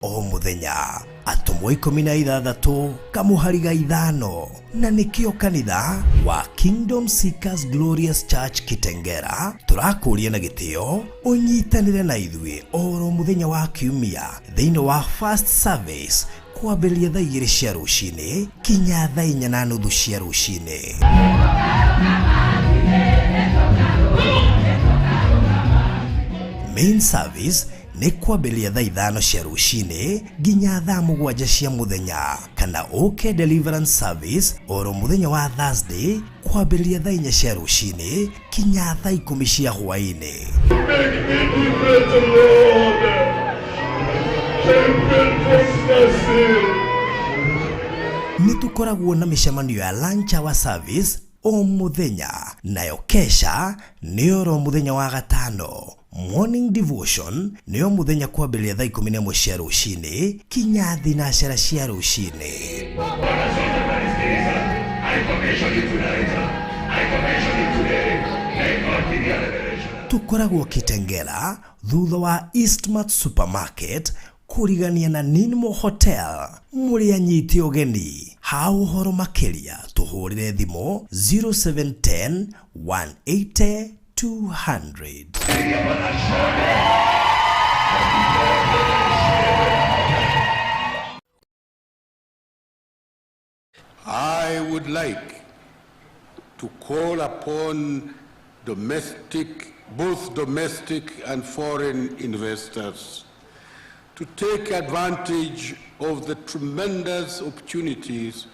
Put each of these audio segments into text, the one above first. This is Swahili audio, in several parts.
o muthenya atumwo 16 kamuhariga 5 na nikio kanitha wa Kingdom Seekers Glorious Church Kitengera turakuria na gitio unyitanire na ithui oro muthenya wa kiumia thiini wa first service kwambĩrĩria thaa 2 cia rũcinĩ kinya thaa 4:30 cia rũcinĩ. Main service ni kwambĩrĩria thaa 5 cia rũcinĩ nginya thaa 7 cia muthenya, kana Ugae deliverance service oro muthenya wa Thursday kwambĩrĩria thaa 4 cia rũcinĩ kinya thaa 10 cia hwaĩ-inĩ. Nitukoragwo na mishamanio ya lunch hour service o muthenya, nayo kesha ni oro muthenya wa gatano. Morning devotion ni o muthenya kwambĩrĩria thaa 11 cia rũcinĩ kinya thinacara cia rũcinĩ. Tukoragwo Kitengera thutha wa Eastmart Supermarket kurigania na Ninmo Hotel. Muri anyiti ogeni ha uhoro makiria tuhurire thimo 0710 180 200. I would like to call upon both domestic and foreign investors to take advantage of the tremendous opportunities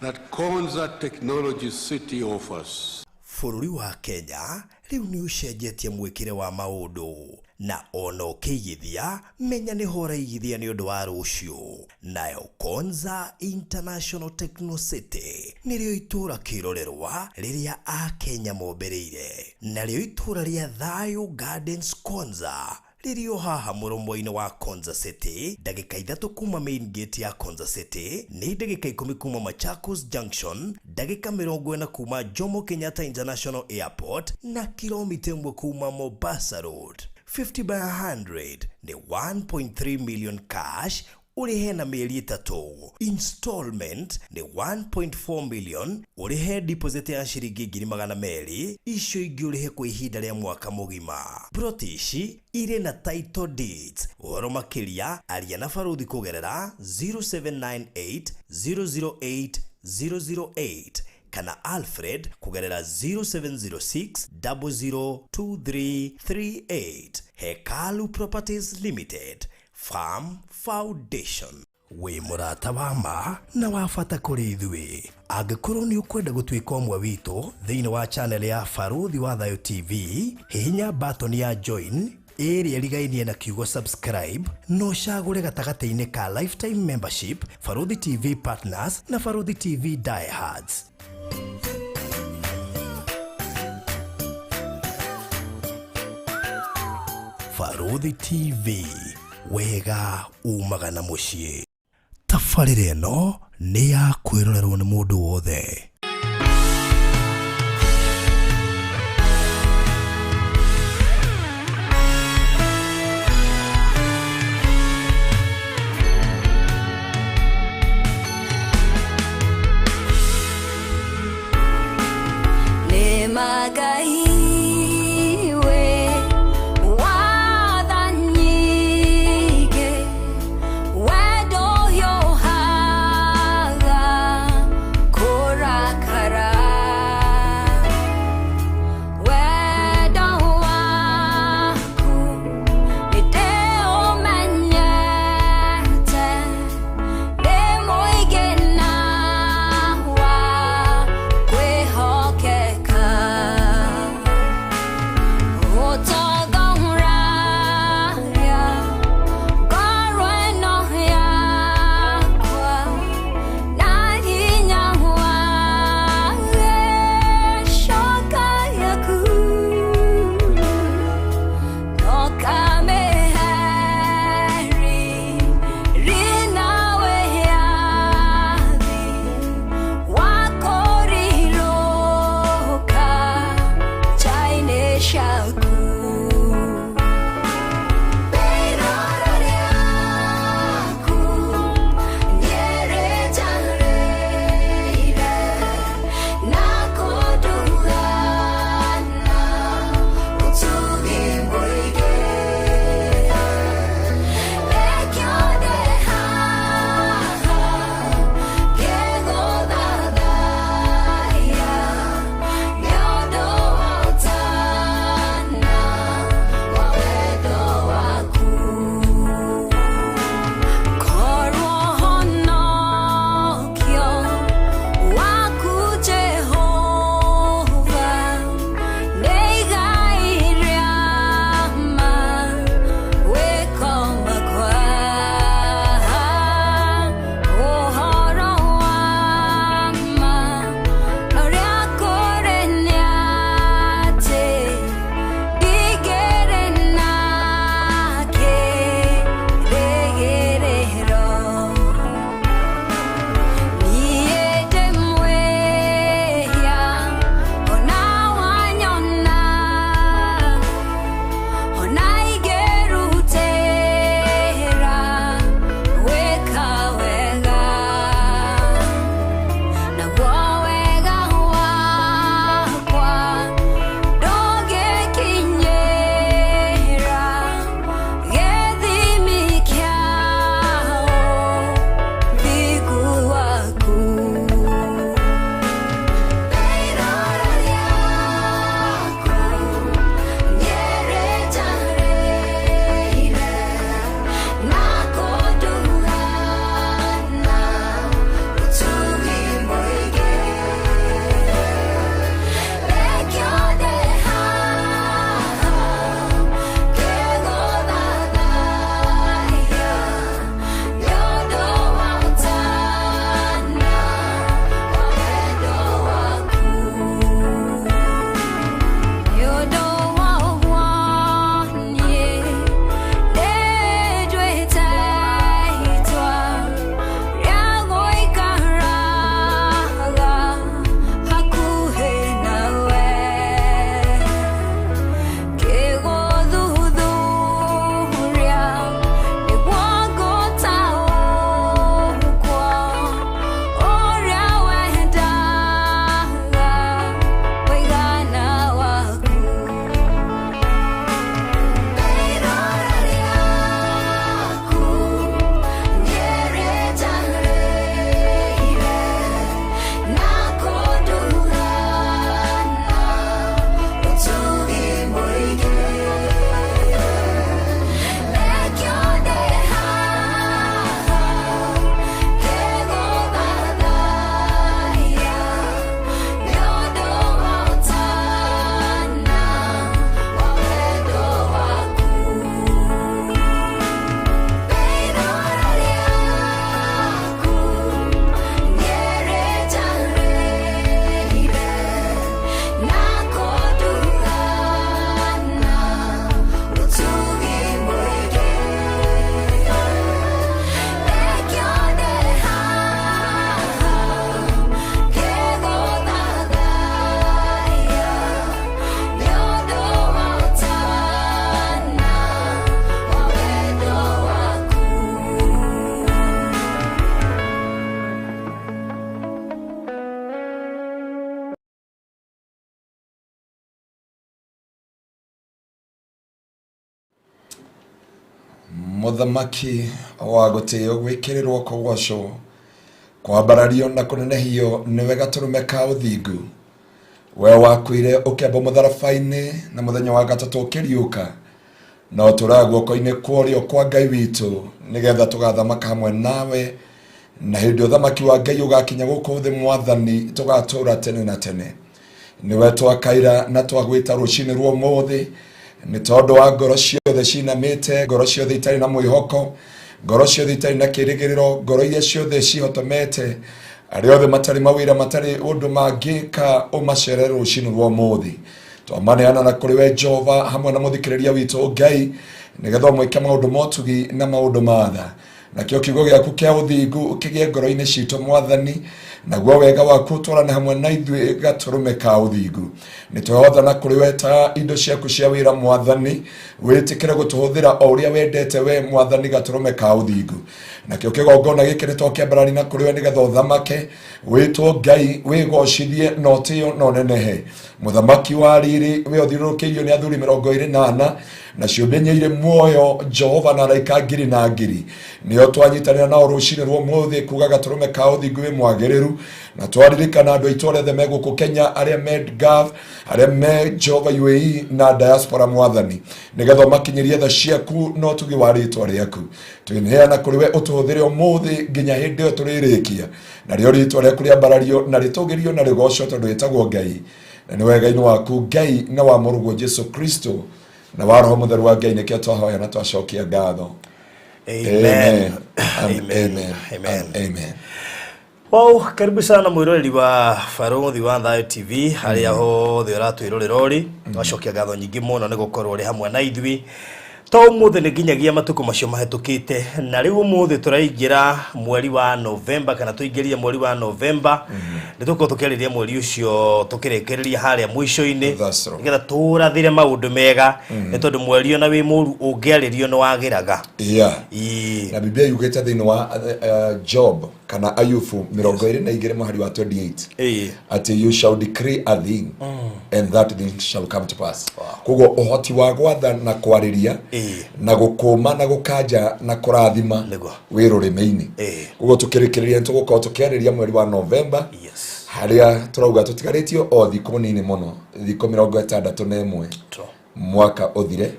that Konza Technology City offers. Bũrũri wa Kenya rĩu nĩ ũcenjetie mwĩkĩre wa maũndũ, na ono ũkĩigithia menya nĩ hora igithia nĩ ũndũ wa rũciũ. Nayo Konza International Techno City nĩrĩo itũra kĩrorerwa rĩrĩa Akenya mombĩrĩire, narĩo itũra rĩa Thayũ Gardens Konza rĩrĩo haha mũromo-inĩ wa Konza City, ndagĩka 3 kuma main gate ya Konza City, nĩ ndagĩka 10 kuma Machakos Junction, ndagĩka 40 kuma Jomo Kenyatta International Airport, na kilomita 1 kuma Mombasa Road. 50 by 100 ni 1.3 million cash urihe na mieri 3. Installment ni 1.4 million urihe deposit ya shiringi 200,000 icio ingi urihe kwa ihinda rĩa mwaka mugima. Protishi ire na title deeds. Uhoro makiria aria na baruthi kugerera 0798 008 008 kana Alfred kugerera 0706 002338. Hekalu Properties Limited Farm Foundation. We murata wa ma na wafata kuri ithui. Angĩkorwo nĩ ũkwenda gũtuĩka ũmwe witũ thĩinĩ wa channel ya Baruthi wa Thayũ TV, hihinya button ya join ĩrĩa ĩrigainie na kiugo subscribe, no cagũre gatagatĩ-inĩ ka lifetime membership, Baruthi TV Partners na Baruthi TV Diehards. Baruthi TV, wega umaga na muciĩ. Tabarĩra ĩno nĩ ya kwĩrorerwo nĩ mũndũ wothe. Nĩ Magai Kora Uthamaki wa guteo gwikirirwo kugwacwo kwambarario na kunenehio ni wega turume ka uthingu we wakwire ukemba mutharabaini na muthenya wa gatatu ukiriuka no turagwo koine kworio kwa Ngai witu nigetha tugathamaka hamwe nawe na hindi uthamaki wa Ngai ugakinya guku thi mwathani tugatura tene na tene niwe twakaira na twagwita rucini ruo muthi ni tondu wa ngoro ciothe cinamite ngoro ciothe itari na mwihoko ngoro ciothe itari na kirigiriro ngoro iria ciothe cihotomete ari othe matari mawira matari undu mangika umacerere rucini ruo muthi twamaneana na kuri we Jehova hamwe na muthikiriria witu Ngai nigetha mwike maundu motugi na maundu matha na kio kiugo giaku kia uthingu ukigie ngoro-ini citu mwathani naguo wega waku twarane hamwe na ithuĩ gaturume ka uthingu nitwehothana kuri we ta indo ciaku cia wira mwathani witikire gutuhuthira o uria wendete we mwathani gaturume ka uthingu na kio kigongona giki nitwakiambarani na kuri we nigetha uthamake witwo Ngai wigocithie no tio no nenehe muthamaki wa riri we uthirurukiirio ni athuri 24 na ciumenyeire muoyo Jehova na araika ngiri na ngiri nio twanyitanira nao rucini ruo muthi kuga gaturume ka uthingu we mwagiriru na twaririkana andu aitu othe meguku Kenya aria medgav aria me Jehova UAE na diaspora mwathani nigetha makinyirie tha ciaku no tugi wa ritwa riaku twinheana kuri we utuhuthire umuthi nginya hindi yo turirikia na rio ritwa riaku riambarario na ritugirio na rigocwo tondu witagwo Ngai na ni wega-ini waku Ngai na wa murugo Jesu Kristo na wa roho mutheru wa Ngai nikio twahoya na twacokia ngatho. Amen. Amen. Amen. Wow, karibu sana mwiroreri wa Farothi wa Thayo TV haria hothe uratwirorera uri twacokia ngatho nyingi muno ni gukorwo uri hamwe na ithui to muthe ni nginyagia matuko macio mahetukite na riu umuthe turaingira mweri wa November kana tuingirie mweri wa November ni tuko tukiriria mweri ucio tukirekereria haria mwisho-ini nigetha turathire maundu mega ni tondu mweri ona wi muru ungiaririo ni wagiraga na Biblia yugete thiini wa Job kana Ayubu 22 muhari wa 28 ati you shall decree a thing and that thing shall come to pass. Kugo uhoti wa gwatha na kwariria na gukuma na gukanja na kurathima wirurime-ini kugo tukirikiria tugukorwo tukiariria mweri wa November haria turauga tutikaritio o thiku nini muno thiku 61 mwaka uthire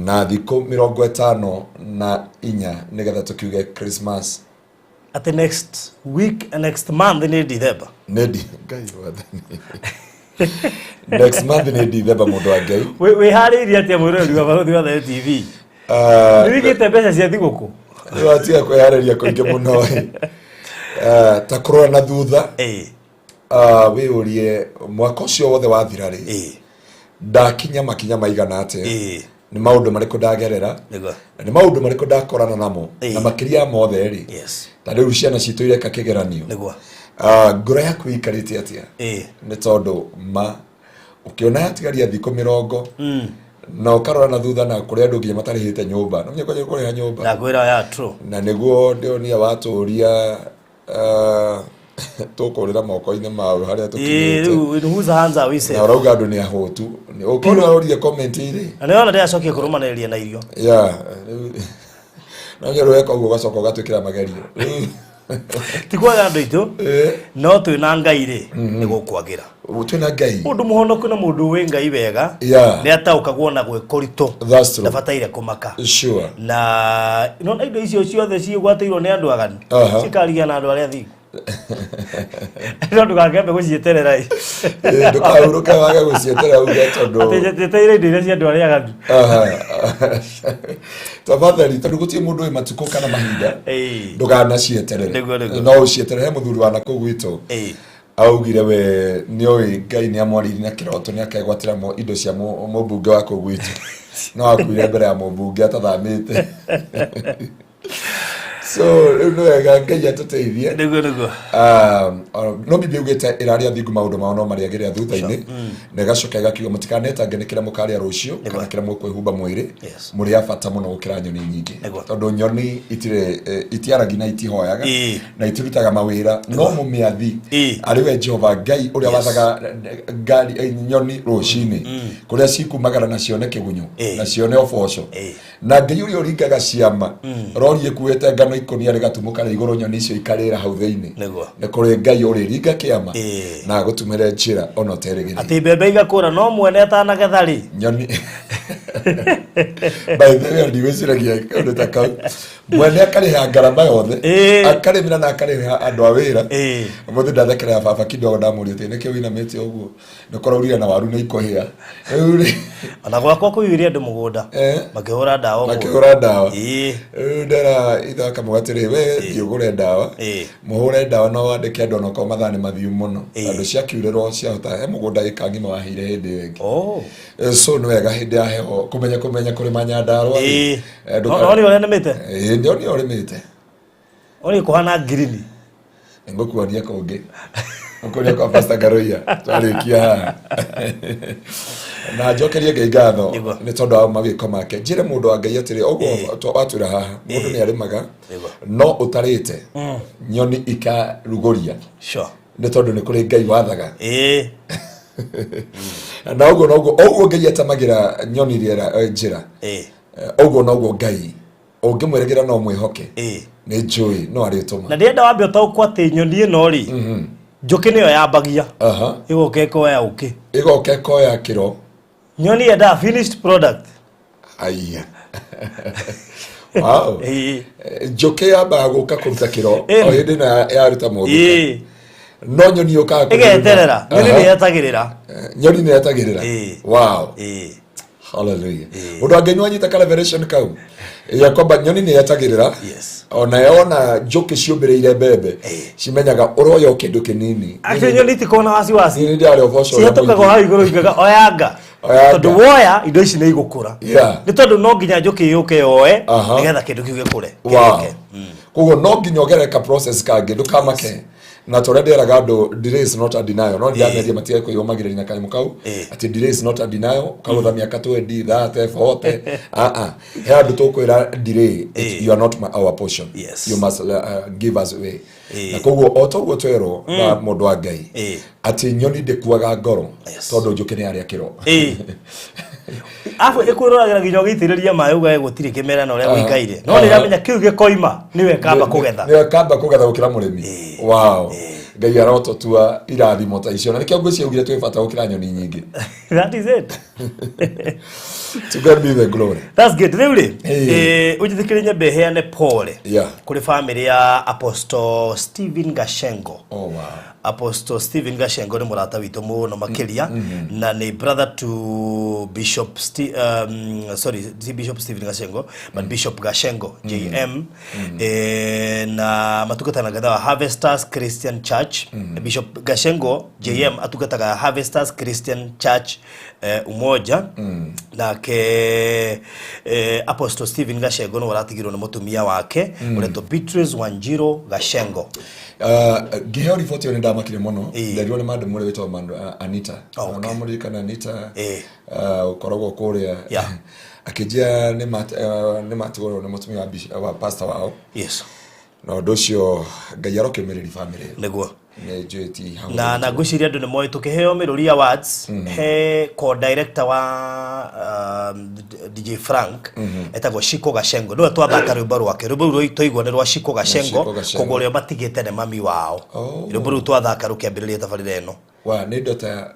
na thiku 54 nigetha tukiuge Christmas at the next week and next month in December. Next month in December mundu wa Ngai. We hariri atia mwirori wa Farothi wa Thayo TV. Nirigite mbeca cia thiguku. Watia kwihariria kuingi muno. Ta kurora na thutha. We urie mwaka ucio wothe wathira ri. Ndakinya makinya maigana ate. Ni maundu mariku ndagerera ni maundu mariku ndakorana namo na makiria mothe ri ta riu ciana citu ireka kigeranio ngoro yaku ikarite atia ni tondu ma ukiona atigaria thiko 70 na ukarora na thutha na kuria andu nginya matarihite nyumba no nyako kuria nyumba na kwira ya true na niguo ndionia waturia tukorera moko-ini mawe haria tukinyite riu whose hands are we safe na urauga andu ni ahotu ni ukona uria comment iri ani ona ndia acokia kurumaneria na irio na ngero yako ugo gacoka gatwikira magerio tikwaga andu itu no twina Ngai ri ni gukwagira twina Ngai mundu muhonoku na mundu wi Ngai wega ni ataukagwo na gwikoritu ndabataire kumaka na no indo icio ciothe ciigwatirwo ni andu agani cikarigia na andu aria thiku no ndugakembe gucieterera ndukahuruka waga gucieterera uga tondu ateteire indo iria cia andu aria agani tafadhali tondu gutie mundu wi matuko kana mahinda ndugana cieterere no ucieterere muthuri wa naku gwitu augire we nioi Ngai ni amwariri na kiroto ni akegwatira mo indo cia mubunge wako gwitu no akwire mbere ya mubunge atathamite So no wega Ngai atuteithie Niguo no bibi ugite iraria thingu maundu mao no maria geria thutha-ini na gacoka gakiuga mutikaneta ngenekera mukaria rucio kana kira mukwihumba mwiri muri abata muno gukira nyoni nyingi tondu nyoni itiaragi na itihoyaga na itirutaga mawira no mumiathi ariwe Jehova Ngai uria wathaga ngari nyoni rucini kuria cikumagara na cione kigunyu na cione oboco na Ngai uria uringaga ciama rori ikuete ngano ikonia rigatumuka na iguru nyoni icio ikarira hau thiini ne kuri Ngai uri ringa kiama na gutumire njira ono terigiri ati mbembe igakura no mwene atanagetha ri nyoni by the way ndiwiciragia undu takau mwene akariha ngarama yothe akarimira na akariha andu a wira muthi ndathekera baba kidogo ndamuria ati niki winamite uguo nikororia na waru ni ikohia ana gwakwa kuyuria andu mugunda makihura ndawa ndera ithaka mugatiri we thiugure ndawa muhure ndawa no wandike andu no ko mathani mathiu muno andu ciakiurerwo ciahota he mugunda ikangima wahire hindi wengi so no wega hindi ya heho kumenya kuri manyandarwa no ni ore nemete ndio ni ore mete ore kuhana green ngokuania konge ngokuania kwa Pastor Ngaruiya twarikia na jokerie Ngai ngatho ni tondu wa magiko make njire mundu wa Ngai atiri oguo watwira haha mundu ni arimaga no utarite nyoni ikarugoria ni tondu ni kuri Ngai wathaga na oguo Ngai atamagira nyoni riera njira oguo Ngai ungimweregera no mwihoke ni njui no arituma na ndienda wambe utauko ati nyoni ino ri njuki niyo yambagia igoke koya uki igoke koya kiro nyoni enda finished product aiya wow njuki yamba guka kuruta kiro o hindi na yaruta mundu no nyoni yoka igeterera nyoni ni yetagirira wow hallelujah mundu angenywa nyita calibration kau ya kwamba nyoni ni yetagirira ona yona njuki ciumbireire mbembe cimenyaga uroyo kindu kinini ati nyoni tikona wasi ni ndio oboco ciatukaga hau iguru igaga oyanga tondu woya indo ici ni igukura ni tondu no nginya njuki yuke yoe nigetha kindu kiu gikure koguo no nginya ogereka process kangi ndukamake na torede era gado delay is not a denial no ndiameria matia ko yomagire nya kanyu kau ati delay is not a denial kau thamia katwendi that forte he andu tukwira delay you are not our portion you must give us way na koguo otoguo twero na mundu wa Ngai ati nyoni ndekuaga ngoro tondu njuki ni aria kiro afu ikwiruragira ginyo gitiriria maĩ Ugae gutiri kimera na uria guikaire no ndiramenya kiu gikoima niwe kamba kugetha gukira murimi wow Ngai arototua irathimo ta icio na nikio ngwiciria ugire twibata gukira nyoni nyingi that is it to God be the glory that's good really ujithikirinya beheane pole kuri family ya Apostle Stephen Gashengo wow Apostle Stephen Gashengo ni murata witu muno makiria na ni brother to Bishop Bishop Stephen Gashengo but Bishop Gashengo JM na matukatana gadha Harvesters Christian Church Bishop Gashengo JM atukataga Harvesters Christian Church umoja na ke Apostle Stephen Gashengo no waratigirwo ni mutumia wake ureto Beatrice Wanjiro Gashengo giheo ripoti yo ndamakire muno ndariro ni mandu muri witwa mandu Anita no muri kana Anita ukorogo kuria akijia ni matwo ni mutumia wa pastor wao no docio Ngai arokemereri family niguo nejeti na ngwiciria andu ni moy tukiheo miruri awards he co-director wa DJ Frank etagwo Shiko Gashengo no twathaka rwimbo rwake rwimbo rwo itoigwo ni rwa Shiko Gashengo kugorio matigite ne mami wao rwimbo rwo twathaka rukiambiriria tabarira eno wa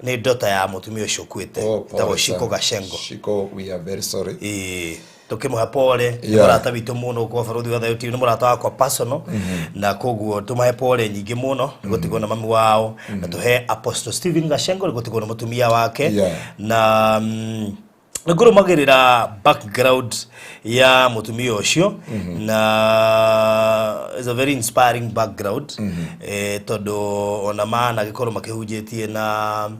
ni dota ya mutumia ucio kwite etagwo Shiko Gashengo Shiko we are very sorry tukimuha pole murata witu muno kwa faruthi wa thayuti ni murata wakwa personal na koguo tumahe pole nyingi muno gutigwo na mami wao na tuhe Apostle Stephen Gashengo gutigwo na mutumia wake na nguru magirira background ya mutumia ucio na is a very inspiring background todo ona maana gikoro makihunjitie na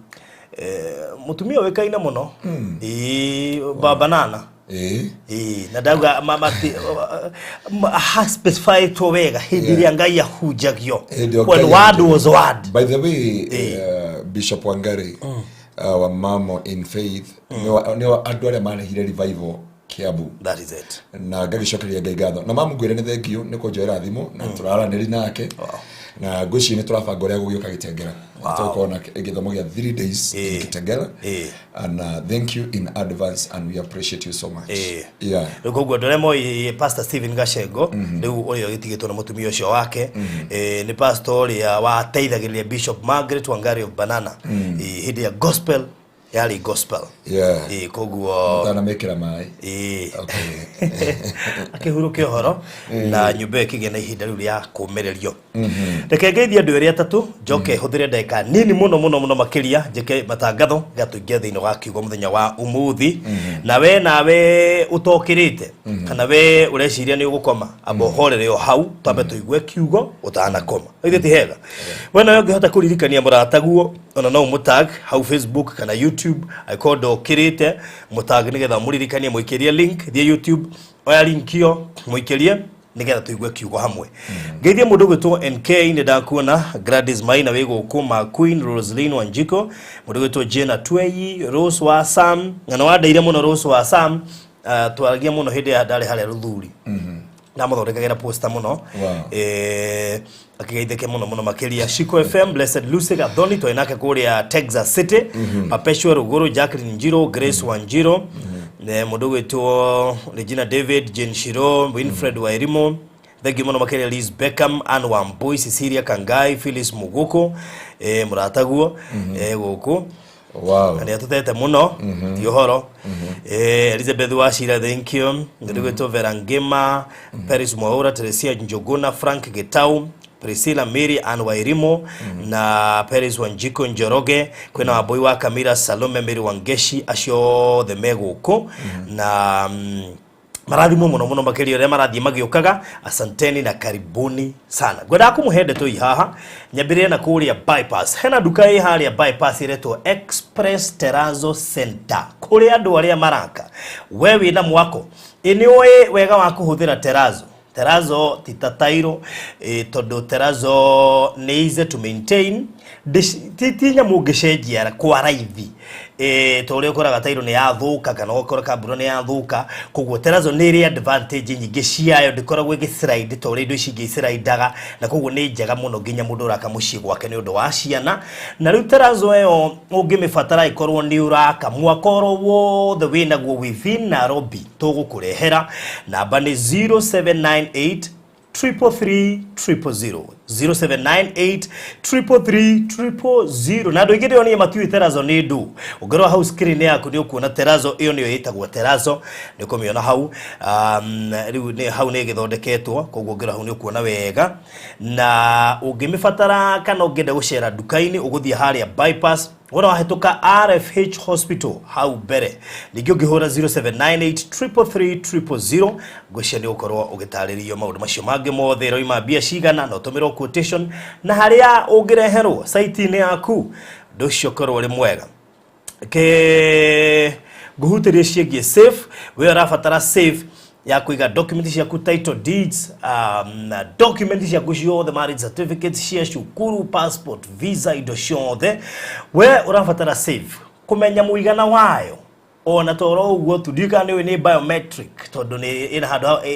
mutumia wekaina muno baba nana na dauga mama has specified to wega hidiria ngai yahujagio when word was word. By the way, Bishop Wangari wa mamo in faith ni andu aria marehire revival Kiabu. That is it. Na ngagicokeria ngai ngatho na mamu ngwire ni thengio ni kunjoera thimu na turaraniri nake na guci ni turabanga uria gugioka Gitengera tukona githomo gia 3 days in Gitengera and thank you in advance and we appreciate you so much. Yeah, rugo ndoremo Pastor Stephen Gashengo riu uyo gitigitwo na mutumia ucio wake ni pastor ya wa teithagiria Bishop Margaret Wangari of Banana hindi ya gospel yali gospel koguo mutana mekira mai okay akihuruke horo na nyumba kigena ihinda riu ya kumererio reke ngeithia andu eri atatu njoke huthire ndeka nini muno makiria njeke matangatho gatuingia thiini wa kiugo muthenya wa umuthi nawe utokirite kana we ureciria ni ugukoma abo horere yo hau twambe tuigue kiugo utanakoma ithe ti hega wena yo ngihota kuririkania murataguo ona no mutag hau Facebook kana YouTube aikodo kirite mutag nigetha muririkanie muikirie link thie YouTube oya link yo muikirie nigetha tuigue kiugo hamwe ngeithie mundu gwitwo NK ni ndakuona Gladys Maina wego kuma Queen Roslyn Wanjiko mundu gwitwo Jena Twei Rose wa Sam na wandaire muno Rose wa Sam twaragia muno hindi ya ndari haria ruthuri na muthondekagira poster muno akigeitheke muno makiria Shiko FM Blessed Lucy Gathoni toinake kuria Texas City Perpetual Ruguru Jacqueline Njiro Grace Wanjiro ne mundu gwitwo Regina David Jane Shiro Winfred Wairimo thank you muno makiria Liz Beckham Anne Wambui Cecilia Kangai Phyllis Muguko murataguo guku wow ni atutete muno yohoro Elizabeth Washira thank you ndugu Verangema Paris Mwaura Teresia Njogona Frank Getau Priscilla Mary Anwairimo na Paris Wanjiko Njoroge kwena waboi wa Kamira Salome Mary Wangeshi acio the meguko na marathi muno makiria re marathi magiokaga asanteni na karibuni sana gwenda kumuhende to ihaha nyambire na kuria bypass hena duka i haria bypass ireto Express Terrazzo Center kuri andu aria maraka wewe na mwako iniwe wega wa kuhuthira Terrazzo titatairo todo Terrazzo ni easy to maintain titinya mugishenjia kwa raithi tore ukora tairo ni yathuka kana ukora kaburo ni yathuka koguo Terrazzo ni ri advantage nyingi ciayo ndikoragwo gislide tore indo ici ngislidaga na koguo ni njega muno nginya mundu uraka mucii gwake ni undu wa ciana na riu Terrazzo eyo ungimifatara ikorwo ni uraka mwakoro wothe winaguo within Nairobi tugukurehera namba ni 0798 333 0798 333 na ndo igire oni matiwi Terrazzo ni ndu ugero house screen yaku ni ukuona Terrazzo iyo niyo yitagwo Terrazzo ni kumiona hau riu ni hau ni githondeketwo koguo ngero hau ni ukuona wega na ungimifatara kana ungenda gucera dukaini uguthia haria bypass wona wahituka RFH Hospital hau bere ningio ngihura 0798 333 gwicia ni ukorwo ugitaririo maundu macio mangi mothe roima bia cigana no tumiro quotation na haria ungireherwo site ni yaku nducio korwo ri mwega ke guhutirie ciengie safe we arafatara safe ya kuiga documents ya ku title deeds documents ya kushio the marriage certificates share shukuru passport visa indo ciothe we urafatara safe kumenya muigana wayo ona toro uguo tudika ni biometric tondu ni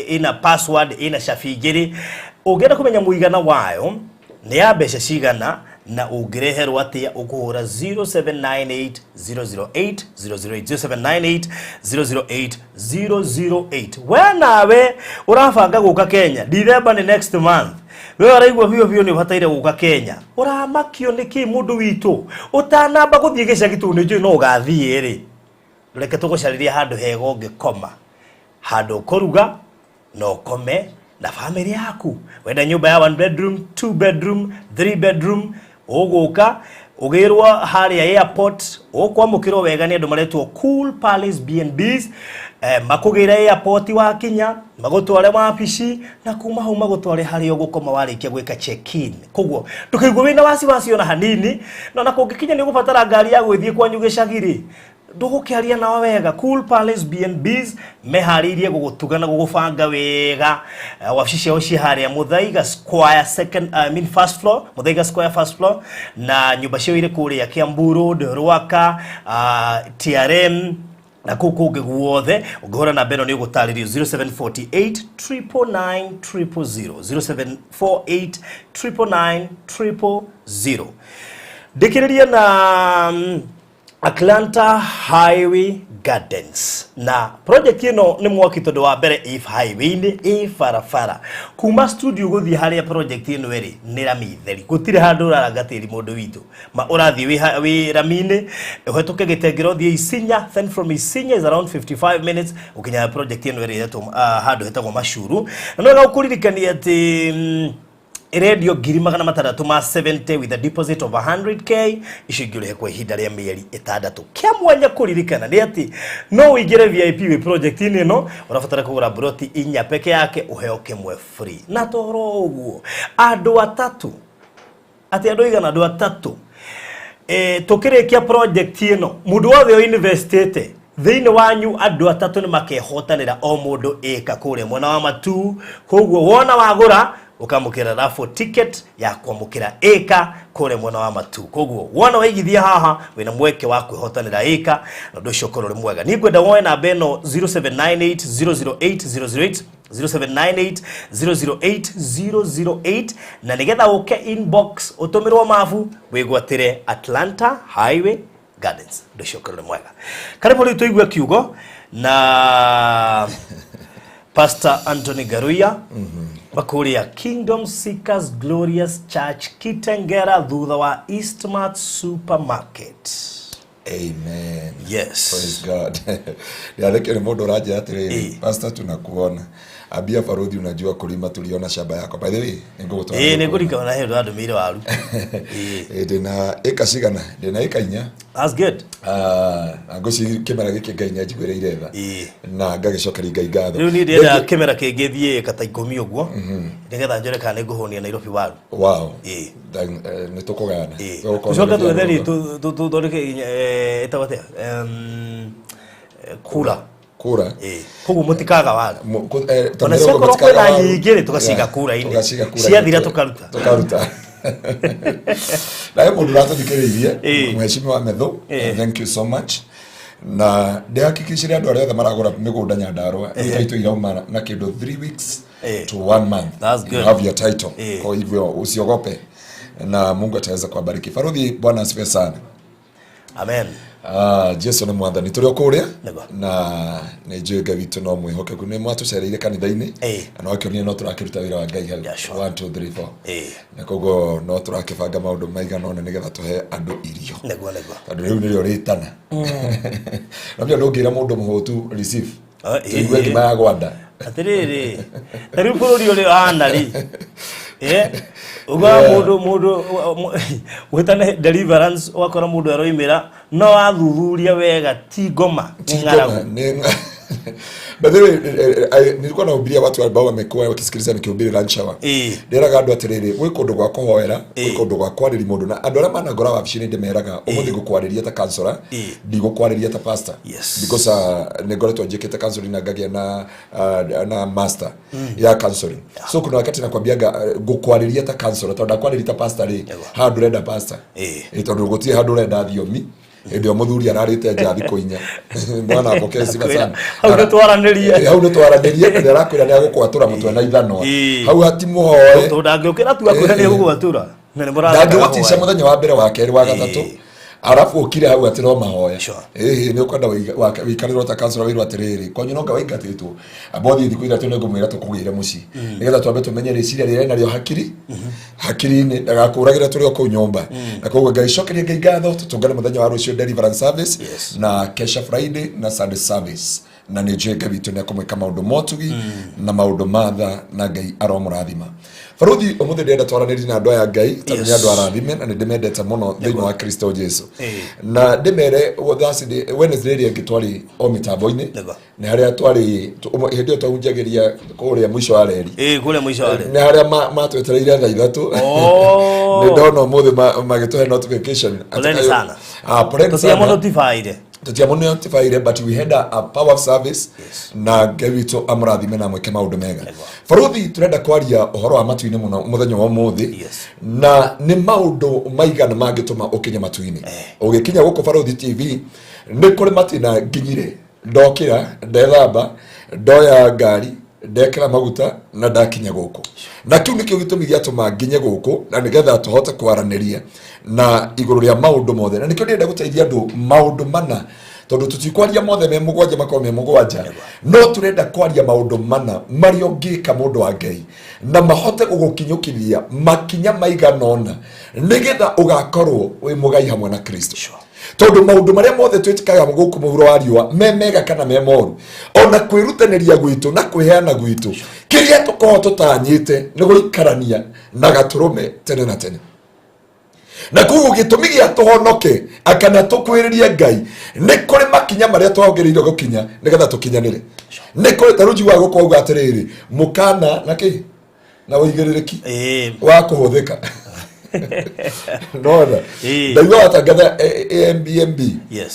ina password ina shafigiri ugenda kumenya muigana wayo ni ya besha cigana na ugireherwo atia ukuhura 0798 008 008 0798 008 wenawe urafanga guka Kenya December ni next month we araigwa bio ni bataire guka Kenya uramakio niki mundu witu utanamba guthie gicagi ni nju no ugathie ri reke tugucariria handu hego ngikoma handu kuruga no kome na family yaku wenda nyumba ya 1 bedroom 2 bedroom 3 bedroom uguka ugirwa haria airport ukwamukirwo wega ni andu maretwo Cool Palace B&Bs makugira airport wa Kenya magutware wabici na kuma hau magutware haria ugukoma warikia gwika check in koguo ndukaigwe wina wasi ona hanini no na kungikinya ni gubatara ngari ya gwithie kwanyu gicagiri ndugukiaria na wega. Cool Palace B&Bs meharirie gugutugana gugubanga wega. Wabici ciao ci haria Muthaiga Square first floor, Muthaiga Square first floor, na nyumba ciao ire kuria Kiambu Road, Ruaka, TRM na kuku guothe. Ungihora na beno ni ugutaririo 0748 999 000 0748 999 000. Ndikiriria na Atlanta Highway Gardens na project ino ni mwaki tondu wa mbere if highway ni farafara kuma studio guthi haria project ino eri ni rami theri gutire handu rarangatiri mundu witu ma urathi wi ramine uhetuke gitengero thie Isinya, then from Isinya is around 55 minutes ukinya project ino eri handu hetagwo Mashuru na no gukuririkania ati radio girimagana mataratu ma 70 with a deposit of 100k ishigire kwa ihinda ria mieri 6 kia mwanya kuririkana ni ati no wigire VIP we project ino urafatara kugura broti inya peke yake uheo kimwe free na toro uguo andu atatu ati andu igana andu atatu tukirekia project ino mundu wothe o investite thiini wanyu andu atatu ni makehotanira o mundu eka kure mwana wa matu koguo wona wagura ukamukira raffle ticket ya kwamukira eka kure mwana wa matu koguo wona waigithia haha wina mweke wa kwihotanira eka na ndo shokoro mwega nigwenda woe na beno 0798008008 0798008008 na nigetha uke inbox utumirwo mafu wigwatire Atlanta Highway Gardens ndo shokoro mwega karibu leo tuigwe kiugo na Pastor Anthony Ngaruiya bakuria Kingdom Seekers Glorious Church Kitengera thutha wa Eastmart Supermarket. Amen. Yes. Praise God. Nialeke ni modo raja atire pastor tunakuona. Abia Farodi unajua kulima tuliona shamba yako. By the way, ningotoa. Nigurika na hedo ado mire waru. Dena eka sigana, dena eka inya. That's good. Agosi kemera gike gainya jigwere iretha. Na gagicoka gatho. Riu ni ndenda kemera kengethie kata 10 uguo. Nigetha njore kana nguhonia Nairobi waru. Wow. Ni tukugana. Kucoka twetheri tu thondeke etawate kura koguo mutikaga waru ona cia korwo kwina nyingĩ tugaciga kura-inĩ ciathira tukaruta na mundu ratũthikĩrĩirie mheshimiwa Methu, thank you so much na ndihakikishire andu aria othe maragura migunda Nyandarua title irauma na kindu 3 weeks to 1 month you have your title kwa hivyo usiogope na Mungu ataweza kubariki. Farudhi, Bwana asifiwe sana. Amen. Jesu ni mwathani turi okuria na nijue Ngai witu no mwihokeku ni mwatucereire kanitha-ini na wakionire no turakiruta wira wa Ngai 1 2 3 4 na koguo no turakibanga maundu maigana ona nigetha tuhe andu irio tondu riu nirio ritana na bia ndungira mundu muhutu receive igwe ngima ya gwanda atiriri tariu bururi uri anari uga mundu wetane deliverance wakora mundu aroimira no athuthuria wega ti ngoma ngaragu By the way, nilikuwa nahubiria watu ambao wamekuwa wakisikiliza nikihubiri lunch hour. Nderaga andu atiriri gwi kundu gwa kuhoera, gwi kundu gwa kwarĩria mundu na andu aria managora wabici ndimeraga umuthi gukwarĩria ta counselor, ndigukwarĩria ta pastor because nigoretwo njikite counseling na ngagia na master ya counseling. So kuna wakati nakwambiaga gukwarĩria ta counselor tondu ndakwarĩria ta pastor ri handu renda pastor. Tondu gutie handu renda thiomi ndio muthuri ararite njathi kuinya mwana apokezi basana hau nitwaranirie ndio arakwira ni agukwatura mutwe na ithanwa hau hati muhoe tondu ndangĩukĩra tu akwĩra ni agugwatura nene ndangĩgũtisha muthenya wa mbere wa kerĩ wa gatatũ arafu ukire hau atiro mahoya ni ukwenda wikarirwo ta council wirwo atiriri kwanyu no ngawaingatitwo abothi thiku ithatu ningumwira tukugire muci nigetha twambe tumenye riciria rire nario hakiri-ini ndagakuragira turi o nyumba na koguo ngaicokeria Ngai ngatho tutungane muthenya wa rucio deliverance service na kesha Friday na Sunday service na ni Ngai witu ni akumwika maundu motugi na maundu matha na Ngai aromurathima. Farudi umuthi ndenda twaranĩri na andu aya Ngai tondu ni andu arathime na ndimendete muno thiini wa Kristo Jesu na ndimere Wednesday ria ngitwari o mitambo-ini ni haria twari hindi twahunjagiria kuria mwisho wa reri kuria mwisho wa reri ni haria matwetereire thaa ithatu ni ndona umuthi magituhe notification poleni sana poleni sana notified tutiamonetified but we had a power service na gewito amrathime na mweke maundu mega faruthi turenda kwaria uhoro wa matuine muno muthenya wa muthi na ni maundu maigana mangituma ukinye matuine ugikinya guko Faruthi TV ni kuri matina nginyire ndokira ndethamba ndoya ngari ndekera maguta na ndakinya guko na kiu nikio gitumi giatuma nginye guko na nigetha tuhote kwaraniria na iguru ria maundu mothe na nikio ndenda guteithia andu maundu mana tondu tutikwaria mothe me mugwanja makome mugwanja no turenda kwaria maundu mana mario ngika mundu wa Ngai na mahote gugukinyukithia makinya maiganona nigetha ugakorwo wi mugai hamwe na Kristo tondu maundu maria mothe twitikaga guku muhuro wa riwa me mega kana me moru ona kwirutaniria gwitu na kwiheana gwitu kiria tukorwo tutanyite ni guikarania na gaturume tene na tene na kugu gitumi gia tuhonoke akana tukwiririe Ngai ni kuri makinya maria twagiriire gukinya nigetha tukinyanire ni kuri taruji wa gukoga atiriri mukana na ki na uigiririki wa kuhuthika no na ndaiwa atangatha AMBMB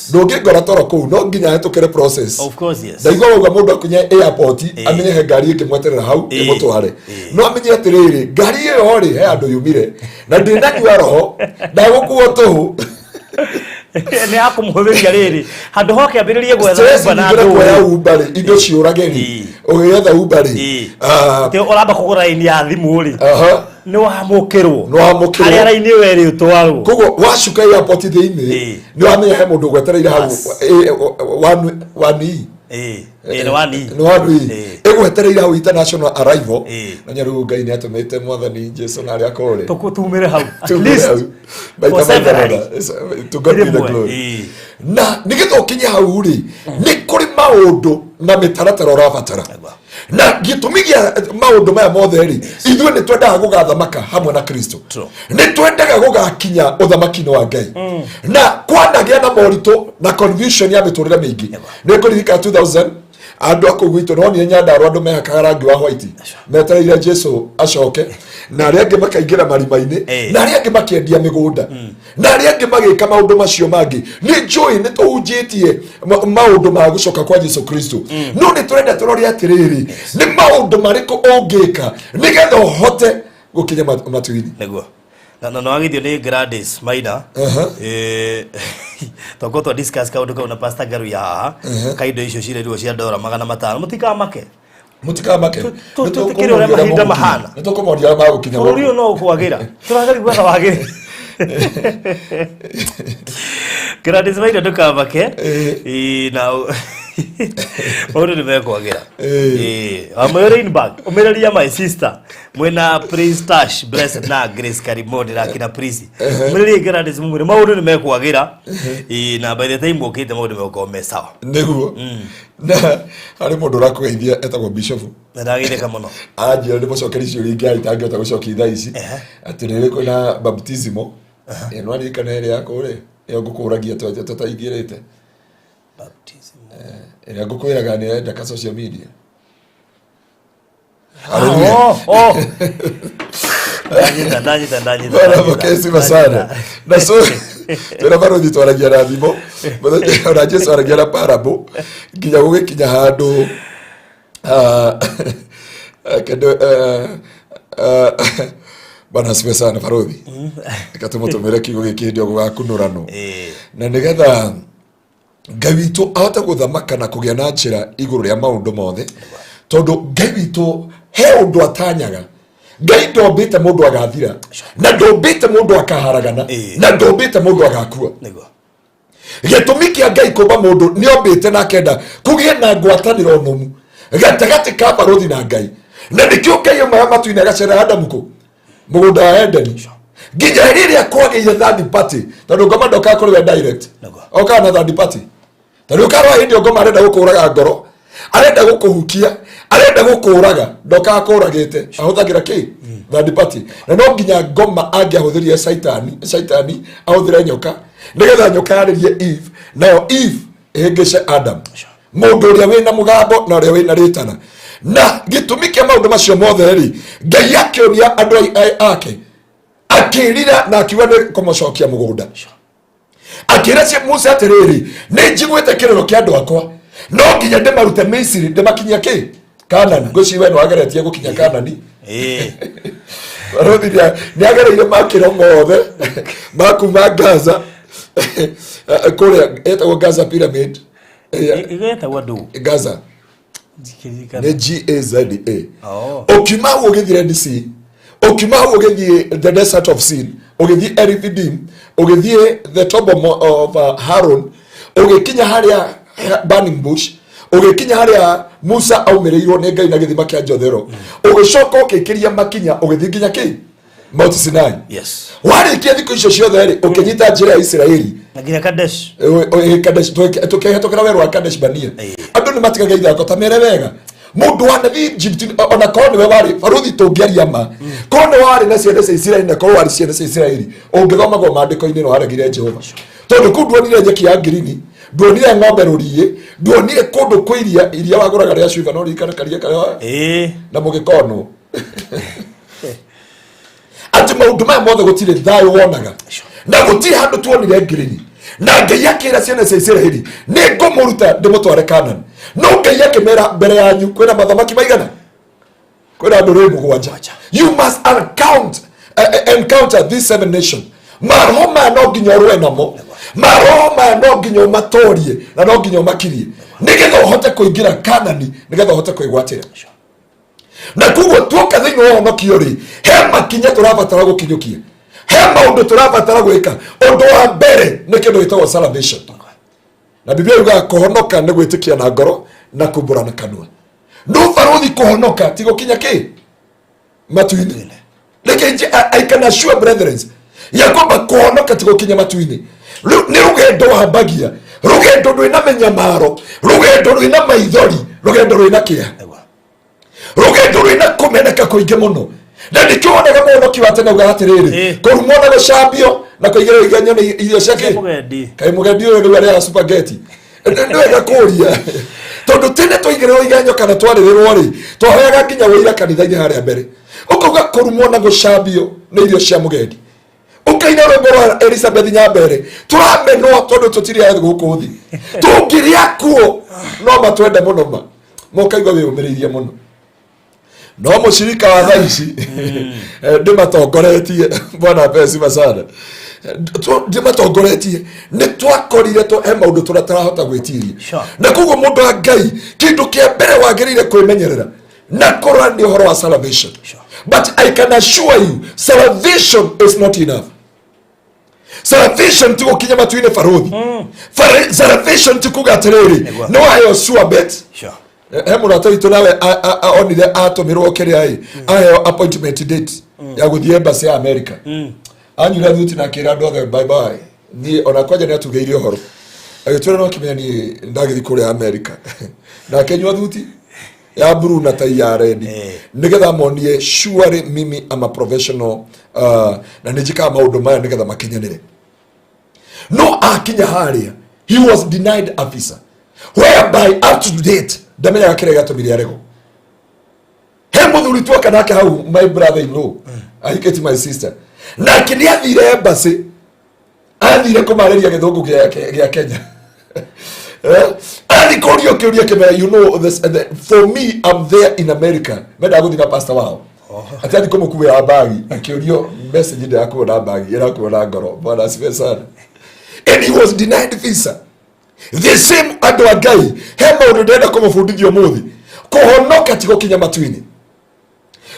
ndungingora toro kuu no nginya hetukire process of course yes ndaiwa uga mundu akunya airport amenye he ngari ikimweterera hau imutware no amenye atiriri ngari iyo ri he andu yumire na ndinanyua roho ndagukuo tuhu ni akumuhuthiria riri handu hoke ambiririe gwetha na andu ya ubari indo ciurageni ugiyetha ubari te uramba kugura ini ya thimu ri ni wamukirwo ari ara-ini weri utwarwo kogo washuka airport thiini ni wamenya he mundu gwetereire hau wani ni wani egwetereire hau international arrival na nyaru Ngai ni atumite mwathani Jesu na ari akore tukutumire hau at least to God be the glory na nigithokinya hau ri ni kuri maundu na mitaratara urabatara na gitumi gia maundu maya mothe ri ithwe ni twendaga gugathamaka hamwe na Kristo ni twendaga gugakinya uthamaki wa Ngai na kwanagia na morito na confusion ya miturire mingi ni kuririka 2000 andu akugwito no ni nyandaro andu mehakaga rangi wa white metereire Jesu acoke na aria angi makaingira marima-ini na aria angi makiendia migunda na aria angi magika maundu macio mangi ni njui ni tuhunjitie maundu ma gucoka kwa Jesu Kristo no ni turenda turori atiriri ni maundu mariko ungika nigetha uhote gukinya matuini neguo na no agithio ni Gladys Maina toko discuss kaundu kauna Pastor Ngaruiya haha kaindo icio cirerirwo cia ndora $500 mutikamake tutikire ure mahinda mahana nitukumoria ma gukinya uri no kwagira turagari gwaka wagire Gladys Maina ndukamake na uri ni mekwagira amere bag umereria my sister mwena Prince Tash blessed na Grace Karimodi na kina Prince umereria Gladys mumure mauri ni mekwagira na by the time ukite mauri mekome sawa niguo na ari mundu rakugeithia etagwo bishop ndagire kama no ajira ndi mucokeri cio ringi aitangota gucokia thaa ici ati riri kuna baptismo no ari kana ere yakore yo gukuragia tutaigirite baptism ere gukwiraga ni enda ka social media ndanyita bana kesi basana na so tena Faruthi twaragia na thimo ona Jesu aragia na parable nginya gugikinya handu kendo bana sibe sana Faruthi ikatumutumire kiugo giki ndio gugakunurano na nigetha Ngai witu ahota guthamaka na kugia na njira iguru ria maundu mothe tondu Ngai witu he undu atanyaga Ngai ndombite mundu agathira na ndombite mundu akaharagana na ndombite mundu agakua gitumi kia Ngai kumba mundu ni ombite na kenda kugie na ngwataniro nomu gatagati ka Faruthi na Ngai na nikio Ngai umaya matuine agacera Adamu ku mugunda wa Edeni nginya riria kwageire third party tondu ngoma ndoka kuri we direct oka na third party tondu karwa hindi ngoma arenda gukuraga ngoro arenda gukuhukia arenda gukuraga ndoka akuragite ahuthagira ki third party na no nginya ngoma angiahuthiria saitani ahuthire nyoka nigetha nyoka yaririe Eve nayo Eve ehingice Adam mundu uria wina mugambo na uria wina ritana na gitumi kia maundu macio mothe ri Ngai akionia andu ake akirira na akiwa ni kumucokia mugunda akira cia Musa atiriri ni njiguite kiriro kia andu akwa no nginya ndimarute Misiri ndimakinyia ki Kanani ngociwe no ageretie gukinya Kanani Barodia ni agereire makiro mothe makuma Gaza kule eta Gaza pyramid igeta wadu Gaza ne GAZA okima ugithire DC okima ugithie the desert of sin ugithie Erifidim ugithie the top of Haron ugikinya haria burning bush ugikinya haria Musa aumireirwo ne Ngai na githima kia Jothero ugicoka ukikiria makinya ugithie nginya ki Mount Sinai yes warikia thiku icio ciothe ri ukinyita njira ya Israeli na nginya Kadesh tukehetoka werũ wa Kadesh Barnea andu ni matigaga ithako ta mere wega mundu wa nathi Egypt ona korwo we wari baruthi tungiaria ma korwo wari na ciende cia Israeli na korwo wari ciende cia Israeli ungithomagwo maandiko-ini no haragire Jehova tondu kunduonire nyeki ya ngirini nduonire ng'ombe rurie nduonire kundu kwiria waguraga ria cuiva no rikana karia na mugikono ati maundu maya mothe gutire thayo wonaga na gutire handu tuonire ngirini na Ngai akira ciana cia Israeli ni ngumuruta ndimutware Kanani no Ngai akimera mbere yanyu kwina mathamaki maigana kwina andu rĩ mũgwanja you must encounter these 7 nations maroho maya no nginya ũrũe namo maroho maya no nginya ũmatorie na no nginya ũmakirie nigetha ũhote kũingĩra Kanani nigetha ũhote kwĩgwatĩra na kuguo tuoka thĩinĩ wa ũhonokio rĩ he makinya tũrabatara gũkinyũkia he maũndũ tũrabatara gwĩka ũndũ wa mbere nĩ kĩndũ gĩtagwo salvation na Biblia yugaga kũhonoka nĩ gwĩtĩkia na ngoro na kumbũra na kanua no baruthi kũhonoka ti gũkinya kĩ matu-inĩ I can assure brethren ya kwamba kũhonoka ti gũkinya matu-inĩ nĩ rũgendo wambagia rũgendo rwĩna menyamaro rũgendo rwĩna maithori rũgendo rwĩna kĩeha rũgendo rwĩna kũmeneka kũingĩ mũno na nĩkĩwonaga mũhonoki wa tene uga atĩrĩrĩ kũrumwo na gũcambio na kũigĩrĩrwo igenyo nĩ irio ciake kaĩ mũgendi ũyũ rĩu arĩa spaghetti nĩwega kũria tondũ tene twaigĩrĩrwo igenyo kana twarĩrĩrwo rĩ twahoyaga nginya wĩira kanitha-inĩ harĩa mbere ũkauga kũrumwo na gũcambio nĩ irio cia mũgendi ukaina rwĩmbo rwa Elizabeth Nyambere tũramenwo tondũ tũtirĩ athĩ gũkũ thĩ tũngĩrĩa kuo no matwende mũno ma mũkaigua wĩyũmĩrĩirie mũno no mũcirika wa thaa ici ndimatongoretie bwana pesi masana ndimatongoretie nĩ twakorire he maũndũ tũtarahota gwĩtiria na koguo mũndũ wa Ngai kĩndũ kĩa mbere wagĩrĩire kwĩmenyerera na kũrora nĩ ũhoro wa salvation but I can assure you salvation is not enough. Salvation ti gũkinya matu-inĩ baruthi salvation ti kuga atĩrĩrĩ no ayo sure bet he mũrata witũ nawe onire atũmĩrwo kĩrĩa aheo appointment date ya gũthiĩ embassy ya America anyura thuti na kĩra andũ othe bye bye niĩ ona kwanja nĩ atugĩire ũhoro agĩtwĩra no kĩmenya niĩ ndagĩthiĩ kũrĩa America na kenywa thuti ya blue na tai ya red nigetha monie surely mimi am a professional na nijika maũndũ maya nigetha makinyanĩre no akinya haria he was denied a visa whereby up to date ndamenya kĩrĩa gĩatũmire arego he mũthuri tuoka nake hau my brother in law ahikĩti my sister na kĩnĩ athire embassy athire kũmarĩria gĩthũngũ gĩa Kenya and you know this, for me I'm there in America meda gũthiĩ na pastor wao atani kũmũkuĩra bagi akĩũrio message ndĩrakuo na bagi ĩrakuo na ngoro bwana asifiwe sana and he was denied visa the same andũ a Ngai he maũndũ ndĩrenda kũmũbundithia ũmũthĩ kũhonoka ti gũkinya matu-inĩ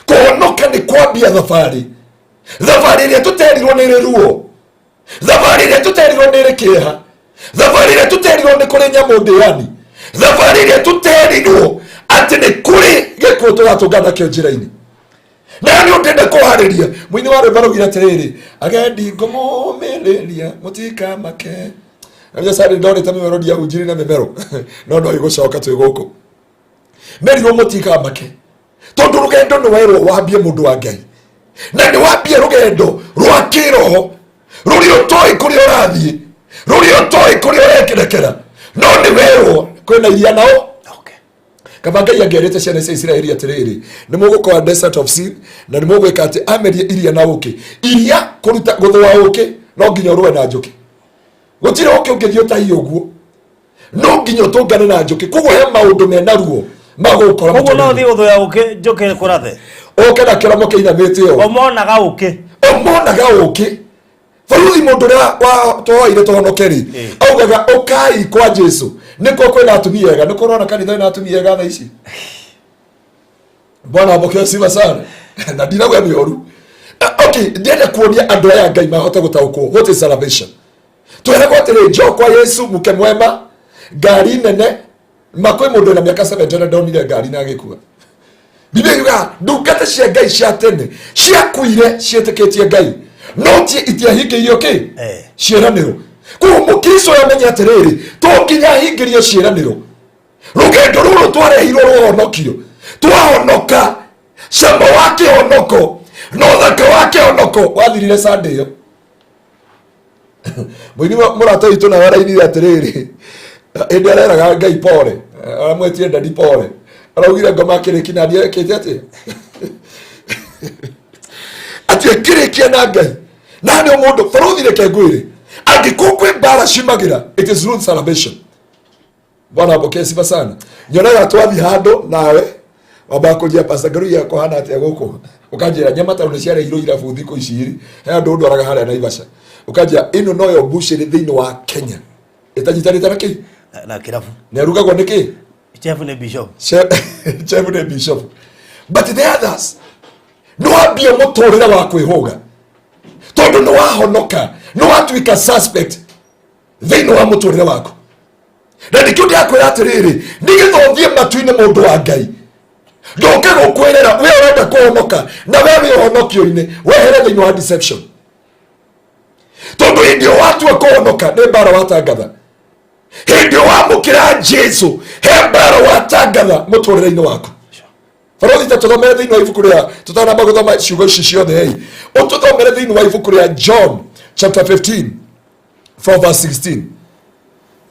kũhonoka nĩ kwambia thabarĩ ĩrĩa tũterirwo nĩ ruo thabarĩ ĩrĩa tũterirwo nĩ kĩeha thabarĩ ĩrĩa tũterirwo nĩ kũrĩ nyamũ ndĩani thabarĩ ĩrĩa tũterirwo atĩ nĩ kũrĩ gĩkuũ tũgatũngana kĩo njĩra-inĩ na nĩ ũndĩnda kũharĩria mũini wa rwĩmbo rũgire atĩrĩrĩ agendi ngũmũmĩrĩria mũtikamake na sari ndorĩte mĩmerodi ya unjiri na mĩmero no ĩgũcoka twĩ gũkũ merirwo mũtikamake tondũ rũgendo nĩ werwo wambie mũndũ wa Ngai na nĩ wambie rũgendo rwa kĩroho rũrĩa ũtoĩ kũrĩa ũrathiĩ rũrĩa ũtoĩ kũrĩa ũrekerekera no nĩ werwo kwĩna iria nao kama Ngai angĩerĩte ciana cia Isiraeli atĩrĩrĩ nĩ mũgũkorwo desert of sin na nĩ mũgwĩka atĩ amerie iria na ũkĩ iria kũruta gũthũa ũkĩ no nginya ũrũe na njũkĩ gutire oke ungerio ta iyoguo no nginyo tungane na njuki kugo he maundu mena ruo magukora kugo no thi uthoya uke njuki kurathe oke na kiramo kiinamite yo omonaga uke Faruthi mundu wa toire tohonokeri augaga ukai kwa Jesu niko kwena atumia ega niko rona kanitha ina atumia ega tha ici Bwana aboke sifa sana na ndinagwa mioru okay ndienda kuonia andu aya Ngai mahota gutaukwo what is salvation twere gotire jo kwa Yesu muke mwema ngari nene makwe mundu na miaka 7 ndonire ngari na gikua Biblia ndungata cia Ngai cia tene cia kuire cietiketie Ngai no ti itiahingirio ki ciiraniro ku mukristo yamenya atiriri tonginya hingirio ciiraniro rugendo ruru twarehirwo ruhonokio twahonoka cama wa kihonoko no thaka wa kihonoko wathirire Sunday yo mwini murata itu na warainire atiriri ende areraga Ngai pore aramwetie ndadi pore araugire ngoma kiriki na ndiye kete ati kiriki na Ngai nani omundu faruthi reke ngwire angikukwe bara shimagira it is root salvation Bwana aboke sifa sana nyonaga twathi hando nawe wabakujia Pastor Ngaruiya ko hana ate guko ukajira nyama ta uneciare hiro ira futhi ko iciri he andu ndu araga haria Naivasha ukajia ino no yo bushiri thiini wa Kenya itanyitanite na ki na kirafu ne rugagwo niki chef ne bishop chef ne bishop but the others no abia mutorira wa kwihuga tondu no wahonoka no watuika suspect thiini wa mutorira wako na ndikio ndiakwira atiriri nigithothie matuine mundu wa Ngai ndoke gukwerera we urenda kuhonoka na wewe uhonokio-ini wehere thiini wa deception tondu hindi watu kuhonoka ni bara watangatha hindi wamukira Jesu he bara watangatha muturire-ini wako Farothi ta tuthomere thiini wa ibuku ria tutana maguthoma ciugo ici ciothe hei ututhomere thiini wa ibuku ria John chapter 15 from verse 16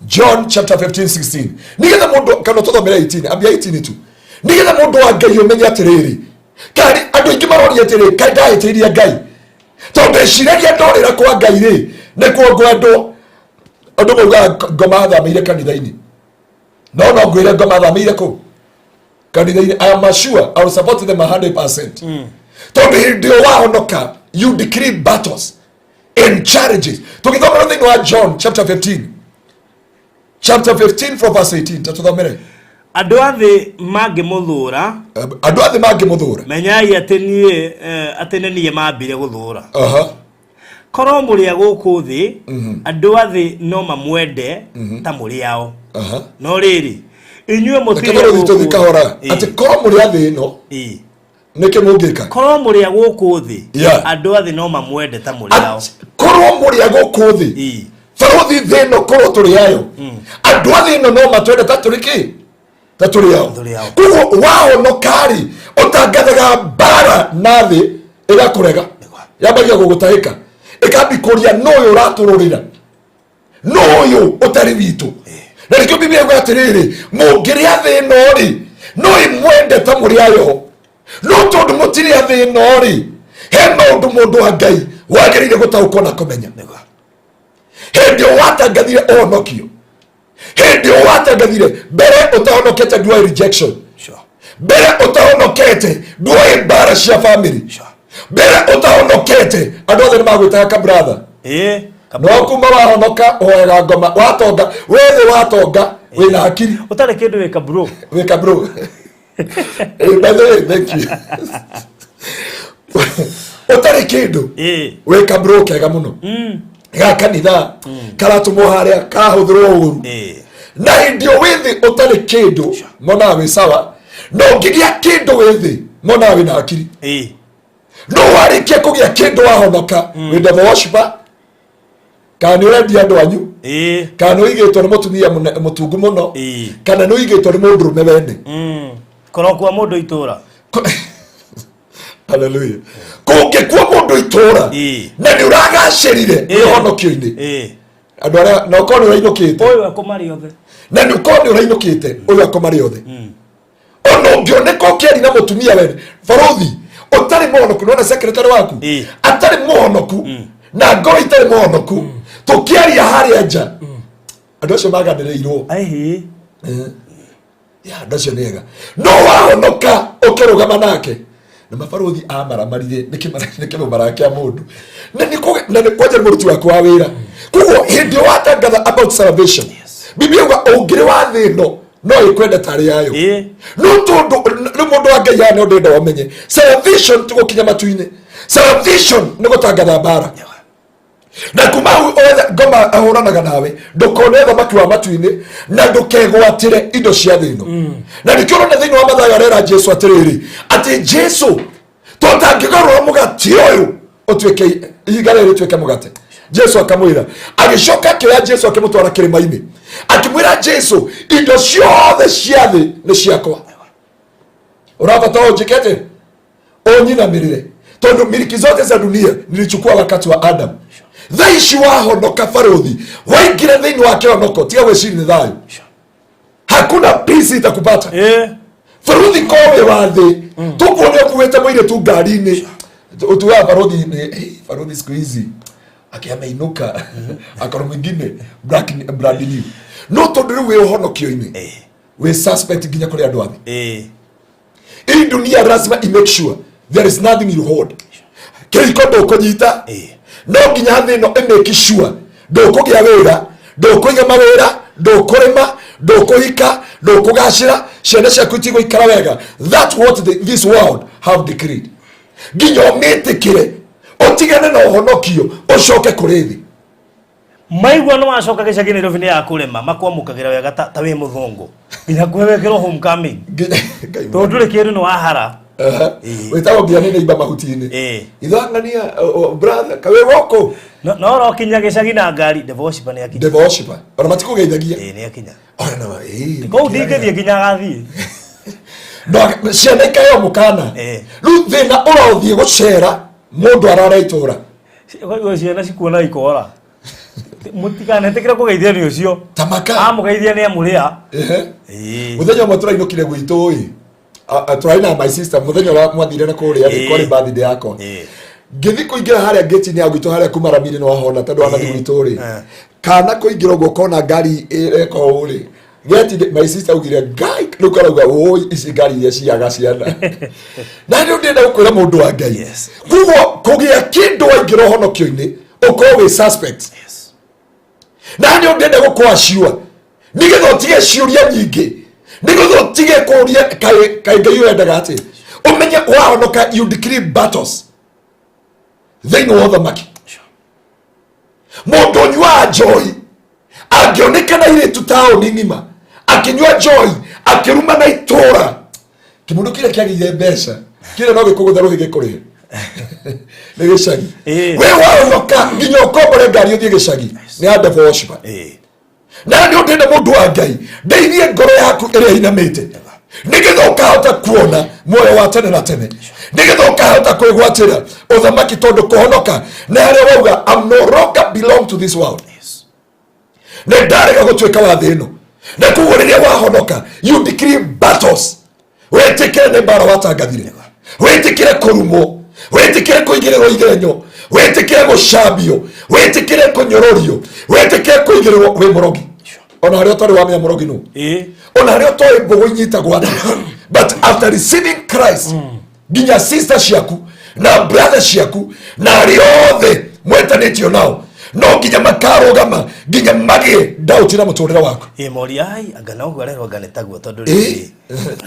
John chapter 15:16 nigetha mundu kana tuthomere 18 ambia 18 tu nigetha mundu wa Ngai umenye atiriri kari andu ingi marori atiriri kai ndahitiria Ngai tondu eciragia ndorira kwa Ngai ri nikuo ngwendo andu mauga ngoma thamire kanitha-ini no ngwire ngoma thamire ku kanitha-ini I am sure I will support them 100% tondu hindi wahonoka you decree battles and challenges tukithomera thiini wa John chapter 15 from verse 18 tatuthomere andu athi mangimuthura menyai atene nie mambire guthura korwo muri guku thi andu athi no mamwende ta muri ao no riri inyue mutire guku kahora ati korwo muri athi no niki mungika korwo muri guku thi andu athi no mamwende ta muri ao korwo muri guku thi Faruthi thino korwo turi ayo andu athi no matwende ta turiki ta turi yao kugo wao no kari utangathaga bara nathi igakurega yabagia gugutahika ikabikuria noyo uratururira noyo utari witu na rikyo Biblia iko atiriri mungiri athino ri no imwende ta muri ayo no tondu mutiri athino ri he maundu mundu wa Ngai wagirire gutaukwo na kumenya hindi watangathire ohonokio hindi watangathire mbere utahonokete ndua rejection mbere utahonokete ndua mbara cia family mbere utahonokete andu othe nimagwitaga ka brother no kuma wahonoka oega ngoma watonga wethe watonga wina hakiri utare kindu weka bro by the way thank you utare kindu weka bro kega muno ga kanitha karatumo haria kahuthirwo uru na hindi withi utari kindu mona we sawa no ngigia kindu withi mona we na hakiri no warikia kugia kindu wahonoka with the worshiper kana urendi andu anyu kana uigitwo ni mutumia mutungu muno kana no uigitwo ni mundu rume wene korokwa mundu itura hallelujah kungikwa mundu itura na ni uragacirire uhonokio-ini andu aria na ukoni urainukite uyu akomari othe na ni ukoni urainukite uyu akomari othe ono ngioneka ukiari na mutumia wene Faruthi utari muhonoku nona secretary waku atari muhonoku na ngoro itari muhonoku tukiaria haria nja andu acio maganireirwo andu acio nega no wahonoka ukirugama nake na mabarothi amaramarire nikimara kia mundu na nikoje muruti wako wa wira kugo hindi watangatha about salvation biblia uga ungire wa thino no ikwenda tari yayo no tondu no mundu wa Ngai yana ndenda wamenye salvation tugukinya matuine salvation ni gutangatha bara na kuma ngoma ahuranaga nawe ndukone thamaki wa matuine na ndukegwatire indo cia thino na nikiro na thino wa mathayo arera Jesu atiriri ati Jesu totangigarura mugati uyu utweke igare ritweke mugate Jesu akamwira agicoka kira Jesu akimutwara kirima-ini akimwira Jesu indo ciothe cia thi ni ciakwa urabata ujikete onyinamirire tondu miliki zote za dunia nilichukua wakati wa Adam thaici wahonoka barothi waingire thiini wa kionoko tiga weciri ni thayo hakuna peace itakupata barothi kowe wa thi tukuone kuwete mwire tu ngari-ini utuwa barothi barothi siku hizi akiameinuka akoro mwingine brand new no tondu riu wi uhonokio-ini we suspect ginya kuri andu athi hii dunia lazima make sure there is nothing you hold kiriko ndukunyita no nginya thino make sure ndukugia wira ndukuiga mawira ndukurima ndukuhika ndukugacira ciana ciaku itigũikara wega that's what this world have decreed nginya umitikire utigane na uhonokio ucoke kuri thi maigua no macoka gicagi-ini rubini ya kurima makwamukagira wega ta wi muthungu nginya kwewekirwo homecoming tondu ri kindu ni wahara witago nginya ni neiba mahuti-ini ithangania brother kawe goko no ro kinya gicagi na ngari devoship ni akinya devoship ona matiko geithagia ni akinya ona na ko ndingithie nginya gathie no ciana ikayo mukana riu thina urathie gucera mundu arara itura ciana cikuona ikora mutikane tekira kugeithia ni ucio tamaka amugeithia ni amuria muthenya mwa turainukire gwitu turaina my sister muthenya wa mwathire na kuria ni kori birthday yako ngithi kuingira haria gate-ini ya gwitu haria kumaramire no wahona tondu wanathi gwitu ri kana kuingira ugo kona ngari eko uri gate my sister ugire Ngai nukarauga oi ici ngari iria ciaga ciana na ndio ndenda gukwira mundu wa Ngai kugo kugia kindu waingira honokio-ini uko we suspect na ndio ndenda gukwa sure nigetha utige ciuria nyingi nigetha utige kuria kai Ngai wendaga ati umenye wahonoka you decree battles they know Uthamaki mundu nywa joy angionekana ile tutao ni ngima akinywa joy akiruma na itora kimundu kile kiagire mbeca kile no gikugutharu gikurihe ni gicagi we wahonoka nginya ukombore ngari uthie gicagi ni ande worshiper na ndio ndenda mundu wa Ngai ndeithie ngoro yaku iria inamite nigetha ukahota kuona moyo wa tene na tene nigetha ukahota kwigwatira uthamaki tondu kuhonoka na haria wauga I'm no longer belong to this world ne ndarega gutwika wa thino na kugo riria wahonoka you decree battles wetikire ne bara watangathire wetikire kurumo wetikire kuigirwo igenyo wetikire gucambio wetikire kunyororio wetikire kuigirwo we murogi ona haria tori wa murogi no ona haria tori mbogo inyita gwata but after receiving Christ ginya sister ciaku na brother ciaku na riothe mwetanitio nao no ginya makarugama ginya magie doubt na muturira waku mori ai angana ugwarerwa ganetagwo tondu ri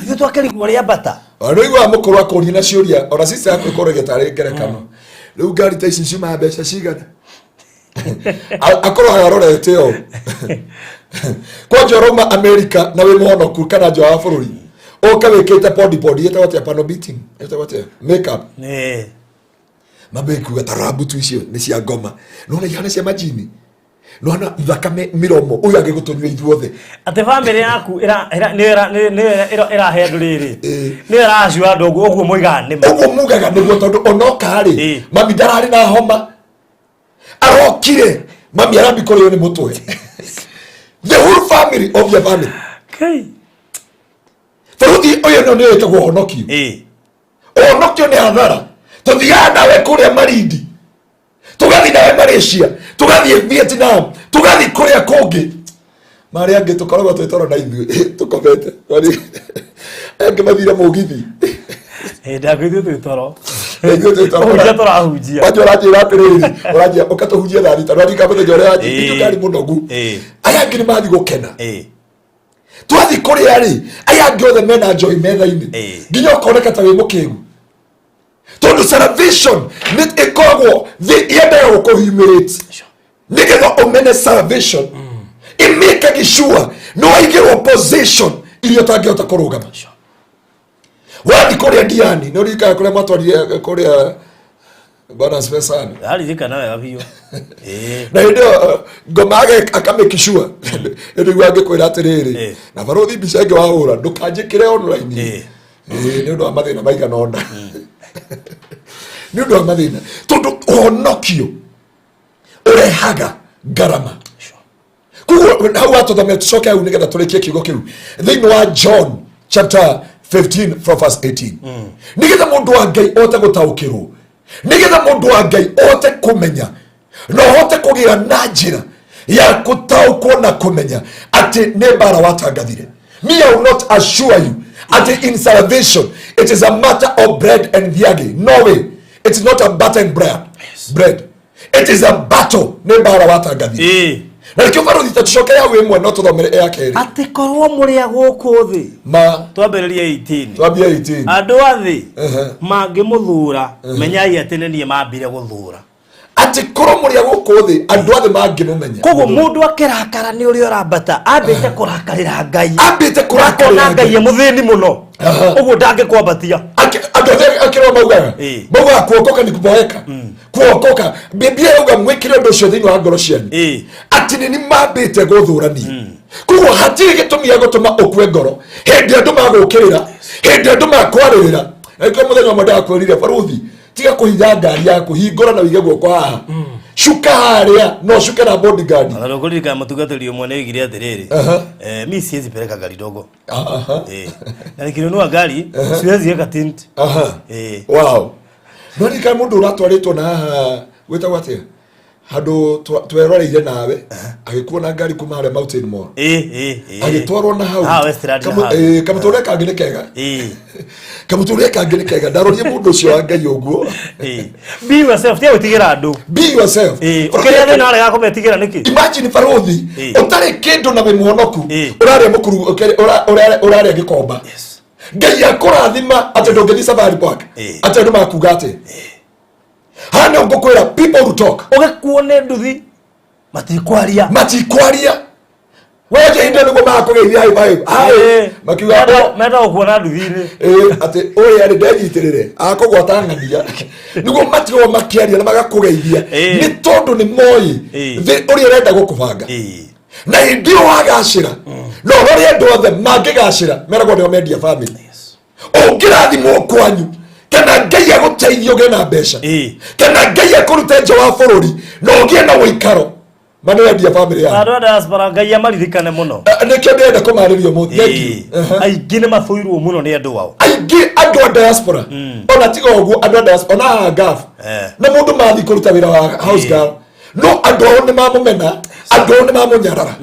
ithu twakeri kuria bata ono igwa mukuru akori na ciuria ona sister yaku ikorege tare ngerekano riu ngari ta ici cima mbeca cigana akoro arorete o kwa joroma America na we muhonoku kana jo wa bururi oka wekete podi eta wate pano beating eta wate makeup mabeku gatarabu tu icio ni cia ngoma no na yana cia majini no na thakame miromo uyu agigutunywa ithuothe ate family yaku ira he andu riri ni aracua ndogo uguo muigane uguo mugaga niguo tondu onoka ri mami ndarari na homa arokire mami arambikorio ni mutwe the whole family of your family Faruti oyo no niyo etagwo honokio honokio ni hathara tuthiaga nawe kuria Marindi tugathi nawe Malaysia tugathie Vietnam, tugathie kuria kongi mari ange tukoragwo twitoro na ithuĩ tukomete wari ange mathire mugithi ndagwithio twitoro hujia turahujia watu rajira atiriri urajia ukatuhujia thari tarari kabuthe jore aje kitu kali munogu aya ngini mathi gukena twathi kuria ri aya ngothe mena joy metha-ini nginya ukoneka ta wi mukigu tondu salvation nit ikoragwo yendaga gukuhumilate nigetha umene salvation imekaga sure no waigirwo position iria utangihota kurugama wathi kuria Diani no rika kuria matwarire kuria bana spesani ali rika nawe gabio na ndio ngomage akamake sure ndio wange kwira atiriri na barothi bica ingi wahura ndukanjikire online ni ndo amathina maiga nonda ni ndo amathina tondu honokio urehaga garama kuko hau atothome tucoke hau nigetha turikie kiugo kiu thiini wa John chapter 15 from verse 18 nigetha mundu wa Ngai ote gutaukirwo nigetha mundu wa Ngai ote kumenya no hote kugira na njira ya kutaukwo na kumenya ati ne bara watangathire. Me I will not assure you ati in salvation it is a matter of bread and viagi. No way, it is not a butter and bread. It is a battle ne bara watangathire. Na rĩkĩo barũthi tũcoke ya wĩ mwe no tũthomere ya kerĩ atĩ korwo mũrĩa gũkũ thĩ twambĩrĩrie 18 twambie 18 andũ a thĩ mangĩmũthũra menyai atĩ nĩ niĩ mambire gũthũra ati korwo mũrĩa gũkũ thĩ andũ a thĩ mangĩmũmenya koguo mũndũ akĩrakara nĩ ũrĩa ũrambata ambĩte kũrakarĩra Ngai ambĩte kũrakarĩra Ngai mũthĩni mũno ũguo ndangĩkwambatia andũ akĩrwo maugaga kuokoka nĩ kuboeka kuokoka Biblia yauga mwĩkĩre ũndũ ũcio thĩinĩ wa ngoro cianyu ati nĩ mambĩte gũthũrani koguo hatirĩ gĩtũmi gĩa gũtũma ũkue ngoro hĩndĩ andũ magũkĩrĩra hĩndĩ andũ makwarĩrĩra nĩkĩo mũthenya ũmwe ndakwĩrire barũthi tiga kũhitha ngari yaku hingũra na wige guoko haha shuka harĩa no shuka na bodyguard anarokolika matugatĩrio mwana igire atiriri mimi siwezi peleka gari dogo na nikinunua gari siwezi weka tint wow nani kama mundu uratwaritwo na haha gwĩtagwo atĩa handũ tweroreire nawe agĩkuona ngari kuma harĩa Mountain Mall agĩtwarwo na hau kamũtũrĩa kangĩ nĩ kega kamũtũrĩa kangĩ nĩ kega ndarorie mũndũ ũcio wa Ngai ũguo be yourself tia gũtigĩra andũ be yourself ũkĩrĩa thĩna arega kũmetigĩra nĩkĩ imagine barũthi ũtarĩ kĩndũ na wĩ muonoku ũrarĩa mũkuru ũrarĩa gĩkomba Ngai akũrathima atĩ ndũngĩthiĩ safari park atĩ andũ makuga atĩ hana ngokwera people who talk ugekuone nduthi matikwaria weje hinde niguo makugeithia hai makiuga menda ukuona nduthi-inĩ ati oya ari ndenyitirire akugwata ng'ania niguo matigo makiaria na magakugeithia ni tondu ni moi uri urenda gukubanga na ndio wagacira no rori andu othe mangigacira meragwo ndio mendia family ungirathimwo kwanyu kana Ngai agũteithia ũgĩe na mbeca kana Ngai akũrute nja wa bũrũri na ũgĩe na ũikaro mane wendia family yaku andũ a diaspora Ngai amaririkane mũno nĩkĩo ndĩrenda kũmarĩria mũthĩ aingĩ nĩ mathũirwo mũno nĩ andũ wao aingĩ andũ a diaspora ona tiga ũguo andũ a diaspora ona ngaf na mũndũ mathi kũruta wĩra wa house girl no andũ ao nĩ mamũmena andũ ao nĩ mamũnyarara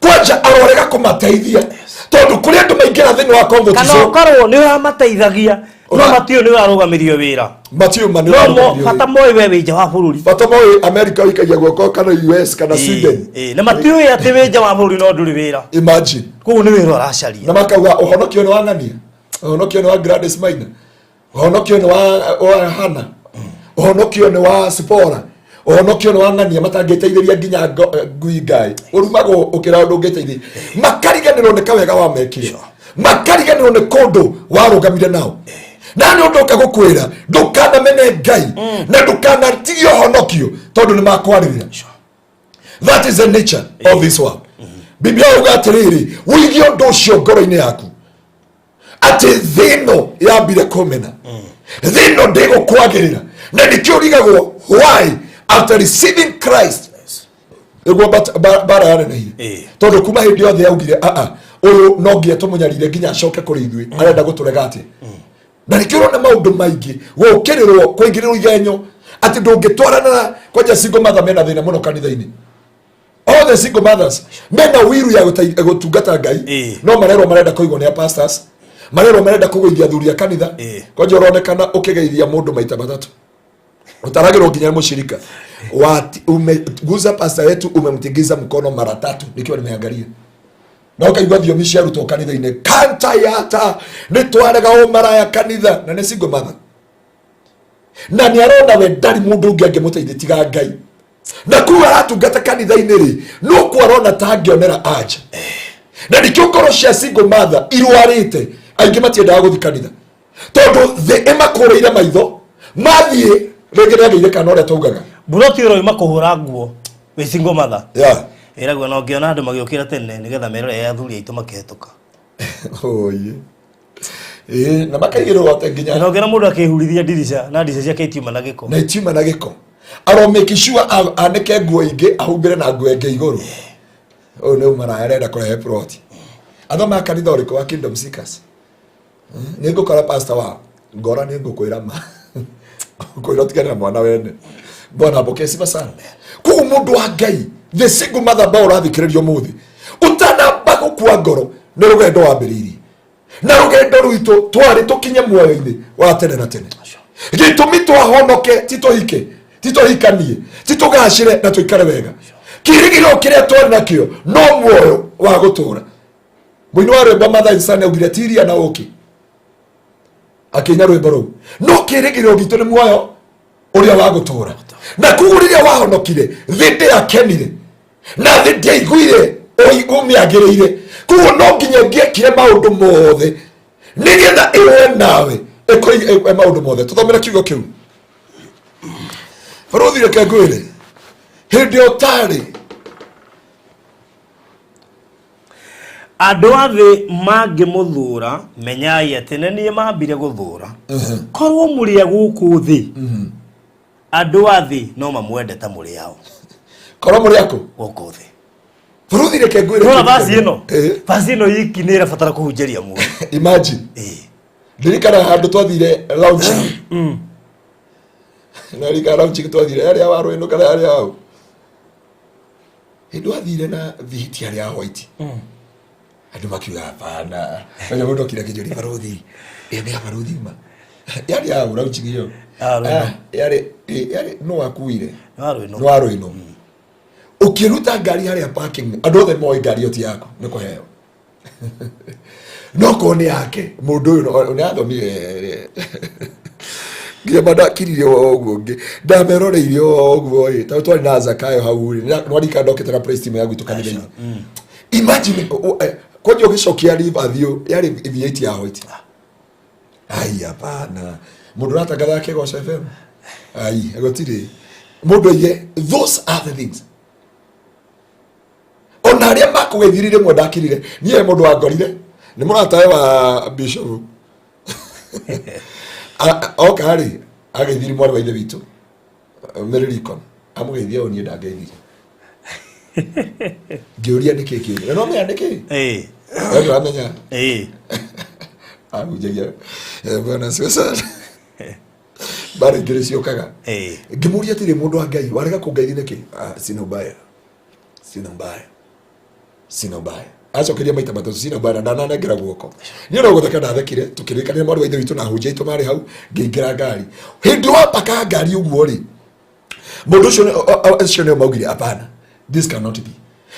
kwanja arorega kũmateithia tondũ kũrĩ andũ maingĩra thĩinĩ wa convocation kana ũkorwo nĩ ũramateithagia no matio nĩ warũgamirio wĩra matio manĩrũgamirio bata moĩ we wĩ nja wa bũrũri bata moĩ America wĩikagia guoko kana US kana Sweden na matio atĩ wĩ nja wa bũrũri no ndũrĩ wĩra imagine koguo nĩ wĩra ũracaria na makauga ũhonokio nĩ wa ng'ania ũhonokio nĩ wa Gladys Maina ũhonokio nĩ wa Hana ũhonokio nĩ wa Sipora ũhonokio nĩ wa ng'ania matangĩteithĩria nginya ngui Ngai ũrumagwo ũkĩra ũndũ ũngĩteithĩria makariganĩrwo nĩ kawega wa mekire makariganĩrwo nĩ kũndũ warũgamire nao na nĩ ũndũ ũkagũkwĩra ndũkanamene Ngai na ndũkanatige ũhonokio tondũ nĩ makwarĩrĩra. That is the nature of this world. Biblia yauga atĩrĩrĩ wĩgie ũndũ ũcio ngoro-inĩ yaku atĩ thĩno yambire kũmena thĩno ndĩgũkwagĩrĩra na nĩkĩo ũrigagwo why after receiving Christ ĩguo bara yaneneire tondũ kuma hĩndĩ yothe yaugire ũyũ no nginya tũmũnyarire nginya acoke kũrĩ ithuĩ arenda gũtũrega atĩ na nĩkĩo ũrona maũndũ maingĩ gũkĩrĩrwo kũingĩrĩrwo igenyo ati ndungitwarana kwa single mother mena thina muno kanitha-ini. All the single mothers mena wiru ya gutungata Ngai, no marero marenda kuigwo ni pastors, marero marenda kugeithia thuri a kanitha. Kwa njoro onekana ukigeithia mundu maita matatu utaragirwo nginya mushirika umeguza pastor wetu, umemtigiza mkono mara 3 nikiwa nimeangalia, na ukaigwa thiomi cia ruto kanitha-ini kanta yata nitwarega umara ya kanitha na ni single mother, na ni arona we ndari mundu ungi angimuteithia tiga Ngai, na kuwa aratungata kanitha-ini ri no kwarona ta angionera aja, na nikio ngoro cia single mother irwarite aingi matiendaga guthi kanitha tondu the emakureire maitho mathie regeregeire kana ore taugaga buroti ro imakuhura nguo we single mother eragwo no ngiona andu magiokira tene nigetha merore ya thuri aitu makihituka oye na makaigirwo wote nginya no ngiona mundu akihurithia dirisha na dirisha cia kitiuma na giko na giko aro make sure aneke nguo ingi ahumbire na nguo ingi iguru o ne umara arenda kurehe plot athoma kanitha uriko wa Kingdom Seekers ningo kora pastor wa ngora ningo kwira ma kwira tikana mwana wene bona bokesi basana ku mundu wa Ngai the single mother ba urathikiririo muthi utanamba gukua ngoro ni rugendo wa mbiriri na rugendo ruito twari tukinye muoyo-ini wa tene na tene gitumi twahonoke titohikanie titugacire na tuikare wega kirigiro kiria twari nakio no muoyo wa gutura muino wa rwimbo matha insane ugiretiria na uki akinya rwimbo ru no kirigiro gitu ni muoyo uria wa gutura na kuguriria wahonokire thinde akenire na thinde iguire umiagirire kuo no nginya ngiekire maundu mothe nigetha iwe nawe ekoi maundu mothe tuthomera kiugo kiu faruthire kangwire hindi otari andu athi mangimuthura menyai ati nie mambire guthura korwo muri guku thi andu athi no mamwende ta muri yao korwo muri ako guku thi faruthire kangwire no basi ino yiki nira fatara kuhunjeria mu imagine ndirikana handu twathire launch na rika launch twathire aria waru ino kana aria au hindu athire na thihiti aria white andu makiuga hapana wewe mundu kila kijori faruthi ende faruthi ma yari au launch hiyo yari no akuire no waru ino ukiruta ngari haria parking andu othe moi ngari oti yako niko heo no kone yake mundu uyu ni athomire nginya madakirire oguo ngi ndameroreire oguo ta twari na Zakayo hau no rika ndoketera praise team yangu tukanire imagine koje ugicokia river thio yari V8 ya white ai hapana mundu ratangatha yake Gosh FM ai agotire mundu ye those are the things ona aria makugethirire mwendakirire nie mundu wangorire ni muratae wa bishop okari agethiri mwari wa ithe witu meririkon amugethia oni ndangethire ngiuria niki no me andiki wewe amenya amujegia bwana sasa bari ngirisi okaga ngimuria tiri mundu wa Ngai warega kungeithia niki sina mbaya acho kiria maita matatu sina mbaya ndana nengera guoko ni no gutheka ndathekire tukirikanira mwari wa ithe witu na hunjia itu mari hau ngiingira ngari hindi wa paka ngari uguo ri mundu ucio ne maugire apana this cannot be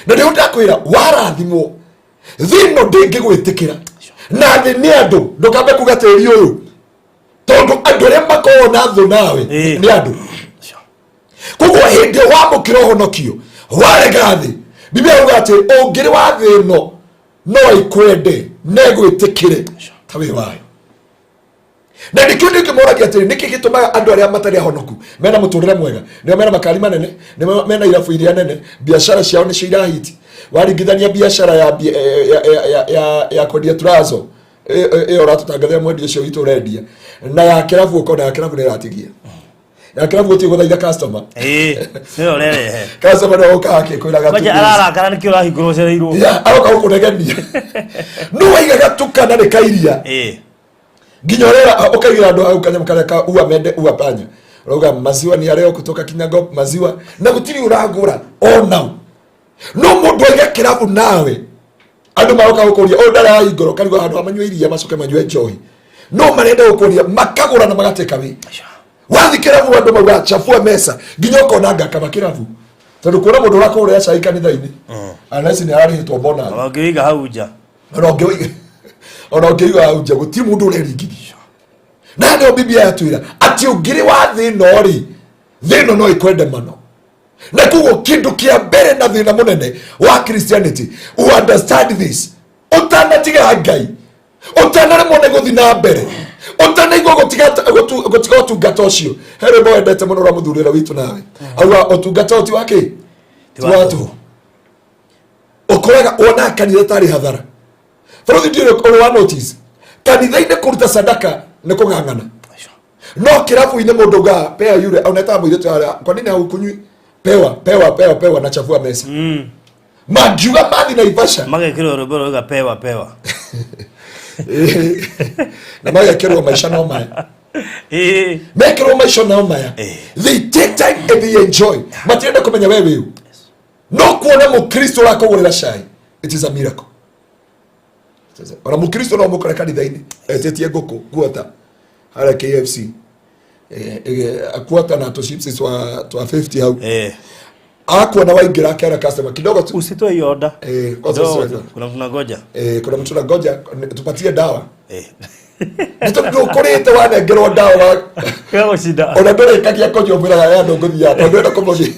na ndio ndakwira warathimo thino ndingigwitikira na thi ni andu ndukambe kugatiri uyu tondu andu aria makona thu nawe ni andu kuguo hindi wa mukiro honokio warega thi Biblia yugate ongere wa thino no ikwende negwitikire tawe wayo na nikindi kimoragia atiri niki gitumaga andu aria matari ahonoku mena muturire mwega nio mena makari manene nio mena irafu iria nene biashara ciao ni cira hiti waringithania biashara ya kwendia turazo iyo ratutangathia mwendia cio itu rendia na ya kirafu ukona ya kirafu ni ratigia ya kirafu uti guthaitha customer sio lele customer no kake kwiraga tu baje arara kana nikio rahigoro cereirwo ya aroka ukunegania no waigaga tukana ne kairia nginya rera ukaigira andu au kanyam kare ka ua mende ua panya roga maziwa ni areo kutoka Kinyago maziwa na gutiri uragura now no mundu aiga kirabu nawe andu maroka gukuria ndara igoro karigo handu amanywe iria macoke manywe njohi no marenda gukuria makagura na magateka wi wathi kirabu andu mauga chafua mesa nginya ukonanga kama kirabu tondu kuona mundu urakuria cai kanitha-ini anasi ni arihitwo bona ongiiga hau nja ona ongiiga hau nja gutiri mundu ureringithia na ndio Biblia yatwira ati ungiri wa thino ri thino no ikwende mano na kugo kindu kia mbere na thina munene wa Christianity understand this utanatiga Ngai utanare mone guthi na mbere utanaigwa gutiga utungata ucio here bo endete muno ra muthurira witu nawe auga utungata uti wake ti watu ukoraga ona kanitha tari hathara for the deal wa notice kanitha-ini kuruta sadaka ni kung'ang'ana no kirabu-ini mundu ga pea yure auneta muiretu kwa nini haukunywi pewa na chafua mesa magiuga mathi na Ivasha magekirwo rubero ga pewa na magekirwo maisha no maya mekirwo maisha no maya they take time and they enjoy matienda kumenya wewe no kuona mukristo lako gurira cai it is a miracle ora mukristo no mukora kanitha-ini etetie nguku kuota hara KFC akuata na to chips twa 50 hau akuona waingira akera customer kidogo tu usitoe hiyo order kuna mtu anagoja tupatie dawa ndio korete wanengerwo dawa kwa shida ona ndore kakia kojo mwira ya ndongothi ya tondu enda kumoni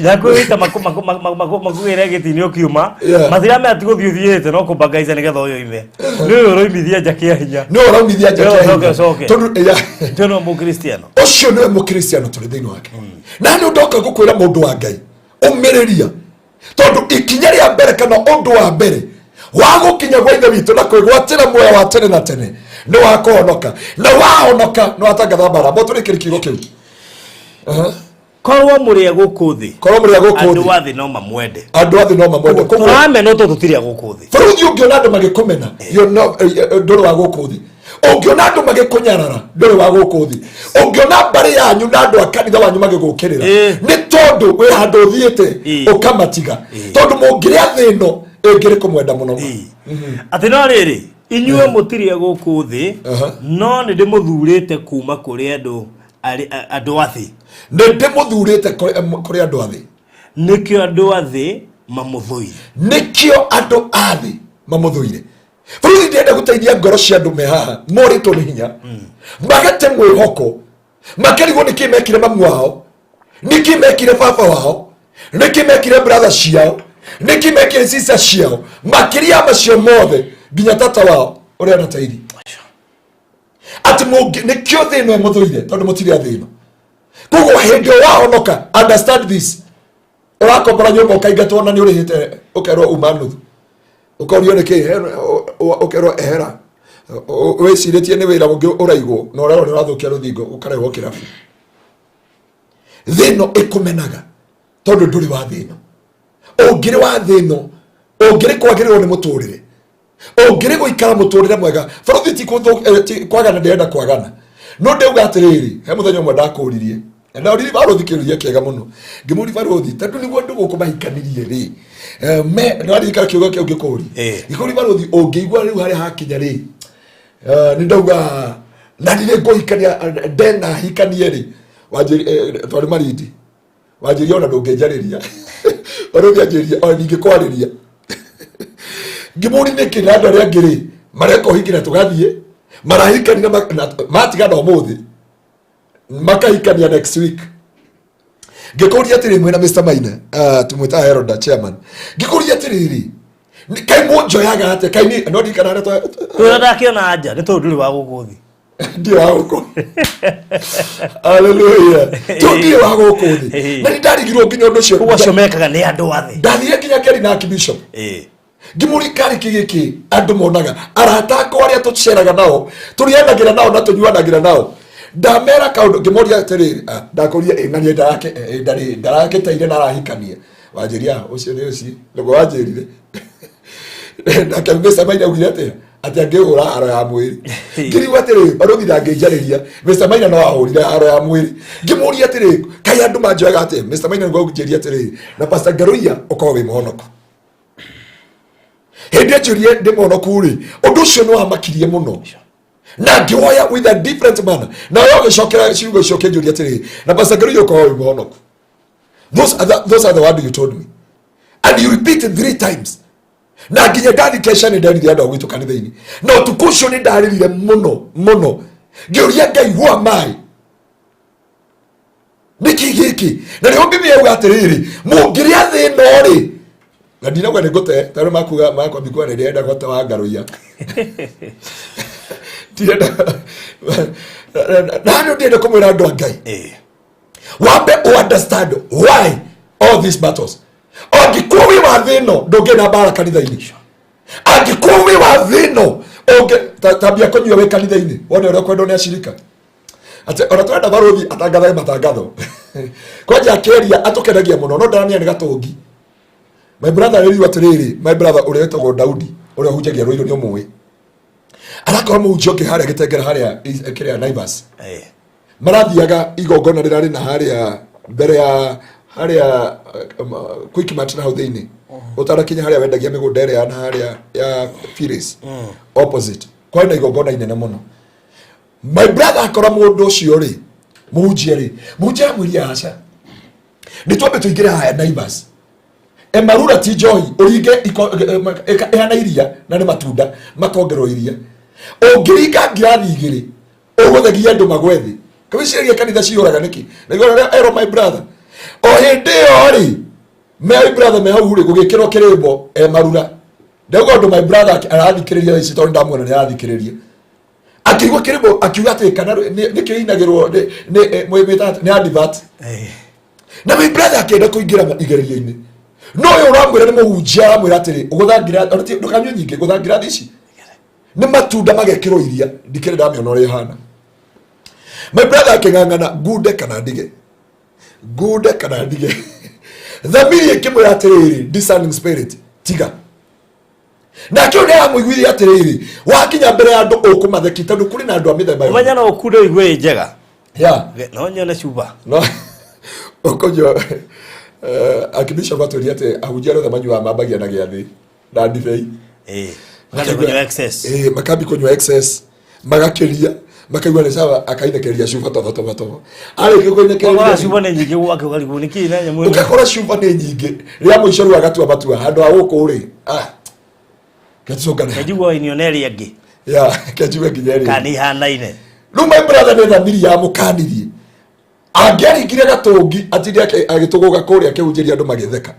yakwita makugire gitini okiuma mathira me atiguthiuthiete no kubangaiza nigetha uyo ithe ni uroimithia njakia hinya ni uroimithia njakia hinya tondu ndio mukristiano ucio ni mukristiano tuli thiini wake na ni ndoka gukwira mundu wa Ngai umiriria tondu ikinya ria mbere kana undu wa mbere wa gukinya gwa ithe witu na kwigwatira muoyo wa tene na tene ni wa kuhonoka na wahonoka no atangatha bara mo tuli kirikiro kiu korwo muria guku thi andu athi no mamwende kurame no tututiria guku thi furuthi ungiona andu magikumena nduri wa guku thi ungiona andu magikunyarara nduri wa guku thi ungiona mbari yanyu na andu akanitha wanyu magigukirira ni tondu we handu thiete ukamatiga tondu mungiria thino ingiri kumwenda muno ati no riri inyue mutiria guku thi no ni ndimuthurite kuma kuri andu athi nende muthurite kuri andu athi nikio andu athi mamuthuire furuthi ndenda guteithia ngoro cia andu mehaha moritwo ni hinya magate mwihoko makarigwo niki mekire mamu wao niki mekire baba wao niki mekire brother ciao niki mekire sister ciao makiria macio mothe nginya tata wao uria na tairi ati nikio thino muthuire tondu mutiri athino kugo hindi wahonoka understand this urakobora nyumba ukaigatwo na ni urihite ukerwo umanuthu ukorio niki ukerwo ehera weciritie ni wira ungi uraigwo na urero ni urathukia ruthingo ukarehwo kirabu thino ikumenaga tondu nduri wa thino ungiri wa thino ungiri kwagirirwo ni muturire ungiri guikara muturire mwega furuthi ti kwagana ndenda kwagana no ndeuga atiriri he muthenya mwe ndakuririe na uri baruthi kiruria kiega muno ngimuri baruthi tondu niguo ndugu kumahikanirie ri me ndari ka kiugo kio ngikuri ikuri baruthi ungiigwa riu hari hakinya ri ni ndauga na ndire ngoikania ndena hikanie ri wajiri twari maridi wajiri ona ndungenjariria baruthi ajiria o ningikwariria ngimuri niki na andu aria ngiri mareko hikina tugathie marahikania matiga no muthi makahikania next week ngikuria atiri mwena Mr. Maina tumwita Heroda chairman ngikuria atiriri kai monjo yaga ate kai ni no dikana na to ndakiona anja ni to nduri wa gukuthi ndio hauko hallelujah to ndio wa gukuthi na ndarigirwo nginya undu cio ucio mekaga ni andu athi ndathire nginya keri na archbishop ngimuri kari kigiki andu monaga arata ko aria tuceraga nao turianagira nao na tunyuanagira nao ndamera kaundu ngimuria atiriri ndakuria ng'ania ndarake taire na arahikania wanjiria ucio ni uci ndugu wanjirire ndakambesa maina ugire atia ati angehura haro ya mwiri ngirigwa atiri barothi ndangĩnjarĩria Mr. Maina no ahũrire haro ya mwiri ngĩmũria atiri kai andũ manjoyaga atĩ Mr. Maina ngo ngĩria atiri na Pastor Ngaruiya ũkorwo wĩ mũhonoku hĩndĩ njũrie ndĩ mũhonoku rĩ ũndũ ũcio nĩ wamakirie mũno na ngĩoya with a different manner na yo gĩcokera ciugo icio kĩnjũria atiri na Pastor Ngaruiya ũkorwo wĩ mũhonoku. Those are the words you told me and you repeat it 3 times. Na nginya ndathikesha nĩ ndarire andũ agwitũ kanitha-inĩ na ũtukũ ũcio nĩ ndarĩrire mũno ngĩũria Ngai who am I nĩkĩ gĩkĩ na nĩho Biblia yauga atĩrĩrĩ mũngĩrĩa thĩ ĩno rĩ na ndinauga nĩ ngũte tarĩ makuga makwambia kuga nĩ ndĩrenda gũte wa Ngaruiya ndĩrenda na ndĩrenda kũmwĩra andũ a Ngai wambe understand why all these battles. Angĩkorwo wĩ wa thĩ ĩno ndũngĩna mbara kanitha-inĩ. Angĩkorwo wĩ wa thĩ ĩno tambia kũnyua wĩ kanitha-inĩ wone ũrĩa kwendwo nĩ acirika atĩ ona twenda barothi atangathaga matangatho kwanja akĩria atũkenagia mũno no ndaramenya nĩ gatũngi. My brother rĩu atĩrĩrĩ my brother ũrĩa wĩtagwo Daudi ũrĩa hunjagia rũirũ nĩ ũmũĩ arakorwo mũhunjia ũngĩ harĩa gĩtengera harĩa kĩrĩa Naivas marathiaga igongona rĩrarĩ na harĩa mbere ya harĩa quick match na hau thĩinĩ ũtarakinya harĩa wendagia mĩgũnda ĩrĩa na harĩa ya Phyllis opposite kwenda igongona inene mũno. My brother akora mũndũ ũcio rĩ mũhunjia mwĩria aca nĩ twambe tũingĩre haya Naivas emarura ti njohi ũringe ehana iria na nĩ matunda makongerwo iria ũngĩringa ngirathi igĩrĩ ũgũthegia andũ magwethi kabiciria kanitha ciũraga nĩkĩ na igora ero my brother o hĩndĩ ĩyo rĩ my brother me hau rĩ gũgĩkĩrwo kĩrĩmbo marura ndauga ũndũ my brother arathikĩrĩria ici tondũ ndamuona nĩ arathikĩrĩria akĩigua kĩrĩmbo akiuga atĩ kana nĩkĩo inagĩrwo nĩ advert na my brother akĩenda kũingĩra igerio-inĩ no ũyũ ũramwĩra nĩ mũhunjia aramwĩra atĩrĩ ũgũthangira ndũkanyue nyingĩ gũthangira ici nĩ matunda magekĩrwo iria ndikĩrĩ ndamĩona ũrĩa ĩhana. My brother akĩng'ang'ana gude kana ndige thamiri ĩkĩmwĩra atĩrĩrĩ discerning spirit tiga na kĩo nĩ amũiguire atĩrĩrĩ wakinya mbere ya andũ ũkũmatheki tondũ kũrĩ na andũ a mĩthemba yothe ũmenya no ũkunde igwe njega no nyone cuba no ũkũnyo akibishof atũria atĩ ahunjia othe manyuaga mambagia na gĩathĩ na ndibei makambi kũnyua excess magakĩria makaigua nĩ sawa akainekeria cuba totho arĩkĩ kũinekeria cuba nĩ nyingĩ gwake ũkarigwo nĩ kĩ na nyamũ ũgakora cuba nĩ nyingĩ rĩa mũico rĩu agatua matua handũ ha gũkũ rĩ kĩtũcũngane kĩjigua inioneri angĩ kĩjigua nginyeri kani hanaine rĩu my brother nĩ thamiri ya mũkanirie angĩaringire gatũngi atinde agĩtũgũga kũrĩa akĩhunjĩria andũ magĩtheka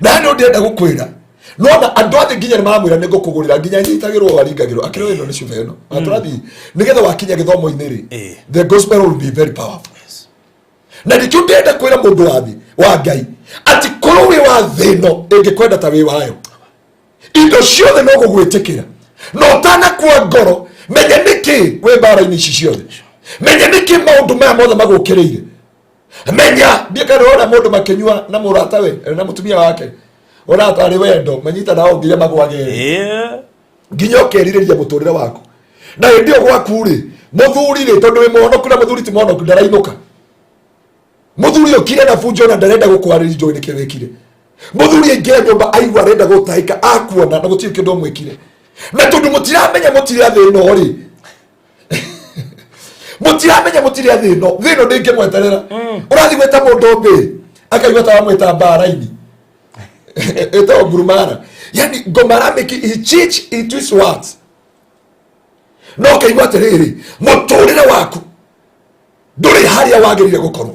na nĩ ndĩrenda gũkwĩra no na andũ athĩ nginya nĩ maramwĩra nĩ ngũkũgũrĩra nginya nyitagĩrwo waringagĩrwo akĩrwo ĩno nĩ cuba ĩno atũrathi nĩgetha wakinya gĩthomo-inĩ rĩ the gospel will be very powerful na nĩkĩo ndĩrenda kwĩra mũndũ wa Ngai atĩ korwo wĩ wa thĩ ĩno ĩngĩkwenda ta wĩ wayo indo ciothe no gũgwĩtĩkĩra no ũtanakua ngoro menya nĩkĩ wĩ mbara-inĩ ici ciothe menya nĩkĩ maũndũ maya mothe magũkĩrĩire menya ndiĩkanĩrona mũndũ makĩnyua na mũratawe na mũtumia wake ona atarĩ wendo manyita nao nginya magwage nginya ũkerirĩria mũtũrĩre waku na hĩndĩ ĩyo gwaku rĩ mũthuri rĩ tondũ wĩ mũhonoku na mũthuri ti mũhonoku ndarainũka mũthuri ũkire na bunjo na ndarenda gũkwarĩria njoĩ nĩkĩ wĩkire mũthuri aingĩra nyũmba aigua arenda gũtahĩka akuona na gũtirĩ kĩndũ mwĩkire na tondũ mũtiramenya mũtirĩ thĩ ĩno rĩ mũtiramenya mũtirĩ thĩ ĩno ndĩngĩmweterera ũrathi gwĩta mũndũ ũngĩ akaigua ta wamwĩta mbara-inĩ ito gurumara yani gomaramiki ichichi itwis words no kaigua atĩrĩrĩ mũtũrĩre waku ndũrĩ harĩa wagĩrĩire gũkorwo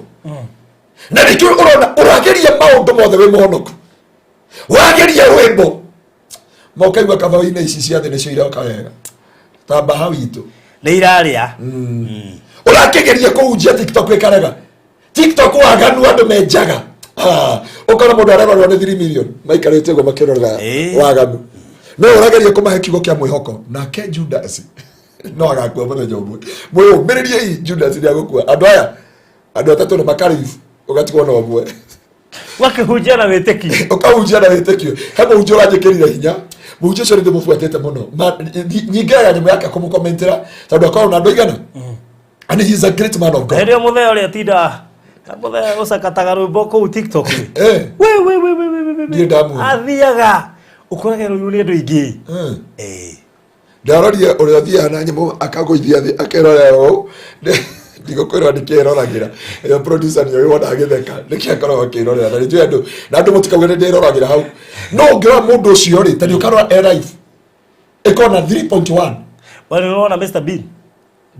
na nĩkĩo ũrona ũrageria maũndũ mothe wĩ mũhonoku wageria rwĩmbo mokaigua kabaũ-inĩ ici cia thĩ nĩcio iroka wega ta mbaha witũ nĩ irarĩa ũrakĩgeria kũhunjia TikTok ĩkarega TikTok waganu andũ menjaga ukora mũndũ ararorwo nĩ 3 million maikarĩte ũguo makĩrora waganu no ũrageria kũmahe kiugo kĩa mwĩhoko nake Judas no agakua mũthenya ũmwe mwĩyũmĩrĩrie Judas nĩ agũkua andũ atatũ nĩ makaribu ũgatigwo na ũmwe wakĩhunjia na wĩtĩkio ũkahunjia na wĩtĩkio he mũhunjia ũranjĩkĩrire hinya Mujo cio ndimufuatete muno nyingaga nyumu yake kumukomentera tondu akorwo na andu aigana and he is a great man of God. Ndio muthee uria tinda muthee ucakataga rwimbo kuu TikTok we Ndio damu athiaga ukorage rũiyũ nĩ andũ aingĩ ndarorie ũrĩa athiaga na nyamũ akagũithia thĩ akerorera ũũ ndigũkwĩrwo ndĩkĩroragĩra ĩyo producer nĩyo wona agĩtheka nĩkĩ akoragwo akĩrorera na nĩnjũĩ andũ na andũ mũtikauge nĩ ndĩroragĩra hau no ũngĩrora mũndũ ũcio rĩ ta nĩũkarora live ĩkorwo na 3.1 wale unaona Mr Bean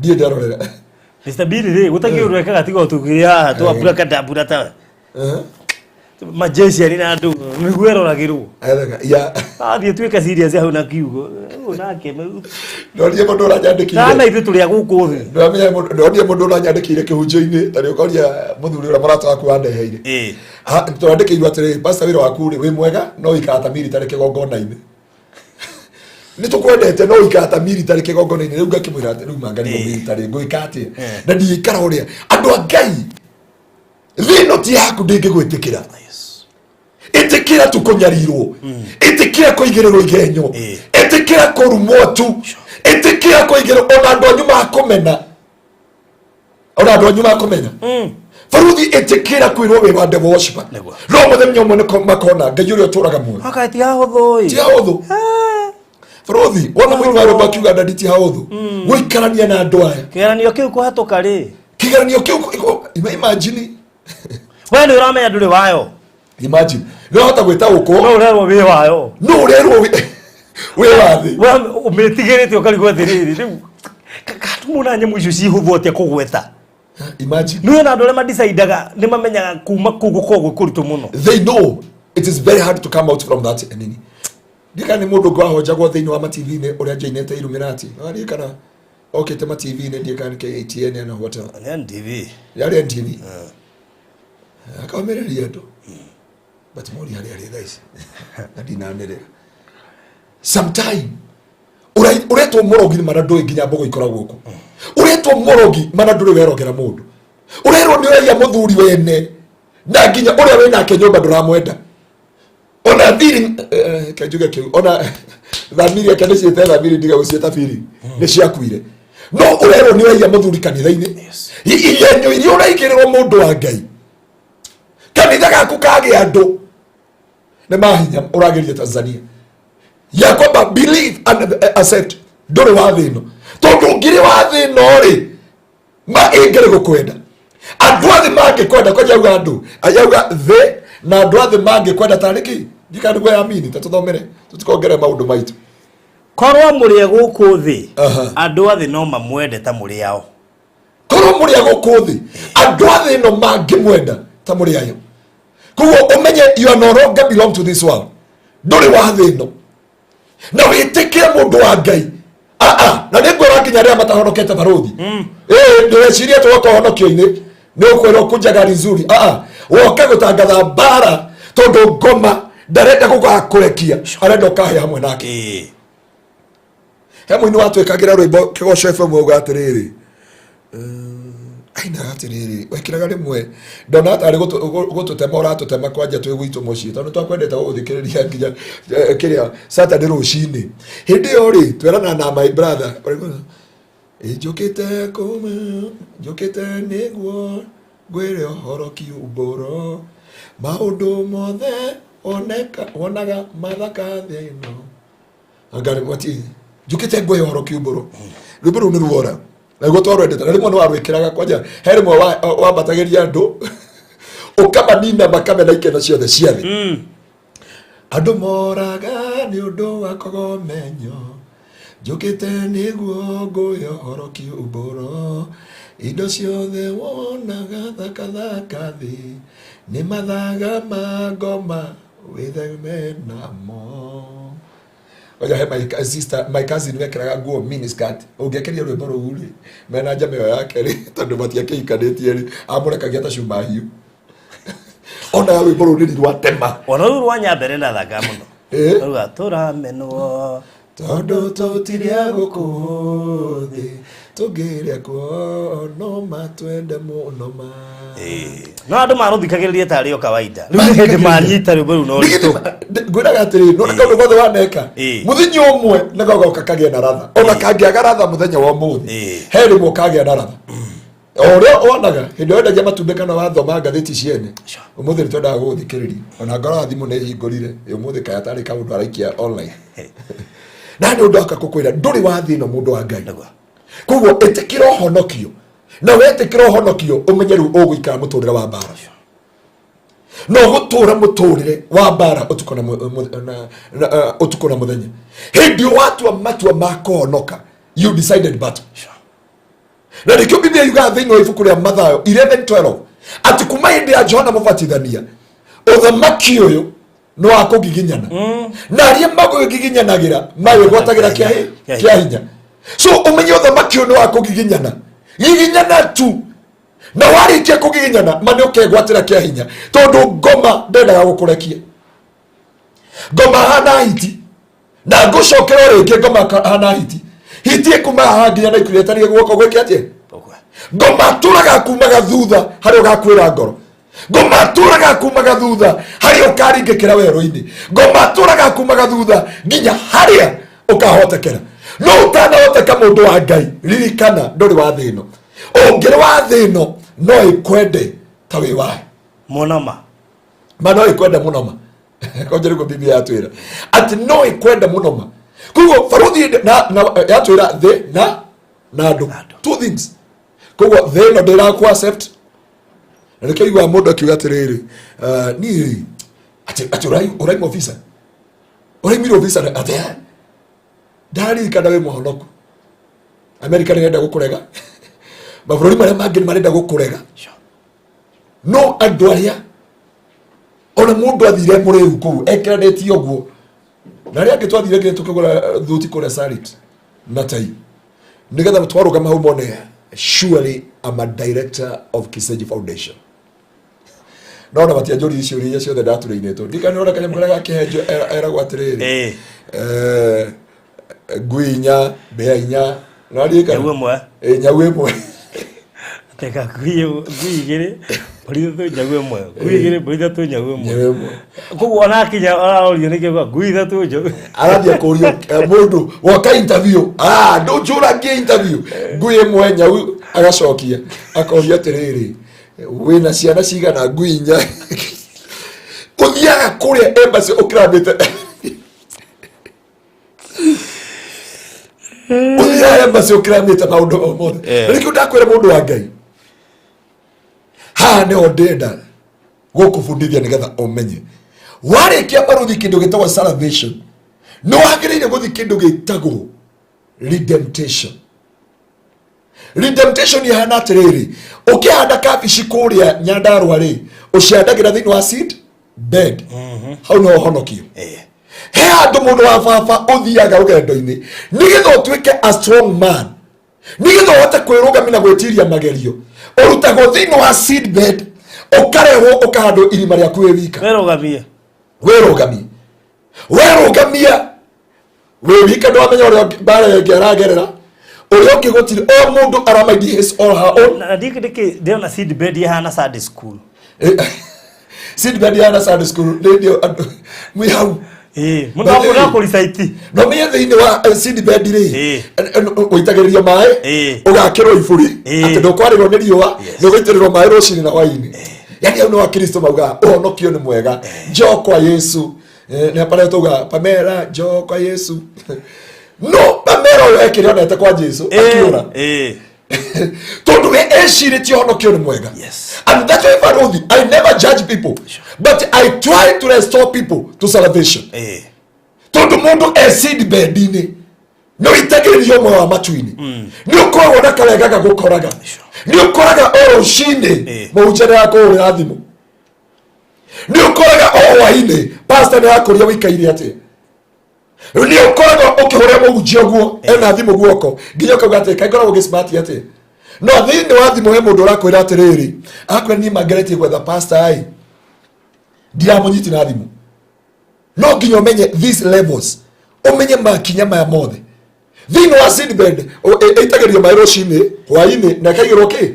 ndiĩ ndarorera Mr Bean rĩ gũtakĩ ũrũ ekaga tiga ũtũgĩra twapura kadabura ta majeshi ari na andu migueroragirwo ya athie tuike serious hau na kiugo nake ndorie mundu uranyandikire na ithu turi guku thi ndorie mundu uranyandikire kihunjo-ini tari ukoria muthuri ura marata waku wandeheire twandikirwo atiri pastor wira waku ri wi mwega no ikata military kigongona-ini ni tukwendete no ikata military kigongona-ini riu ngakimwira ati riu mangani military nguikate na ndiikara uria andu angai thino ti yaku ndingigwitikira itikira tukunyarirwo itikira kuigirirwo igenyo itikira kurumwo tu itikira kuigirirwo ona andu anyu makomena faruthi itikira kwirwo wi wa devil worshiper no muthenya umwe ni makona ngai uria uturaga muoyo akati hahuthu ti hahuthu faruthi wona mwiro bakiuga ndati ti hahuthu guikarania na andu aya kigeranio kiu kuhatuka ri kigeranio kiu imagine wewe ndio uramenya nduri wayo imagine no hata gwita uko no urerwo wi wayo no urerwo wi wathi we umetigirite ukarigwo thiriri riu katumuna nyamu icio cihuthu atia kugweta imagine no na andu aria madecidaga ni mamenyaga kuma kugu kogwe kuritu muno they know it is very hard to come out from that enemy ndikani mundu ngwahojagwo thiini wa TV-ini uria jainete Illuminati ari kana okay tema TV-ini ndikani KTN na whatever ni TV yari TV akaomereria ndo but mori yari guys ndinanere sometime uretwo morogi marando nginya mbogo ikoragwo uko uretwo morogi marando werogera mundu urerwo ni weya muthuri wene na nginya uria wena kenyomba nduramwenda ona thiri kajuga kiu ona thamiri akanisi thamiri ndiga gucieta firi ni ciakuire no urerwo ni weya muthuri kanitha-ini iyenyo iria uraikirirwo mundu wa Ngai kanitha gaku kage andu ne mahinya urageria Tanzania ya kwamba believe and accept nduri wa thino tondu ngiri wa thino ri ma ingere gukwenda andu athi mangikwenda kwa jauga andu ayauga the na andu athi mangikwenda tariki ndikani gwe amini tatuthomere tutikongere maundu maitu korwa murie guku thi andu athi no mamwende ta muri ao korwa murie guku thi andu athi no mangimwenda ta muri ayo kugo umenye you are no longer belong to this world nduri wa thino na witikire mundu wa Ngai na ningwira nginya ria matahonokete baruthi ndĩreciria twakohonokio-inĩ nĩ ũkwĩrwo kũnjaga rizuri woka gũtangatha mbara tondũ ngoma ndarenda gũgakũrekia arenda ũkahe hamwe nake he mũini watwĩkagĩra rwĩmbo Kĩgoco FM uga atĩrĩrĩ aina atĩrĩrĩ wekĩraga rĩmwe ndona atarĩ gũtũtema ũratũtema kwanja twĩ gwitũ mũciĩ tondũ twakwendete gũthikĩrĩria nginya kĩrĩa Saturday rũcinĩ hĩndĩ ĩyo rĩ twerana na my brother njũkĩte nĩguo ngwĩre ũhoro kiumbũro maũndũ mothe wonaga mathaka thĩ ĩno angari mwati njũkĩte ngwĩre ũhoro kiumbũro rwĩmbo rũu nĩ ruora na gutwarwendete na rimwe no warwikiraga kwanja he rimwe wambatagiria andu ukamanina makamena ikena ciothe ciathi andu moraga ni undu wa kogomenyo njukite niguo nguye horo kiumburo indo ciothe wonaga thakathaka thi ni mathaga ma ngoma witheme namo oja he my sister my cousin wekeraga nguo mini skirt ungekeria rwimbo rũu ri mena njameo yake ri tondu matiakĩikanĩtie ri amũrekagia ta cuma hiũ ona rwimbo rũu nĩ rwatema ona rũu rwa nyambere na thaka mũno rũga tũramenwo tondu tũtiria gũkũ thĩ tũngĩrĩa kuo no matwende mũno ma no andũ marũthikagĩrĩria tarĩ o kawaida rĩu nĩ hĩndĩ manyita rwimbo rũu no rĩtũ ngwira gatiri no kaundu gothe waneka muthinyi umwe nagaga ukakagia na ratha ona kagia garatha muthenya wa muthi heri mo kagia na ratha oria onaga hindo enda jama tumbekana wathoma ngatheti ciene umuthi twenda guthikiriria ona ngora thimu ne hingurire umuthi kaya tari kaundu araikia online na ndu akakukwira nduri wa thino mundu wa Ngai kugo etikira honokio na wetikira honokio umenyeru uguikara muturire wa mbara no gutura muturire wa mbara utukona muthenya hindi watu amatua makonoka you decided battle na nikio biblia yuga thino ifuku ria Mathayo 11:12 ati kuma hindi ya Johana Mubatithania uthamaki uyu no akugiginyana na aria magugiginyanagira mayo gwatagira kia hinya so umenye uthamaki uyu no akugiginyana giginyana tu na warikia kugiginyana mane ukegwatira kia hinya tondu ngoma ndendaga gukurekia ngoma hana hiti na ngucokera ringi ngoma hana hiti kuma hanginya na ikuretania guoko gwiki atie ngoma turaga kumaga thutha hari ugakwira ngoro ngoma turaga kumaga thutha hari ukaringikira weru-ini ngoma turaga kumaga thutha nginya haria ukahotekera no utanahoteka mundu wa Ngai ririkana nduri wa thino ongere wa thino no ikwende ta wi wa monoma no ikwende monoma konjere ko biblia atwira ati no ikwende monoma kugo faruthi na atwira the na ndo two things kugo the no ndira ku accept na nikyo igwa mundu akiuga atiriri ni ati urai officer urai miro officer ati dari kana we muhonoku America nenda gukurega mabũrũri marĩa mangĩ marenda gukurega no andũ aria ona mundu athire mũrĩu kũu ekeranĩtie ũguo na rĩa angĩ twathire nginya tukagũra thuti kũrĩa Sarit na tai nigetha twarũgama hau mone surely I'm a director of Kiseji Foundation no na batia njũri icio iria ciothe ndatũrĩinĩtwo ndikani ora kanyamũ karĩa gakehenjo eragwo atĩrĩrĩ ngui inya mbĩa inya narika nyagu imwe teka ngui igĩrĩ mbũri ithatũ nyagu ĩmwe ngui igĩrĩ mbũri ithatũ nyagu ĩmwe koguo ona akinya araũrio nĩkĩo ngui ithatũ njagu arathia kũrio mũndũ woka interview ndũnjũrangie interview ngui ĩmwe nyagu agacokia akoria atĩrĩrĩ wĩna ciana cigana ngui inya ũthiaga kũrĩa embassy ũkĩramĩte uthia embassy ukiramite maundu omothe rikio ndakwira mundu wa Ngai ha ne odenda gukubundithia nigetha umenye warikia baruthi kindu gitagwo salvation no agirire guthi kindu gitagwo redemption ihana atiriri ukihanda kabici kuria Nyandarua ri uciandagira thiini wa seed bed hau no honokio he andu mundu wa baba uthiaga rugendo-ini nigetha utuike a strong man nigetha uhote kwirugamia na gwitiria magerio urutagwo thiini wa seed bed ukarehwo ukahandwo irima riaku wi wika werugamia wi wika ndwamenya uria bara yengi aragerera uria ungi gutiri o mundu aramaidi his or her own na ndiki ndiona seed bed ihana Sunday school seed bed ihana Sunday school ndio we have mutapura kulisaiti no me thiini wa seed bed ri uitagiriria mai ugakirwo iburi ati ndukwarirwo ni riua ndugaitirirwo mai rucini na waini yani au no wa Kristo mauga uhonokio ni mwega njoo kwa Yesu na pale tuga Pamela njoo kwa Yesu no Pamela yo ekire na kwa Yesu akiura tondu we eshiriti honokio ni mwega and that's why Faruthi I never judge people but I try to restore people to salvation tondu mundu seed bed-ini no itagiririo mwe wa matu-ini ni ukoragwo na kawengaga gukoraga ni ukoraga o shinde muujere yako uri athimu ni ukoraga o waine pastor ni akoria wikaire ati ni ukoraga ukihore muujio guo ena thimu guoko nginya kauga ati kaigora ugi smart ati no thiini wa thimu he mundu urakwira atiriri akwira ni magereti gwetha pastor ai ndiamunyiti na thimu no nginya umenye these levels umenye makinya maya mothe thiini wa seed bed itagerio mairo cini hwaini na kaigirwo ki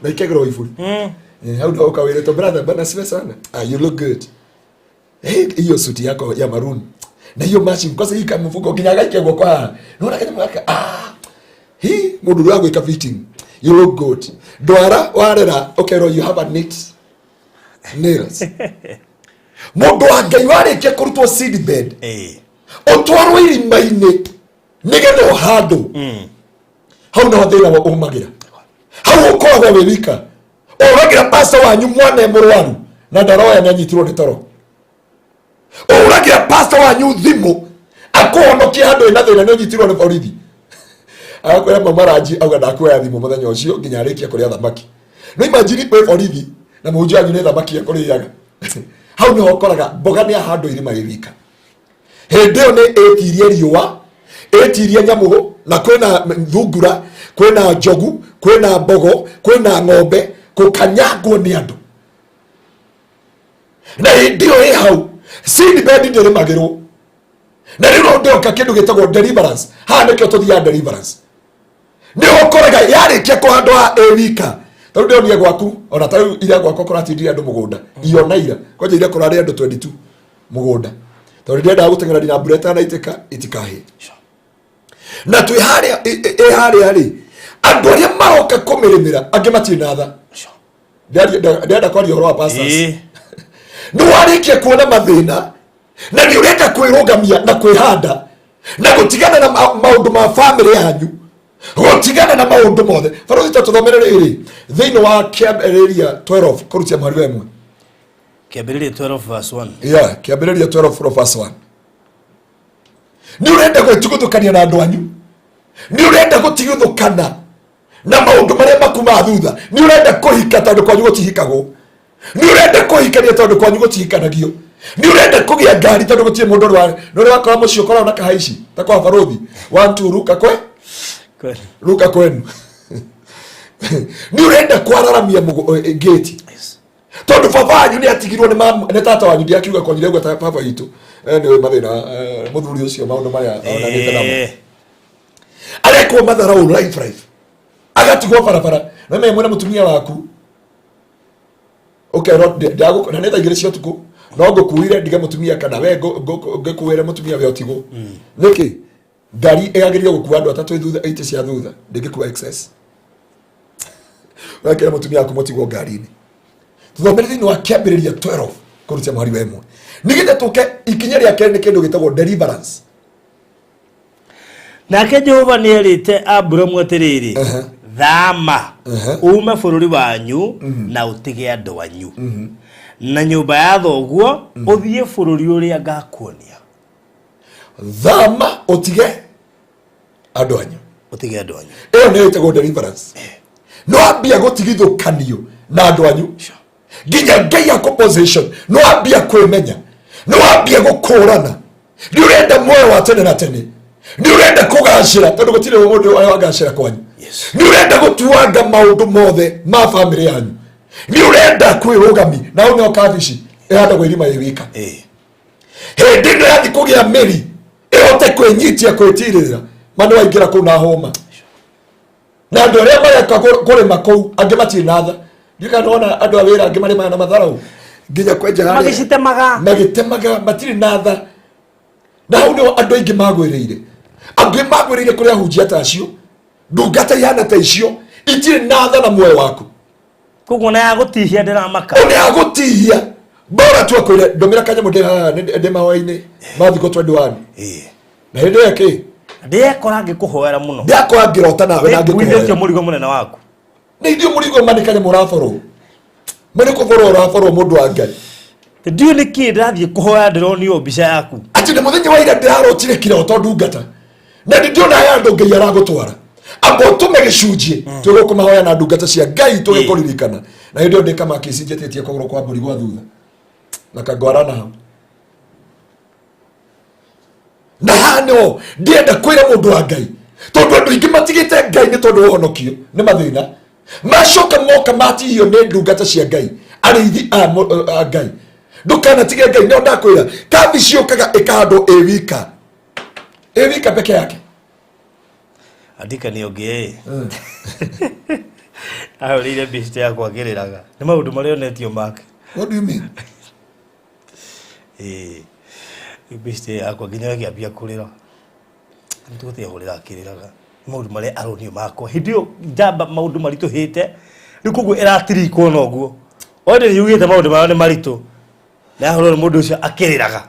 na ikegirwo iburi how do ukawire to brother bana siwe sana you look good hiyo suti yako ya maroon na hiyo matching kwa sababu kama mfuko kinyaga ikego kwa naona kama mwaka hii mundu wangu ika fitting you look good dwara warera okay ro you have a neat nails mundu wangai wareke kurutwo seed bed otwaro irimaine nigetho hando hau no thina wa umagira hau ukoragwo we wika uragira pastor wanyu mwana murwaru na ndaroya nyanyitirwo ni toro uragira pastor wanyu thimu akohonokia handu ina thina ni nyitirwo ni borithi akwera mamaraji auga ndakwera thimu muthenya ucio nginya arikia kuria thamaki no imagine kwe borithi na muju wanyu ni thamaki akuriaga hau ni hokoraga mboga ni handu irima irika hende ne etirie riwa etirie nyamu na kwena thungura kwena njogu kwena mbogo kwena ng'ombe kukanyagwo ni andu na ndio hau seed bed ndio magero na rero ndio kakindu gitagwo deliverance hane kyo tuthia deliverance ndio koraga yari kia kuhandwa ewika tondu ndio nie gwaku ona taru ira gwako kuratindira andu mugunda iyo na ira kwaje ira kurari andu 22 mugunda tondu ndio ndagutengera dina bureta na itikahe na tu hari andu aria maroka kumirimira ange matinatha ndio kwari horo wa pastors no warikie kuona mathina na ni ureka kwirugamia na kwihanda na gutigana na maundu ma family yanyu gutigana na maundu mothe faruthi tuthomerere iri thiini wa Kiambĩrĩria 12 kurutia mwari wemwe Kiambĩrĩria 12 verse 1 Kiambĩrĩria 12 verse 1 ni urenda gwĩtuguthũkania na andu anyu ni urenda gũtigithũkana na maundu maria makuma thutha ni urenda kuhika tondu kwanyu gũtihikagwo ni urenda kuhikania tondu kwanyu gũtihikanagio ni urenda kugia ngari tondu gũtirĩ mũndũ no wakora mũciĩ ũkoragwo na kahaici ta kwa barothi 1 2 ruka kwenu ni urenda kwararamia gate tondu baba wanyu ni atigirwo ni tata wanyu ndi akiuga kwa nyirego ta baba itu ni mathina muthuri ucio maundu maria ona ni tena areko mathara u life agatigwo barabara na me mwena mutumia waku okay ndago na neta igire cio tuku no ngukuire ndige mutumia kana we ngekuwire mutumia we otigo niki ngari egagirio gukua andu atatu thutha ite cia thutha ndingikuwa excess wakira mutumia waku mutigwo ngari-ini tuthomere thiini wa Kiambĩrĩria 12 kurutia mwari wemwe nigite tuke ikinya ria kene kindu gitagwo deliverance nake Jehova ni erite Abrahamu atiriri thama ume bururi wanyu na utige andu anyu na nyumba ya thoguo uthie bururi uria ngakuonia thama utige andu anyu iyo ni itagwo deliverance no ambia gutigithũkanio na andu anyu nginya ngai ya opposition no ambia kwimenya no ambia gukurana ni urenda moyo wa tene na tene ni urenda kugacira tondu gutire mundu wagacira kwanyu ni urenda gutuanga maundu mothe ma family yanyu ni urenda kwirugami na une okabici ehanda gwirima iwika hindi no yathi kugia meri ehote kwenyitia kwitirira manu waingira kuu na homa na andu aria mareka kurima kuu angi matiri natha ndikanaona andu awira angi marima na matharau nginya kwenja haria magitemaga matiri natha na hau nio andu aingi magwiriire angi magwiriire kuria hunjia tacio ndungata yana ta icio itiri natha na muoyo waku kuguo na ya gutihia ndiramaka one ya gutihia bora tu akwire ndomira kanya munde ndi mahoya-ini mathiko 21 na hindi yake ndekora ngikuhoera muno ndakora ngirota nawe na ngikuhoera murigo munene waku ni ndio murigo manikanya muraforo mane kuvoro uraforo mundu wa Ngai ndio niki ndathie kuhoya ndironio mbica yaku ati ni muthenya wa ira ndirarotire kiroto ndungata na ndio na ya andu Ngai aragutwara abo tume gicunjie tugukumahoya na ndungata cia Ngai tugikuririkana na ndio ndikama kicinjetetie kuguru kwa mburi gwa thutha na kagwarana hau na hano ndienda kwira mundu wa Ngai tondu andu ingi matigite Ngai ni tondu uhonokio ni mathina macoka moka matihio ni ndungata cia Ngai arithi a Ngai ndukana tige Ngai no ndakwira kabici ukaga ikando ewika peke yake andika ni Ugae ahorire biste yakwa giriraga ni maundu maria onetio make what do you mean Ibiste akwa ginya kiambia kurira. Ntute horira kiriraga. Maundu maria aronio makwa. Hindio njamba maundu maritu hite. Rikugu iratiri kono guo. Ode yugite maundu mane maritu. Na horo mundu ucio akiriraga.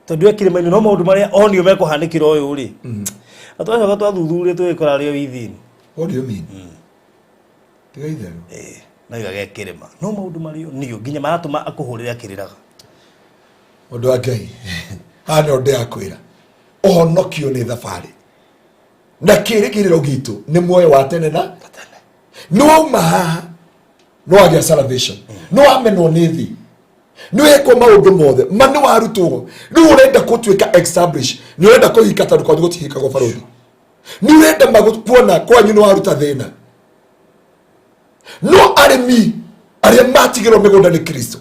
Tondu ekirima no maundu maria onio meko hanikira uyu ri. Atwacoka twathuthuria twikora rio withini. What do you mean? Tiga ithe. Na igaga kirima. No maundu mario nio ginya maratuma akuhurira kiriraga. Undu wa Ngai. Hana undu akwira. Ohonokio ni thabari. Na kirigiriro gitu ni muoyo wa tene na tene. No maha no agia salvation. No amenwo ni thi. No eko maundu mothe. Manu warutwo. No urenda kutuika establish. No urenda kuhika tandu kwa gutihika go barodi. No urenda magukuona kwa nyino waruta thina. No arimi aria matigiro migunda ni Kristo.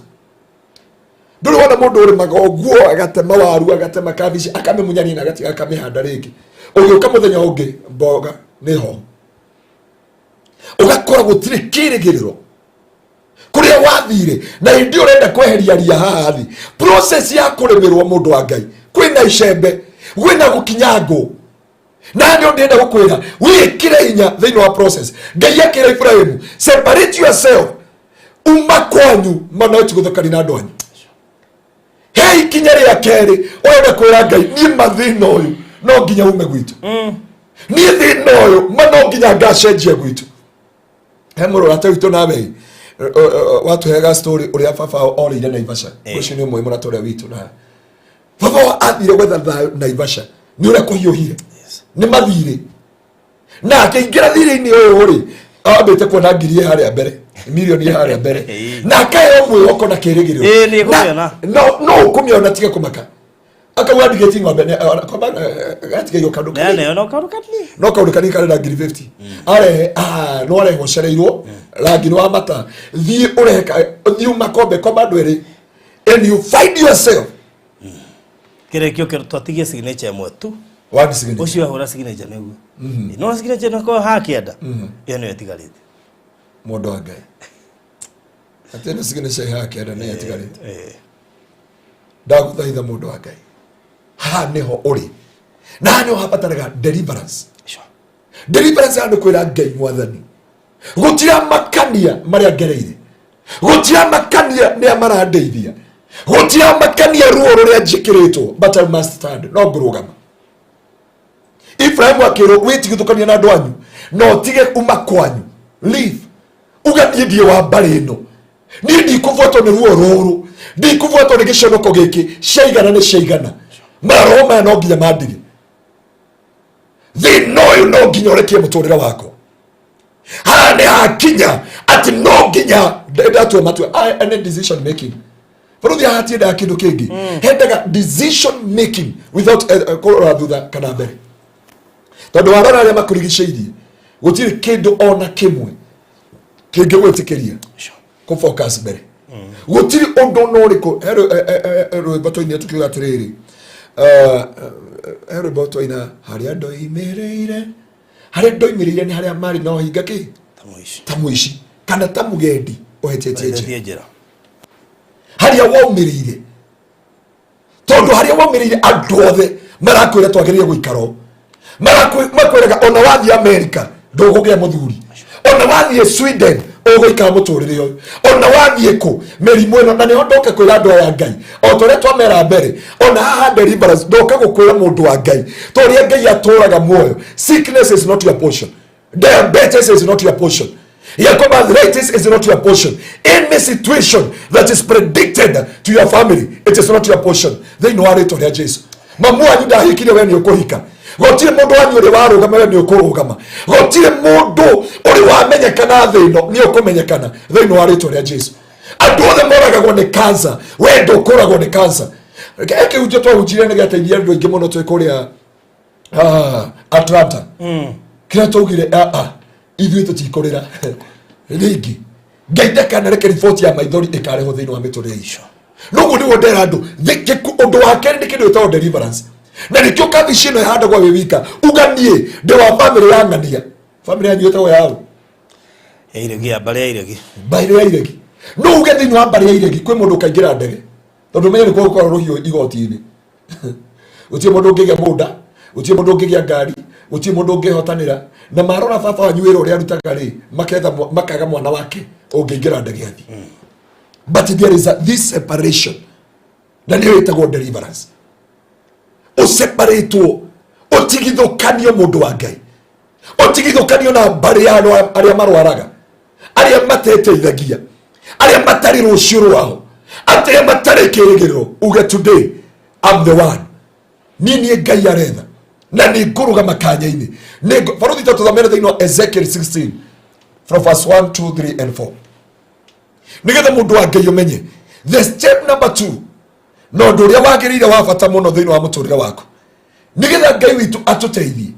Nduri wana mundu uri magoguo agatema waru agatema kabici akamemunyani na agatiga akamihanda ringi. Ugiuka muthenya ungi mboga niho. Ugakora gutire kirigiriro. Kuria wathire na indi urenda kweheria ria haha thi. Process ya kuremerwo mundu wa Ngai. Kwina icembe, kwina gukinyango. Na ndio ndenda gukwira, wikire hinya thiini wa process. Ngai akira Ibrahimu, separate yourself. Uma kwanyu mana tiguthokani na andu anyu. Hei kinyari ya keri, oenda kwira Ngai, ni mathina uyu no nginya ume gwitu. Ni thina uyu mana nginya ngacenjia gwitu. Hemuro atawito nawe. Watu hega story uri baba orire Naivasha. Ucio ni umwe murato ria witu na. Baba athire gwetha Naivasha. Ni ure kuhiuhire. Ni mathire. Na akaingira thire-ini uyu uri. Abete kuona ngiri haria mbere. Milioni haria mbere. Na kae umwe oko na kirigiriro. Ni kumiona. No kumiona tige kumaka. Akawa ndigeti ngombe ne kwa gatige yo kaduka. Ne no kaduka ni. No kaduka ni kare na ngiri 50. Are no are gocereirwo rangi wa mata. Thi ureka thi makombe kwa bandwere. And you find yourself. Kirekio twatigie signature imwe tu. One signature. Ucio ahura signature neguo. No signature nako hakienda. Iyo ni etigarite. Mundu wa Ngai. Atene signature hakienda ni etigarite. Ndaguthaitha mundu wa Ngai. Ha niho uri. Na niho habataraga deliverance. Deliverance ando kwira Ngai mwathani. Gutira makania maria ngereire. Gutira makania ni amara ndeithia. Gutira makania ruo ruria njikiritwo, but I must stand. No ngurugama. Ibrahim akiro witigithukania na andu anyu no tige uma kwanyu. Leave. Ugathie die wa mbari ino. Ni ndikuvuatwo ni ruo ruru. Ndikuvuatwo ni giconoko giki. Ciaigana ni ciaigana. Maroma no nginya mandige. Thino no nginya urekie muturira wako. Hane hakinya ati no nginya ndatwe matwe any decision making. Farudi hati nda kindu kingi. Hendaga decision making without korora thutha kana mbere. Tondu warora aria makurigiceirie gutiri kindu ona kimwe kingi gwitikiria ko focus mbere. Gutiri undu no riku ero batoini tukiuga atiriri ero batoina haria ndoimereire haria ndoimereire ni haria mari no hinga ki tamuici kana tamugendi ohetetie njira haria waumireire tondu haria waumireire andu othe marakwira twagiririe guikaro makwiraga ona wathi America ndugugia muthuri ona wathi Sweden uguikara muturire uyu ona wathi ku merimu ino na niho ndoke kwira andu ya Ngai o tore twamera mbere ona haha deliverance ndoke gukwira mundu wa Ngai toria Ngai aturaga muoyo. Sickness is not your portion. Diabetes is not your portion. Arthritis is not your portion. Any situation that is predicted to your family, it is not your portion. They know how to do Jesus. Mamu anyu ndahikire we ni ukuhika. Gotire mundu wanyu uri warugama we ni ukurugama. Gotire mundu uri wamenyekana thino ni ukumenyekana. They know how to do Jesus. Andu othe moragagwo ni cancer, we ndukuragwo ni cancer. Eke uje twa ujire ni gateithia andu aingi muno twi kuria Atlanta. Kira tugire ithuĩ tutikorera ringi Ngai kana reke report ya maithori ikareho thĩinĩ wa mĩtũrĩre icio. Noguo nĩguo ndera andũ ũndũ wa kerĩ nĩ kĩndũ gĩtagwo deliverance. Na nĩkĩo kabici ĩno ĩhandagwo wĩ wika. Uganie ndĩ wa family ya ng'ania. Family yanyu ĩtagwo yao Iregi ya mbari ya iregi. Mbari ya iregi. No uge thĩinĩ wa mbari ya iregi kwĩ mũndũ kaingĩra ndege. tondu menye ko ko ruhio igoti-ini utie mundu ngigia munda utie mundu ngigia ngari utie mundu ngihotanira na marora baba wanyu wira uria arutaga ri makaga mwana wake ungiingira ndege athi but there is this separation na niyo itagwo deliverance useparatwo utigithukanio mundu wa Ngai utigithukanio na mbari ya aria marwaraga aria mateteithagia aria matari rucio rwao aria matari kirigiro uge today I'm the one nini Ngai aretha na ni nguruga makanya-ini faruthi tuthamere thiini wa Ezekiel 16 from verse 1 2 3 and 4 nigetha mundu wa Ngai umenye the step number 2 no ndu uria wagirire wa bata muno thiini wa muturire waku nigetha Ngai witu atuteithie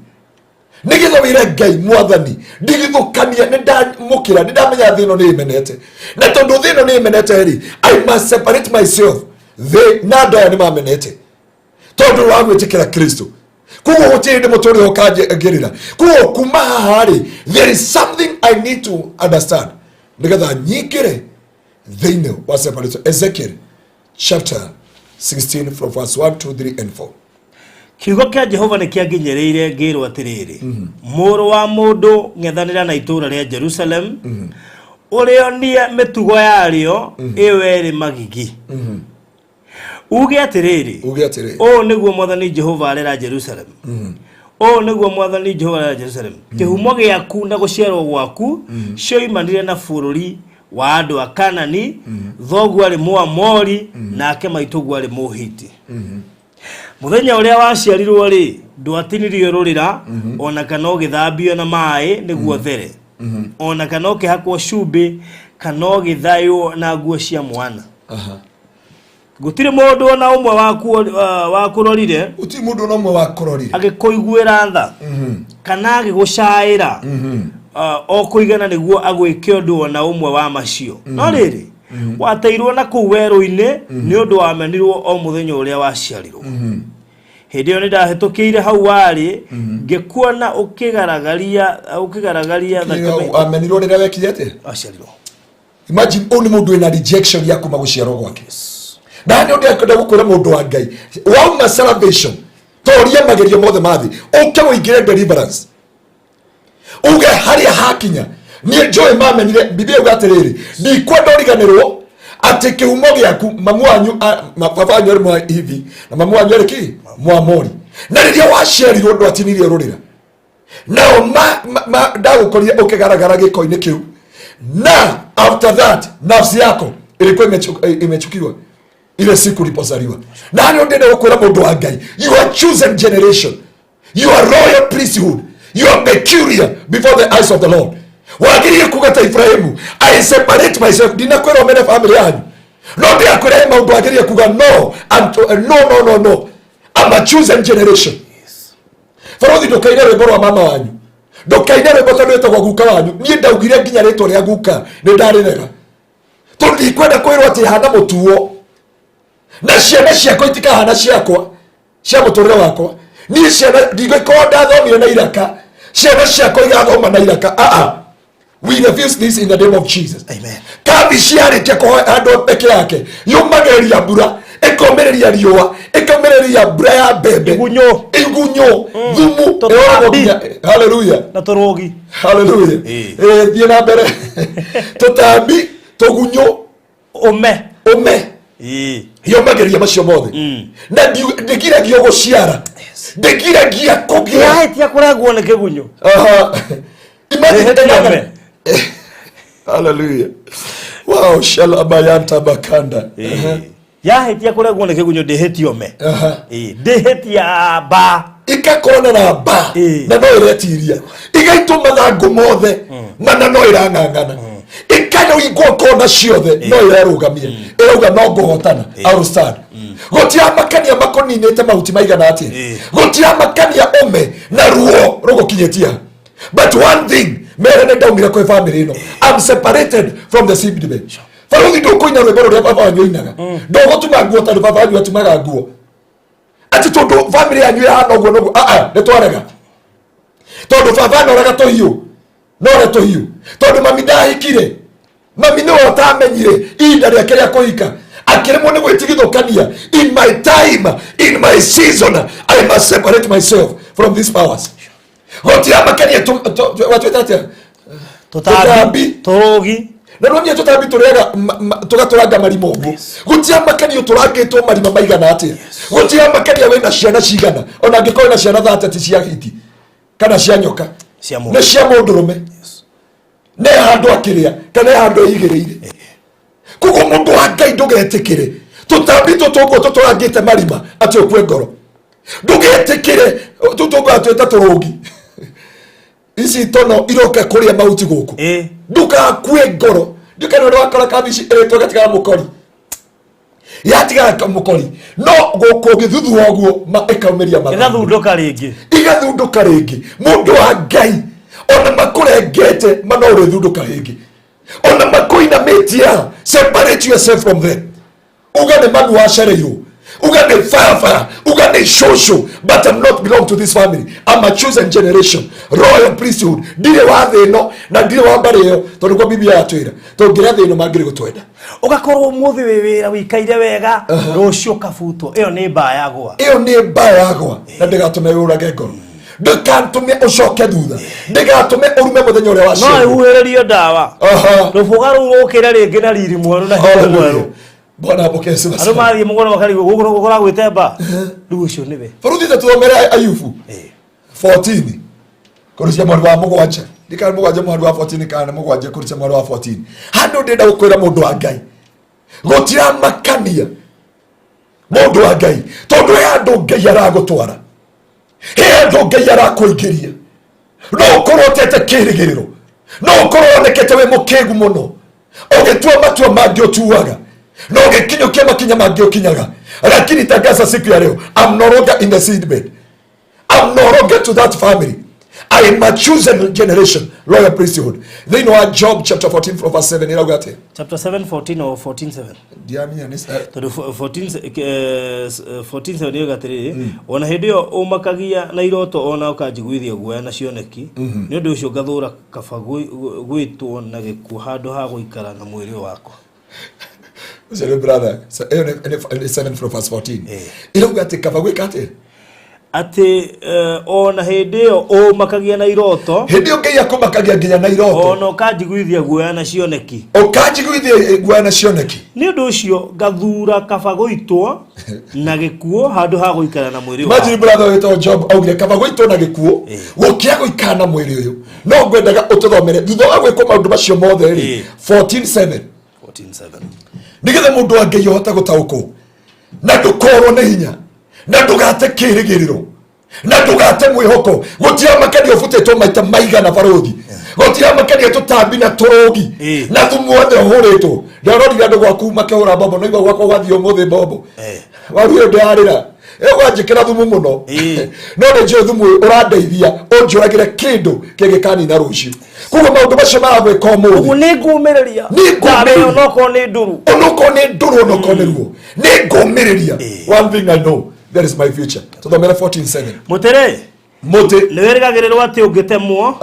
nigetha wire Ngai mwathani ndigithukania nindamukira nindamenya thino ni imenete na tondu thino ni imenete ri I must separate myself nada ni mamenete tondu wa gwitikira Kristo kugo gutiri muturire ukangirira kugo kuma hari there is something I need to understand nigetha nyikire thino wa separate. Ezekiel chapter 16 from verse 1 2 3 and 4 kiugo kia Jehova ni kianginyereire ngirwo atiriri muru wa mundu ngethanira na itura ria Jerusalem urionie mitugo yario iwe ri magigi uge atiriri o niguo mwathani Jehova arera Jerusalem o niguo mwathani Jehova arera Jerusalem kihumo giaku na guciarwo gwaku cioimanire na bururi wa andu a Kanani thogu ari Muamori nake maitugu ari Muhiti muthenya uria waciarirwo ri ndwatinirio rurira ona kana ugithambio na mai niguo there ona kana ukihakwo cumbi kana ugithayo na nguo cia mwana gutire mundu ona umwe wakurorire uti mundu ona umwe wakurorire agikuiguira tha kana agigucaira o kuigana niguo agwike undu ona umwe wa macio no riri wateirwo na kuu weru-ini ni undu wamenirwo o muthenya uria waciarirwo hindi yo ndahitukiire hau wari ngikuona ukigaragaria thakame amenirwo rira wekirete aciarirwo. Imagine only mundu ina rejection ya kuma guciarwo gwake na ndio ndekenda gukura mundu wa Ngai wauma salvation toria magerio mothe mathi ukewo ingire deliverance uge haria hakinya ni joy mamenire biblia ugatiriri ni kwendoriganirwo ati kihumo giaku mamu wanyu baba wanyu mwa hivi na mamu wanyu riki Muamori na riria waciarirwo ndwatinirie rurira nao ndagukoria ukigaragara giko-ini kiu na after that nafsi yako ilikuwa imechukiwa ile siku ulipozaliwa na ndio ndende gukura mundu wa Ngai you are chosen generation you are royal priesthood you are peculiar before the eyes of the Lord wagirie kugata Ibrahimu I separate myself dinakwera mene family yanyu no ndia kwera maundu wagirie kuga no I'm a chosen generation farothi ndukaine rwimbo rwa mama wanyu ndukaine rwimbo tondu etagwo guka wanyu nie ndaugire nginya ritwa ria guka ni ndarirega tondu ikwenda kwirwo ati hana mutuo na ciana ciakwa itikahana ciakwa cia muturire wakwa ni ciana ndigikoo ndathomire na iraka ciana ciakwa igathoma na iraka we refuse this in the name of Jesus. Amen. Kabi ciarĩkia kũhandwo peke yake yumagĩrĩria mbura ĩkomereria riũa ĩkomereria mbura ya mbembe igunyũ thumu haleluya na tũrũgi haleluya thiĩ na mbere tũtambi tũgunyũ ũme yumagĩrĩria macio mothe na ndĩgiragia gũciara ndĩgiragia kũgĩa yahĩtia kũragwo nĩ kĩgunyũ imagine hallelujah wow shalabayanta bakanda yahetia kuregwo ne kegunyo dehetio me dehetia ba ikakona na ba na no iretiria igaituma mathangu mothe mana no irangangana ikano igwo kona ciothe no irerugamie irauga no nguhotana arustad gotia makania makoninete mahuti maigana ati gotia makania ome na ruo rugukinyetia but one thing mere ndaumira kwa family no I'm separated from the seed debate faruthi ndukuina rwimbo ruria baba wanyu inaga ndogotuma nguo tari baba wanyu atumaga nguo ati tondu family yanyu ihana uguo nuguo nitwarega tondu baba noraga tohiu nore tohiu tondu mami ndahikire mami no otamenyire inda riake ria kuhika akiremwo ni gwitigithukania. In my time, in my season, I must separate myself from these powers. Gutiamakania watu tata tutambi togi na rwamia tutambi turega tugaturanga marimo ugu gutiamakania turangitwo marima maigana ati gutiamakania wena ciana cigana ona ngikoi na ciana 30 cia hiti kana cia nyoka na cia mundurume ne handu akiria kana handu igireire kuko mundu wa Ngai ndugetikire tutambi tutongo tuturangite marima ati okwe ngoro ndugetikire tutongo atweta turugi isi tono iroka kuria mauti guku nduka kwe ngoro ndukano rwakora kabici togatigara mukori yatiga mukori no guku githuthu oguo ekaumeria igathunduka ringi mundu wa Ngai ona makurengete manore thunduka ringi ona makoina metia separate yourself from them ugane manu wa shareiro ugane fire ugane shosho, but I'm not belong to this family. I'm a chosen generation, royal priesthood. Dire wa thino na dire wa bareo tondu kwa biblia yatwira tongira thino magire gutwenda ugakorwo muthi wira wikaire wega rucio kabuto iyo ni mbaya yagwa na ndigatume urage ngoro ndikantume ucoke thutha ndigatume urume muthenya uria wa no ihuhererio ndawa rubuga rugukira ringi na riri mweru na hiyo mweru bona bokese basa aro mari mugoro bakari gukora gwitemba rucio nibe faruthi tuomera Ayubu 14 kurucia mwari wa mugwanja ndikari mugwanja mwari wa 14 kana mugwanja kurucia mwari wa 14 hano ndenda gukwira mundu wa Ngai gutira makania mundu wa Ngai tondu ya andu Ngai aragutwara andu Ngai arakuingiria no ukorwo tete kirigiriro no ukorwo onekete we mukegu muno ogetua matua mangi utuaga no gekinyo kia makinya mangi ukinyaga lakini tangaza siku ya leo I'm no longer in the seedbed. I'm no longer to that family. I am a chosen generation, royal priesthood. They know Job chapter 14 from verse 7. Chapter 7, 14 or 14, 7? Dear me, 14, 7 yogatiri. Ona hedio omakagia na iroto ona ukajiguithia guoya na cioneki. Ni undu ucio gathura kaba gwitwo na gikuo handu ha guikara na mwiri wako. So brother, so 7 from verse 14. Irogate kaba gwikate. Ati ona hedio o makagia na iroto hedio Ngai akumakagia nginya na iroto ona ukajiguithia guoya na cioneki guoya na cioneki ni undu ucio gathura kaba guitwo na gikuo handu ha guikara na mwiri wa Imagine brother weto Job augire kaba guitwo na gikuo gukia guikara na mwiri uyu no ngwendaga ututhomere thutha wa gwikwo maundu macio mothe ri 14:7 nigetha mundu wa Ngai ohota gutaukwo na ndukorwo na hinya na ndugate kirigiriro na ndugate mwihoko gutira makania ufutetwo maita maigana baruthi gutira makania tutambi na turugi na thumu wothe huritwo ndarorira ndu gwaku makehura bombo no igwa gwako gwathio muthi bombo waruyo ndarira egwanjikira thumu muno no ne jo thumu urandeithia unjuragire kindu kigikani na rucio kuko maundu macio maragwe ko muthi ni ngumiriria onoko ni nduru onoko ni ruo ni ngumiriria one thing I know, that is my future. So the 14:7. Mutere muti niwerigagiriro ati ungitemwo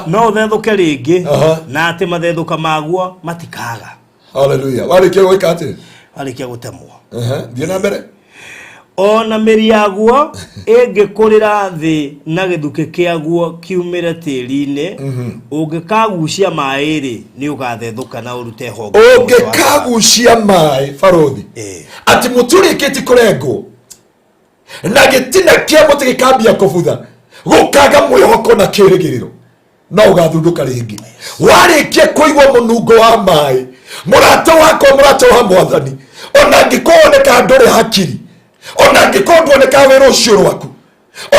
no thethuke ringi na ati mathethuka maguo matikaga. Hallelujah. Warikia gwika ati warikia gutemwo thie na mbere ona meri yaguo ingikurira thi na githuke kiaguo kiumire tiri-ini ungikagucia mai ri ni ugathethuka na urute honge ungikagucia mai faruthi ati muturikiti kurengo na gitina kia muti gikambia kubutha gukaga mwihoko na kirigiriro no ugathunduka ringi warikia kuigwa munungo wa mai murato wako murato wa mwathani ona ngikuoneka nduri hakiri ona ngikondwoneka we rucio rwaku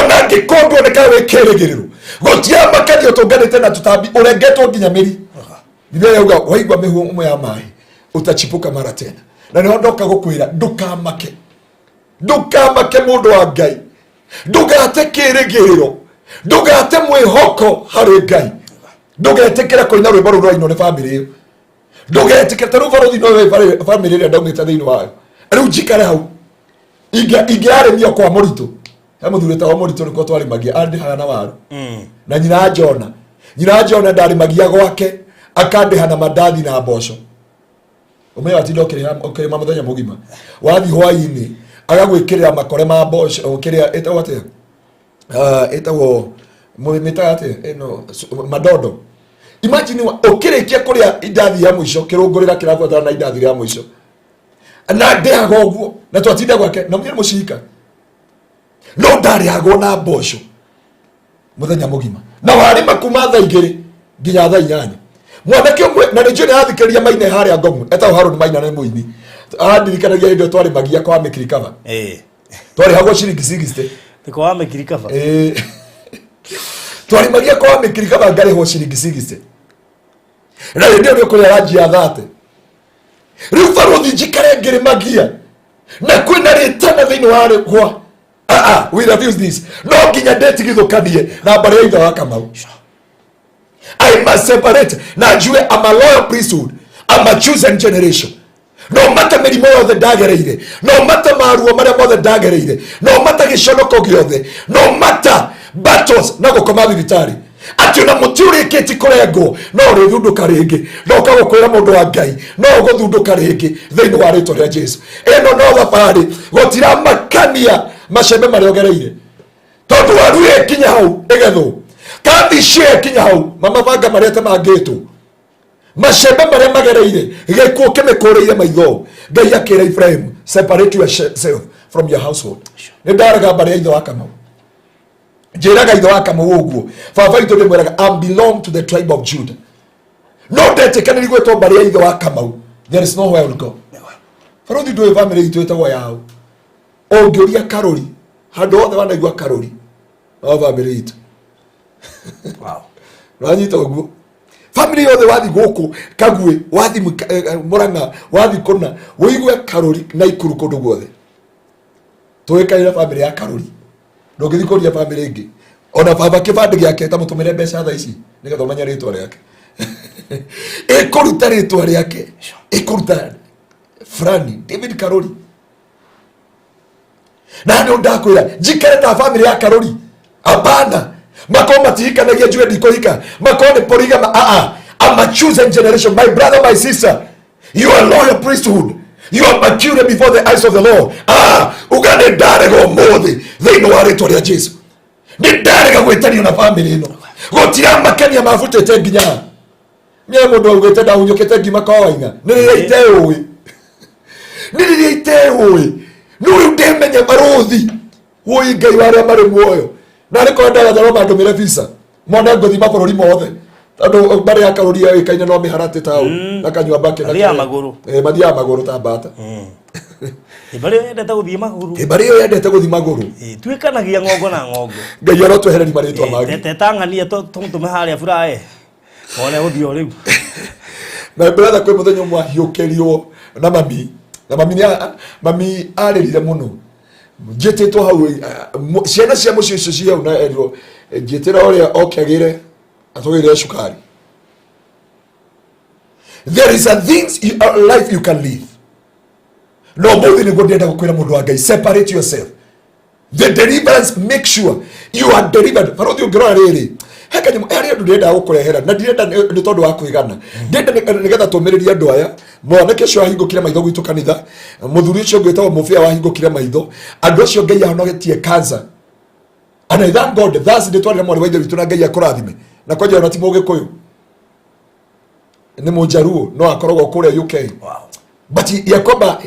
ona ngikondwoneka we kirigiriro gutia makani utunganite na tutambi urengetwo nginya miri biblia yauga waigwa mihu umwe ya mai utachipuka mara tena na niondoka gukwira ndukamake mundu wa Ngai ndugate kirigiriro ndugate mwihoko hari Ngai ndugetikira koina rwimbo rwa ino ne family iyo ndugetikira taru faruthi no family ile ndaumite thiini wayo riu njikare hau ingirare mio kwa muritu muthurita wa muritu niko twari magia andi hana waru na nyina Jona ndari magia gwake akandi hana mandathi na mboco Umenya ati ndokere mamuthenya mugima wathi hwaini agagwikirira makore ma mboco ukiria etagwo atia etagwo mumita atia eno madodo. Imagine ukirikia kuria indathi ya mwisho kirungurira kirafuatana na indathi ya mwisho na ndeaga uguo na twatinda gwake na munyere mucika no ndari hago na mboco muthenya mugima na wari makuma thaa 2 nginya thaa 8 mwanake umwe na nijue athikiriria maine haria ngomu eta Harun Maina na muini adirikanagia indo twari magia kwa mikirikava twari hago shilingi 60 tiko wa mikirikava twari magia kwa mikirikava ngare ho shilingi 60 na ndio kule raji ya 30 riu farothi jikare ngere magia na kwina ritana thini wale kwa we refuse this no ginya date githukanie na bare itha wa Kamau. I must separate. Najue I'm a loyal priesthood. I'm a chosen generation. No matter mirimo yothe ndagereire, no matter maruo maria mothe ndagereire, no matter giconoko giothe, no matter battles na gukoma thibitari ati na muturikiti kurengo no rithunduka ringi no kagukwira mundu wa Ngai no guthunduka ringi thiini wa ritwa ria Jesu. Eno no thabari gutira makania macembe maria ogereire tondu waruye kinya hau igetho kandi share kinya hau mama banga maria temangitu macembe maria magereire gikuo kimikureire maitho. Ngai akira Ibrahim separate yourself from your household. Ni ndaraga bare itho wa Kamau njiraga itho wa Kamau uguo baba itho ndimwiraga I belong to the tribe of Judah. No ndetikana ni gwetwo bare itho wa Kamau. There is nowhere to go. Farothi ndwe family itu etagwo yao ongiuria Karori handu othe wanaigua Karori o family itu. Wow. Ranyita uguo family yothe wathi guku Kagwe wathi Muranga wathi Kuna woigwe Karori na Ikuru kundu guothe tuikaira family ya Karori ndungithikoria family ingi ona baba kibandi giake ta mutumire mbeca tha ici nigetha umenya ritwa riake ikuruta ritwa riake ikuruta Frani David Karori na ndio ndakwira jikare ta family ya Karori apana makoma matihikanagia juu ndikohika makone polygamy I'm a chosen generation. My brother, my sister, you are loyal priesthood. You are mature before the eyes of the Lord. Ugane darego modi they know ritwa ria Jesu ni darega gwetani na family ino gotira makania mafuta etenginya mye mundu gwetenda unyokete ngima kwa wainga niriite uwi nuri ndemenya marothi uyi Ngai waria mari muoyo na riko ndaga tharo mandu mire visa mona ngothi mabururi mothe tondu bare ya Karori ya ikaine no miharate tao na kanywa bake na mathia maguru mathia maguru ta bata ibari yendete guthii maguru ibari yendete guthii maguru twikanagia ngongo na ngongo Ngai aro twehereri maritwa magi tetangania tumutume haria burae one uthio riu na brother kwe muthenya mwahiukerio na mami arerire muno njetitwo hau ciana cia mucio icio cia una erwo njetira oria okagire atogire shukari. There is a things life you can live. No more than God ndenda gukwira mundu wa Ngai separate yourself. The deliverance make sure you are delivered. Farothi ungirora riri heka ni ari andu ndenda gukurehera na ndenda ni tondu wa kuigana ndenda nigetha tumiriria andu aya mwanake ucio ahingukire maitho gwitu kanitha muthuri ucio gwetagwo mufia wahingukire maitho andu acio Ngai ahonogetie cancer and I thank God that's the twari mwana waithe witu na Ngai akurathime na kwaje ona ti Mugikuyu ni Mujaruo no akorogwo kure UK. Wow. But Yakoba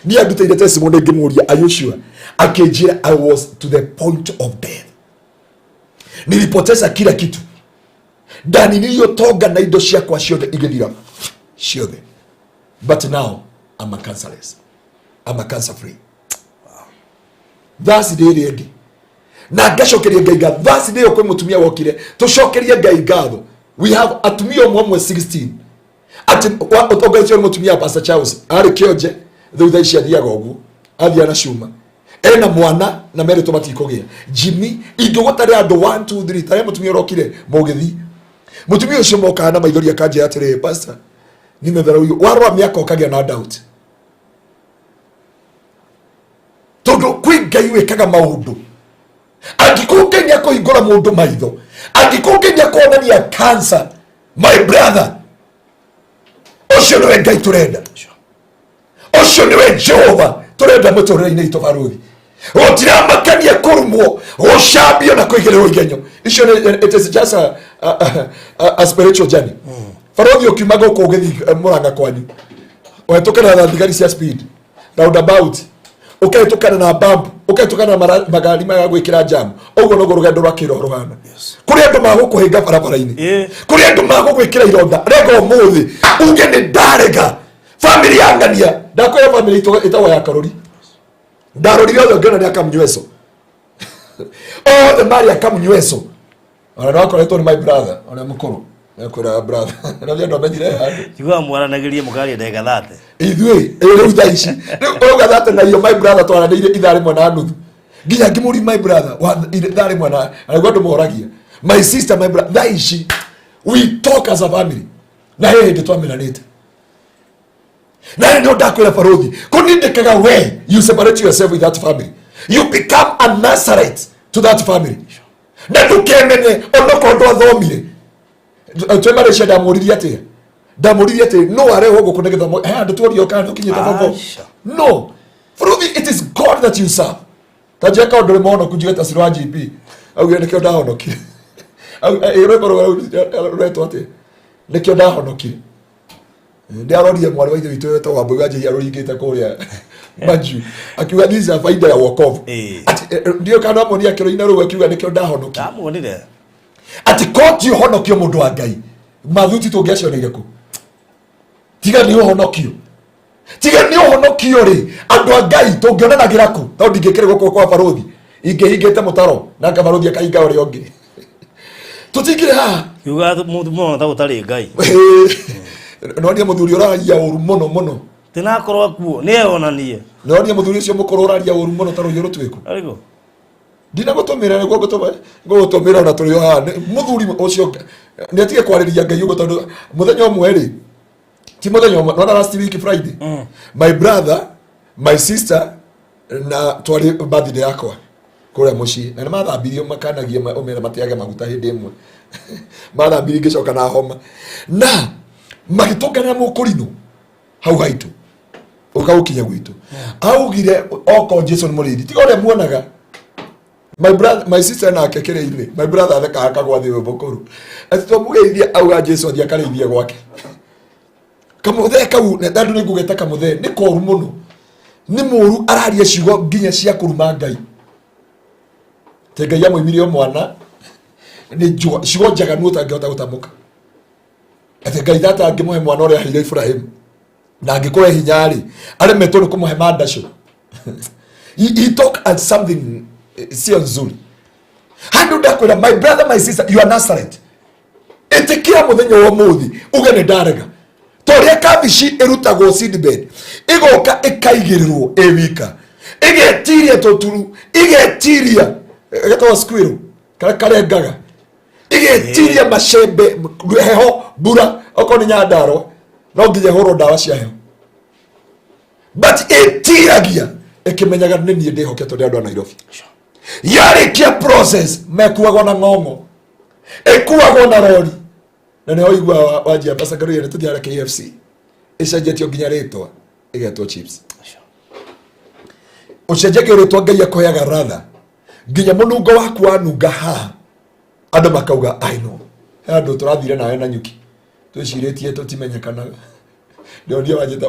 ni aduteire testimony ngimuria are you sure akejira I was to the point of death. Nilipoteza kila kitu ndani niliyotoga na indo ciakwa ciothe igithira ciothe, but now I'm a cancerless, I'm a cancer free. Wow. That's the day na ngacokeria Ngai ngatho. That's the day okwe mutumia wokire tucokerie Ngai ngatho. We have atumia omwe 16 ati otogacio mutumia Pastor Charles ari kionje thutha ici athiaga ugu athia na cuma ena mwana na mere tomatikugia Jimmy indo gotari andu 1 2 3 tare mutumia rokire mugithi mutumia ucio moka na maithori akanje atire pastor nimethera uyu warwa miaka okagia na doubt todo kwi Ngai wekaga maundu angikungenya kuhingura mundu maitho angikungenya kuonania cancer my brother ucio no Ngai turenda Ocio niwe Jehova turenda muturire-ini itu baruthi. Gutira makania kurumwo gucambio na kuigirirwo igenyo. Icio it is just a spiritual journey. Baruthi ukiuma guku ugithi Murang'a kwanyu. Wetukana na thigari cia speed. Roundabout. Ukaitũkana na bump, ukaitũkana na magari maya gwikira jam. Oguo no rugendo rwa kiroro hana. Kuri andu magukuhinga barabara-ini. Kuri andu magugwikira ironda. Rega umuthi uge ni ndarega. Family yangania. Ndakwira family itawa ya Karori. Ndarori yothe ngena ni akamnyweso. Oh, the Mary akamnyweso. Ona no akoretwo ni my brother, ona mukuru. Nakwira brother. Na vya ndo amenyire handi. Jigwa mwaranagirie mukari ndega thate. Ithwe, rĩu thaa ici. Rĩu gathate na iyo my brother twaranĩire ithaa rĩmwe na nuthu. Nginya ngĩmũri my brother wa ithaa rĩmwe na alikuwa ndũmoragia. My sister, my brother, thaa ici we talk as a family. Na yeye ndiye twamenanĩte. Na ndio ndakwĩra baruthi, kunindikaga we you separate yourself with that family. You become a Nazarite to that family. Na ndũkemene onoko ndwathomire. Twemarisha ndamũririe atĩa? Ndamũririe atĩ no areho guku nĩ gĩthomo andu tuorio kana ukinyite babo. No. Baruthi, it is God that you serve. Tajeka ndore mono kujigeta sirwa GP. Au yene kio ndahonokire. Au iroboro reto ate. Nikio ndahonokire. Ndiaroria mwari wa ithe witu weto wa mbuga je yaroringite kuria. Manju akiuga this is faida ya wokovu. Ndio kana amoni akiro-ina ru akiuga nikio ndahonokire. Amuonire. Ati koti honokio mundu wa Ngai. Mathuti tungiacioneire ku. Tiga ni honokio. Tiga ni honokio ri. Andu a Ngai tungionanagira ku. Tondũ ndingĩkĩrĩ gũkũ kwa baruthi. Ingĩhingĩte mũtaro na kabaruthi akahinga ũrĩa ũngĩ. Tutingire ha. Yuga mũndũ mũno ta ũtarĩ Ngai. No nie mũthuri ũraria ũru mũno mũno. Tinakorwo akuo nĩ onanie. No nie mũthuri ũcio mũkũrũ ũraria ũru mũno ta rũhiũ rũtwĩku. Ariko. Ndina gũtũmĩra nĩguo gũtũmĩra na tũrĩ haha mũthuri ũcio nĩ atige kwarĩria Ngai ũguo tondũ mũthenya ũmwe rĩ ti mũthenya ũmwe no last week Friday my brother my sister na twari birthday yakwa kũrĩa mũciĩ na nĩ mathambirio makanagia ũmera matiage maguta hĩndĩ ĩmwe mathambirio ngĩcoka na homa na magĩtũngana mũkũrinũ hau haitũ ũkaũkinya gwitũ augire oko Jason mũrĩndi tiga ũrĩa muonaga my brother my sister na akekere-inĩ my brother theka akagwa thĩ mbũkũrũ atito mũgeithia auga Jesu athia karĩithia gwake kamũthe kau na ndandu nĩngũgeta kamũthe nĩ koru mũno nĩ mũru araria ciugo nginya cia kũruma Ngai te Ngai amũimirie mwana nĩ ciugo njaganu ũtangĩhota gũtamũka ate Ngai thata angĩmũhe mwana ũrĩa aheire Ibrahim na angĩkũhe hinya rĩ aremetwo nĩ kũmũhe mandacũ he talk at something sio nzuri. Handu ndakwira my brother my sister you are Nazareth. Etikira muthenya wa muthi uge ne ndarega. Toria kabishi erutagwo seedbed. Igoka ikaigirirwo ewika. Igetiria toturu, igetiria getawa squirrel. Kare gaga. Igetiria mashembe heho bura okoni nyandaro. No nginya horo ndawa cia heho. But etiragia ekimenyaga nĩ niĩ ndĩhoketwo nĩ andũ a Nairobi. Yarikia process mekuagwo na ng'ong'o ekuagwo na rori na nĩ oigua wajia pasa Ngaruiya nĩ tuthiara KFC icenjetio nginya rĩtwa igetwo chips ucenjeke rĩtwa Ngai akoyaga ratha nginya mũnungo waku wanunga haha andũ makauga I know andũ tũrathire nawe na nyuki twĩcirĩtie tũtimenyekanaga ndio ndio wajita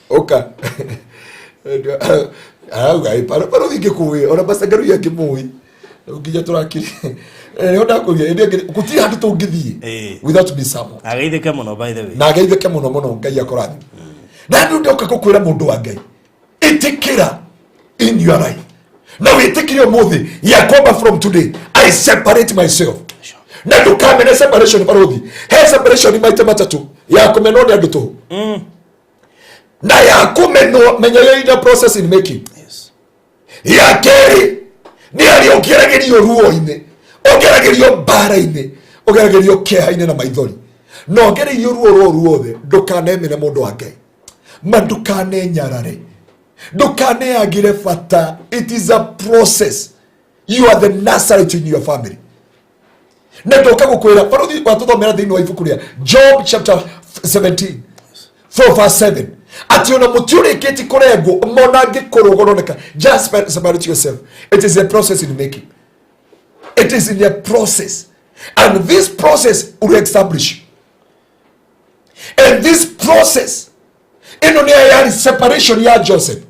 oka Ugae paro ngikuwe ona basa Ngaruiya ngimui nginya turakiri nĩ ndakuria ĩndĩ gũtirĩ handũ tũngĩthiĩ without be someone ageithĩke mũno by the way na ageithĩke mũno mũno Ngai akũrathime na nĩ ndoka gũkwĩra mũndũ wa Ngai ĩtĩkĩra in your life na wĩtĩkĩre ũmũthĩ yakwamba from today I separate myself na ndũkamene separation baruthi he separation maita matatũ ya kũmenwo nĩ andũ tũhũ na ya kumenwo menyayo ina process in making yes ya keri ni ali okeragerio ruo-ine okeragerio bara-ine okeragerio kĩeha-inĩ na maithori no gererio ruo ruothe ndukanemene mũndũ wa Ngai mandukanenyarare ndukaneagire bata it is a process you are the Nazarite in your family na ndoka gũkwĩra baruthi watũthomera thĩinĩ wa ibuku rĩa Job chapter 17 4 verse 7 ati ona mutiure keti korego mona ngikorogoroneka. Just separate yourself. It is a process in making. It is in a process, and this process will establish. And this process, in only separation ya Joseph.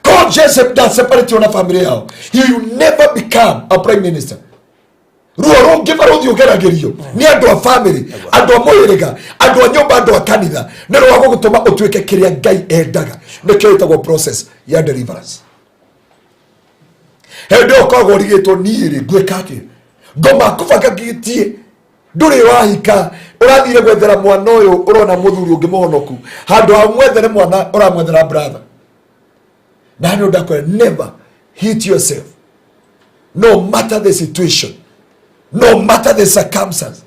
God Joseph that separate your family out. He will never become a prime minister. Ruoro giva rodi ogera gerio. Ni ando a family, ando a moyerega, ando a nyomba, ando a kanitha. Nero wako kutoma otuweke kiria gai edaga. Nekyo itago process ya deliverance. Hendo kwa gorigeto niri gwe kake. Goma kufaka gitie. Dure wahika. Urathire gwethera mwana uyu urona muthuri ungi muhonoku. Handu ha mwethere mwana uramwethera brother. Na no dakwe never hit yourself. No matter the situation. No matter the circumstance.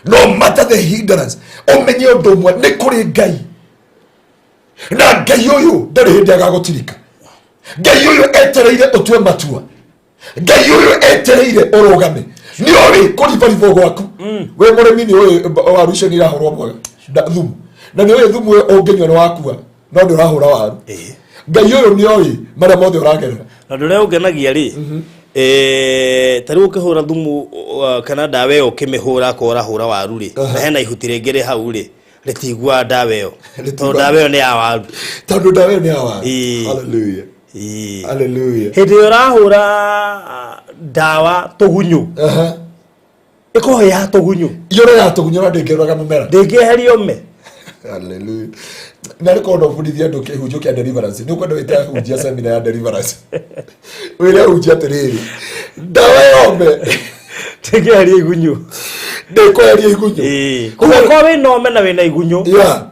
No matter the hindrance. Omenye odomwa ne kuri gai. Na gai uyu ndari hindi agagotirika. Gai uyu etereire otwe matua. Gai uyu etereire orogame. Ni ori kuri barivo gwaku. We muremi ni oyo warusha ni rahoro mwaga. Thumu. Na ni oyo thumu ongenywa no wakua. No ndi rahora waru. Ngai uyu ni ori mara mothe uragerera. Na ndure ugenagia ri. Tari ukihura thumu kana dawa yo kimihura ko rahura waru ri. Na hena ihuti rengere hau ri. Ritigwa dawa yo. To dawa yo ni ya waru. Tondu dawa yo ni ya waru. Hallelujah. Hallelujah. Hindi urahura dawa tugunyu. Iko ya tugunyu. Yore ya tugunyu na ndengeraga mumera. Ndengeherio me. Hallelujah. Nari kono fundithia ndoke hujio kia deliverance. Ni kwenda wita hujia seminar ya deliverance. Wele hujia tereri. Dawa yombe. Ndengeherio igunyu. Ndekoherio igunyu. Kwa we no me na we na igunyu. Yeah.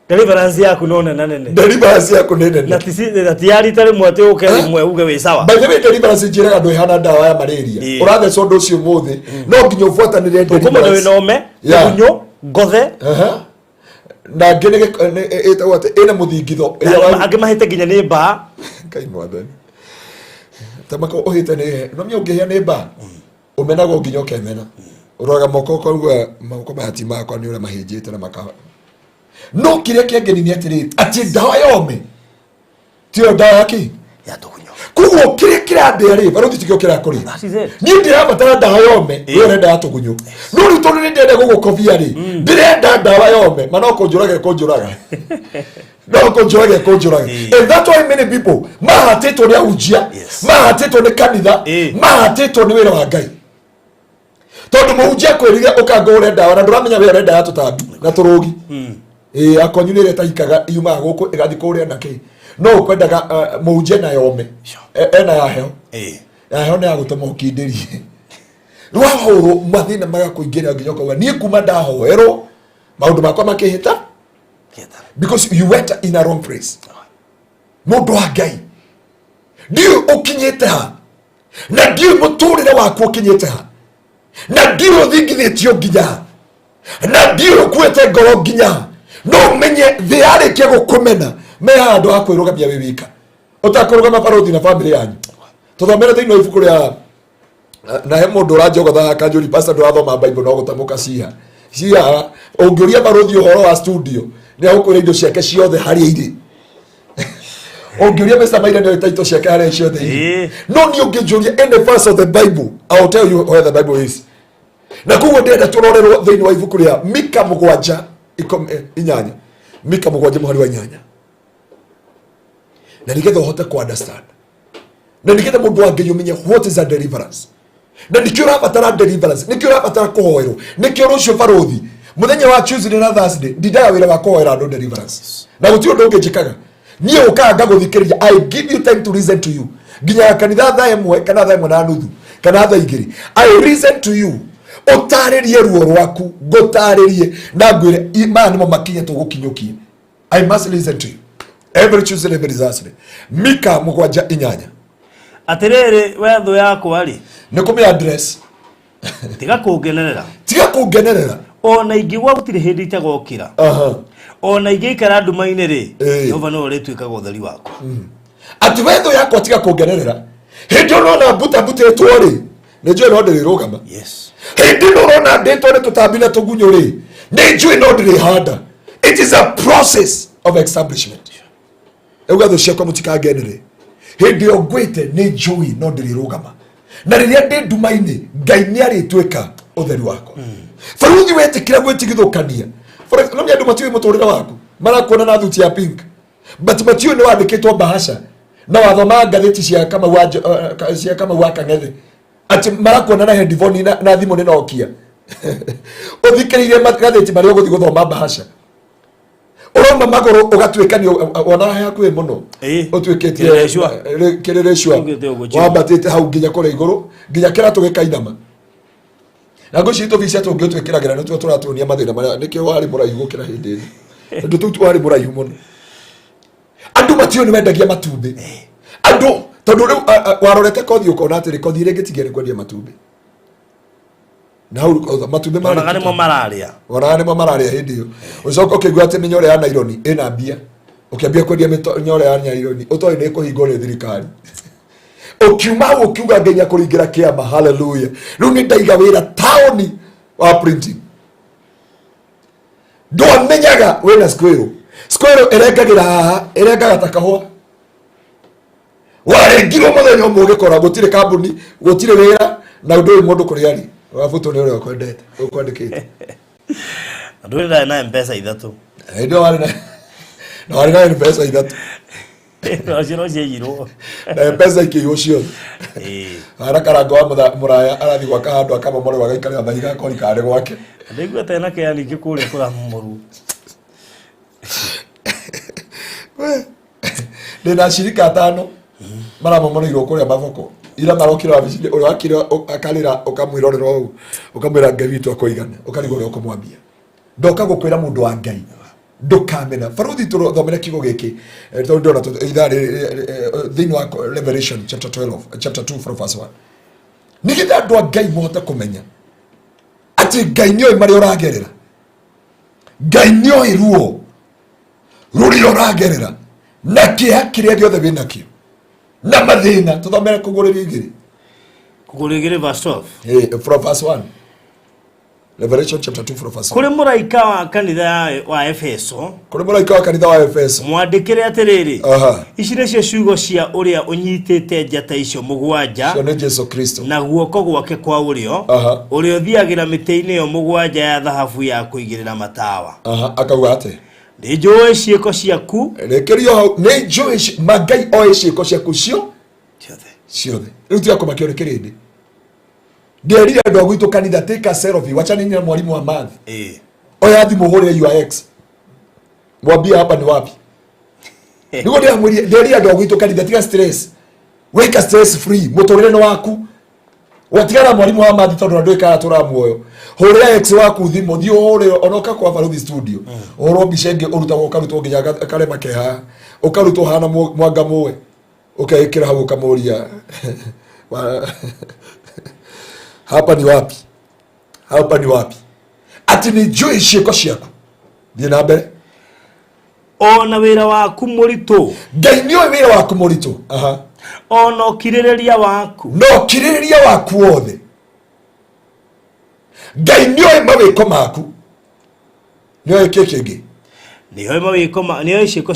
Deliverance yako none na nene. Deliverance yako nene. Na tiyari tare mwate ukeri mwe uge we sawa. By the way, deliverance njira ndo ihana dawa ya malaria. Urathe sondo cio muthe no nginyo fuata ni deliverance. Kuma ndo nome kunyo ngothe. Na ngene eta wate ina muthingitho. Age mahete nginya ni ba. Kai mwathani. Tamako ohite ni no myo ngehia ni ba. Umenago nginyo kemena. Uroga moko kwa moko mahati mako ni ule mahinjite na makawa. No kiria kiengeni ni atiri ati dawa yome tio dawa yaki ya tugunyo kugo kiria ndere baruti tikio kiria kuri ni ndira batara dawa yome yore dawa tugunyo no ri tonu ni ndende gugo kovia ri ndire dawa yome manoko njuraga no konjuraga and that's why many people mahateto ni ujia mahateto ni kanitha mahateto ni wira wa Ngai tondu muujia kwiriga ukagore dawa na nduramenya we renda ya tutabi na turugi akonyunire taikaga yuma guku igathi kuria nake no kwendaga muuje na yome ena ya heo ya heo ne agutoma ukindiri rwahoro mathina maga kuingira nginyoko wa ni kuma ndahoero maundu makwa makihita because you went in a wrong place mundu wa Ngai ndio ukinyete ha na ndio muturire waku ukinyete ha na ndio thingithitio nginya na ndio kwete ngoro nginya no menye thiare kia gukumena me handu akwirugamia we wika utakurugama parothi na family yanyu tuthomere thiino ibuku ria na he mundu urajogotha akanjuri pastor ndurathoma bible no gutamuka ciha ungiuria parothi uhoro wa studio ni agukwira indo ciake ciothe hari iri ungiuria Mr. Maina ni taito ciake hari ciothe no ni ungiuria any verse of the Bible I will tell you where the Bible is na kugo ndenda turorerwo thiino wa ibuku ria Mika 7 inyanya Mika 7 muhari wa inyanya na nigetha uhote ku understand na nigetha mundu wange yumenye what is a deliverance na nikio rabatara deliverance nikio rabatara kuhoerwo nikio rucio barothi muthenya wa Tuesday na Thursday ndidaya wira wa kuhoera andu deliverance na gutio ndunge njikaga nie ukanga guthikiriria I give you time to listen to you nginya kanitha thaa imwe kana thaa imwe na nuthu kana thaa igiri I listen to you otaririe ruo rwaku gotaririe na ngwire imani mo makinye to gukinyukie I must listen to you every Tuesday every Thursday Mika 7 inyanya atirere wetho yako ari nikumi address tiga kugenerera ona ingigwa gutire hindi itagokira ona ingikara ndumaine ri Jehova no ritwika gotheri wako ati wetho yako tiga kugenerera hindi ona buta etwori nejo no ndirugama yes hindi no ona ndetore tutabile tugunyuri nejo no ndirihanda it is a process of establishment Euga tho ciakwa mutikagenere. Hindi yo gwite ni njui no ndirirugama. Na riria ndi nduma-ini Ngai ni aritwika utheri wako. Faruthi wetikira gwitigithukania. For example, no ndu matiwe muturira waku. Marakuona na thuti ya pink. But matiwe ni wandikitwo bahasha. Na wathoma ngatheti cia kama waka ngethe. Ati marakuona na headphone na thimu nina okia. Uthikiririe magatheti mari uguthi guthoma bahasha. Uroma magoro ugatwikani ona hakuwe muno. Utwikitie kirereshwa. Wabatite hau nginya kore iguru, nginya kiratu gikainama. Na gucito visia tungitwikiragira nitwe turatunia mathina maria nikio wari muraihu gukira hindi ndu tu wari muraihu muno. Andu matio ni mendagia matumbi. Andu tondu warorete kothi ukona atiri kothi ire gitigere kwendia matumbi. Na hau matumbi mari Wanagani mo malaria. Wanagani mo malaria hindi yo. Ucoka ukigwa ati minyore ya naironi ina mbia. Ukiambia kwendia minyore ya naironi utoi ni kuhingore thirikari. Ukiuma ukiuga ngenya kuringira kiama. Hallelujah. Riu ni ndaiga wira taoni wa printing. Ndo amenyaga wena squirrel erengagira haha erengaga takahwa. Warengirwo muthenya umwe ugikora gutire kambuni gutire wira na ndu mundu kuriari wabuto ni uri ukwendete ukwandikite. Ndu na mpesa ithatu. Ndio wari na mpesa ithatu. Rojiro jiro. Na mpesa ikiyoshio. Arakarango wa muraya arathi gwaka handu akama more wagaikara thaiga kori kare gwake. Ndigwa tena ke ali kikure kula muru. Ndina shirika 5 mara momoneirwo kuria maboko ira marokira wabicinde uri wakira akalira ukamwirorera u ukamwira Ngai witu akoigana ukarigora ukamwambia ndoka gukwira mundu wa Ngai ndukamena faruthi thomera kigo giki tondu ndona ithari thini wa Revelation chapter 2 from verse 1 nikita andu a Ngai mohota kumenya ati Ngai nioi mari uragerera Ngai nioi ruo ruri uragerera na kiha kiria giothe winakio na mathina tuthomera kugurigiri verse 12 from verse 1 Revelation chapter 2 from verse 1 kuri muraika wa kanitha wa Efeso mwandikire atiriri icire cio ciugo cia uria unyitite njata icio mugwanja cio ni Jesu Kristo na guoko gwake kwa urio uria uthiagira miti-ini yo mugwanja ya thahabu ya kuigirira matawa akauga ate ni njui ciiko ciaku rekerio hau ni njui Magai oe ciiko ciaku ciothe riu tia kumakio rekerinde ngerire andu agwitu kanitha take a selfie wachani na mwalimu wa math oya thimu hore UX mwambie hapa ni wapi niko ndia mwiri ngerire andu agwitu kanitha tika stress weka stress free mutorere no waku watigana mwalimu wa math tondu ndoika atura muoyo hore X waku thimu thio hore onoka kwa Faruthi studio oro bicenge uruta ukarutwo nginya kare makeha ukarutwo hana mwanga muwe ukaikira hau ukamuria hapa ni wapi ati ni njui ciiko ciaku thie na mbere ona wira waku muritu Ngai nioi wira waku muritu ona ukiririria waku no kiririria waku wothe Ngai nioi mawiko maku nioi kikingi nioi mawiko nioi ciiko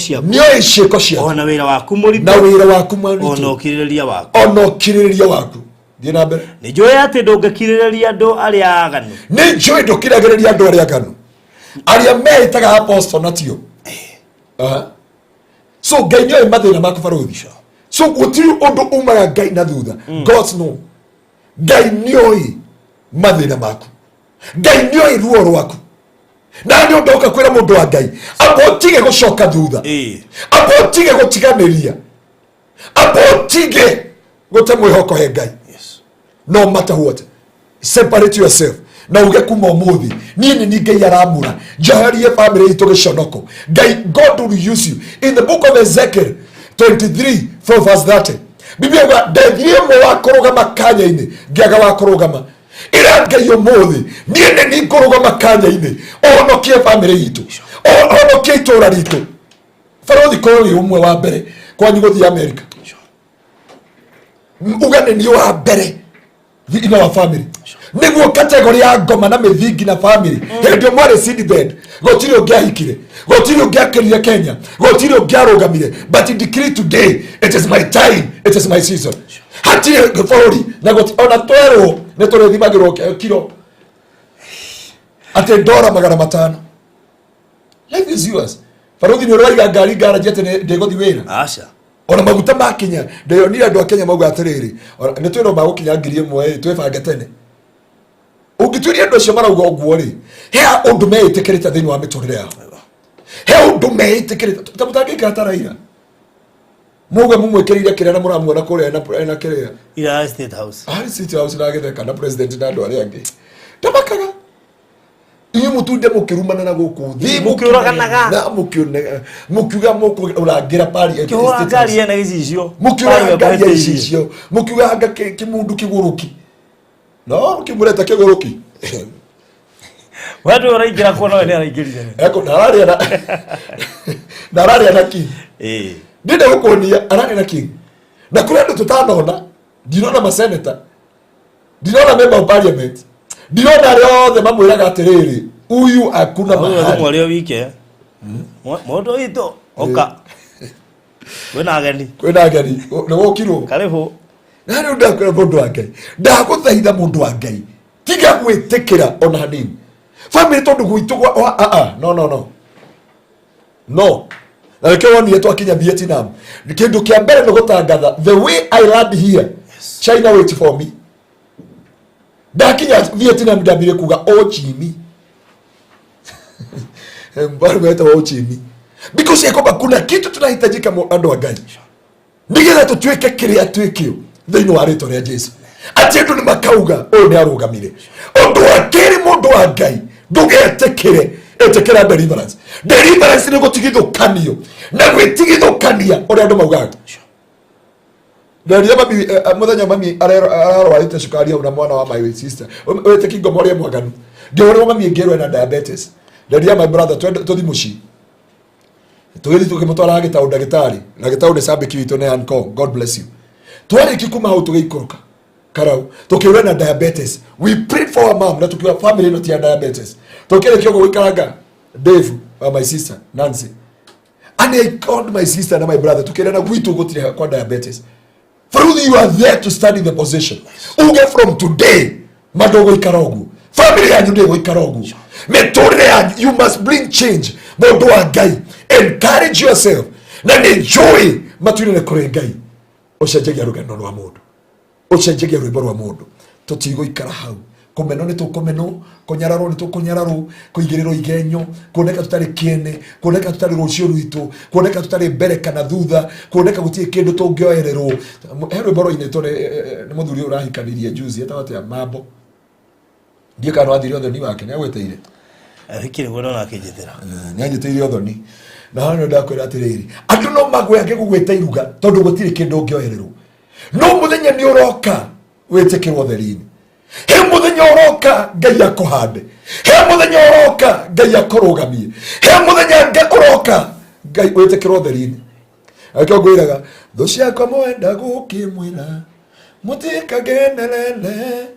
ciaku ona wira waku muritu na wira waku muritu ona ukiririria waku thie na mbere ni njui ati ndungikiririria andu aria aganu ni njui ndukiragiriria andu aria aganu aria mehitaga apostle natio so Ngai nioi mathina maku Faruthi so gutiri undu umaga Ngai na thutha God's no Ngai nioi mathina maku Ngai nioi ruo rwaku na ndio ndoka kwira mundu wa Ngai apotige gucoka thutha apotige gutiganiria apotige gute mwihoko he Ngai no matter what separate yourself na uge kuma umuthi nini ni Ngai aramura jaharie family itu giconoko Ngai God will use you in the book of Ezekiel 23 from verse 30 Biblia ga ndethire mo wakorogama kanya-ini ngiaga wakorogama ira Ngai umuthi nini ni korogama kanya-ini onokie family itu onokie itura ritu Faruthi koi umwe wa mbere kwa nyuguthi ya America ugane ni wa mbere in our family. Niguo category ya ngoma na mithingi na family. Ndio mware seedbed. Gotiri ungiahikire. Gotiri ungiakirire Kenya. Gotiri ungiarugamire. But in decree today, it is my time. It is my season. Hati gofori na goti ona twero ne tore thimagirwo kiro. Ate $500 500. Life is yours. Faruthi ni roiga ngari garage ate ndegothi wira. Acha. Ona maguta makinya ndio ni andu akenya mauga atiriri ni twino magukinya ngiri imwe twebanga tene ungituria andu acio marauga uguo ri he undu meitikirite thiini wa miturire yao he undu meitikirite tamutangika taraira muga mumwikirire kiria na muramuona kuria na kiria ira state house state house na githeka na president na andu aria angi tamakaga iyo mutunde mukirumana na guku thi mukiroganaga na mukiuga mukurangira pari kiora ngari ena gicicio mukiuga ngari gicicio mukiuga anga kimundu kiguruki no kimureta kiguruki watu waraingira kuona wene araingirire eko nararia na king ndinde gukunia araria na king na kule ndo tutanona ndinona maseneta ndinona member of parliament ndinona riothe mamwiraga atiriri uyu akuna mahali mwari wike moto ito oka kwena ageni ne wokiro karibu nani ndakora mundu wa Ngai ndaguthaitha mundu wa Ngai tiga gwitikira ona hanini family tondu gwitu no na kewa ni yetu akinya Vietnam kindu kia mbere no gutangatha the way I land here China wait for me dakinya Vietnam ndabire kuga ochimi mbaro meta ochimi because yakoba kuna kitu tunahitajika andu wa Ngai ndigera tutuike kiria twikio thini wa rito ria Jesu ati ndu ni makauga o ni arugamire undu akiri mundu wa Ngai ndugetekire etekera deliverance ni gutigithukanio na gwitigithukania uri andu maugaga ndio mami muthenya mami ararwarite cukari au na mwana wa my sister wete kingo morie mwaganu ndio uri mami ngerwe na diabetes ndio my brother tuthi muci tugithi tukimutwara gitau ndagitari na gitau ni sabiki witu ne anko God bless you twari kikuma hau tugiikoroka karau tukiura na diabetes we prayed for our mom na tukiwa family not ya diabetes tukire kiogo wikaranga Dave my sister Nancy and I called my sister and my brother tukire na gwitu gutire kwa diabetes. For you are there to study the position. Ugae from today, madogo ikarogu. Family yanyu ndio ikarogu. Metore yanyu, you must bring change. Mondo wa Ngai. Encourage yourself. Na enjoy matuni na kore Ngai. Oshajege rugano rwa mundu. Oshajege rwimbo rwa mundu. Totigo ikara hau. Komeno ni tukomeno, konyararo ni tukonyararo, kuigiriro igenyo, kuoneka tutari kiene, kuoneka tutari rucio rwitu, kuoneka tutari mbere kana thutha, kuoneka gutie kindu tungioererwo. Hero boro ine tore ni muthuri urahikanirie juzi etawate ya mambo. Ndiye kana wathiri othoni wake ni agweteire. Hikire gona na kijithira. Ni anyiteire othoni. Na hano ndakwira atiriri. Andu no magwe ake gugweta iruga tondu gutire kindu ungioererwo. No muthenya ni uroka wetekirwo therini. He muthenya uroka Ngai akohande. He muthenya uroka Ngai akorogamie. He muthenya Ngai uroka Ngai wetekirwo therini. Akio gwiraga thucia kwa mwenda gukimwira mutika genelele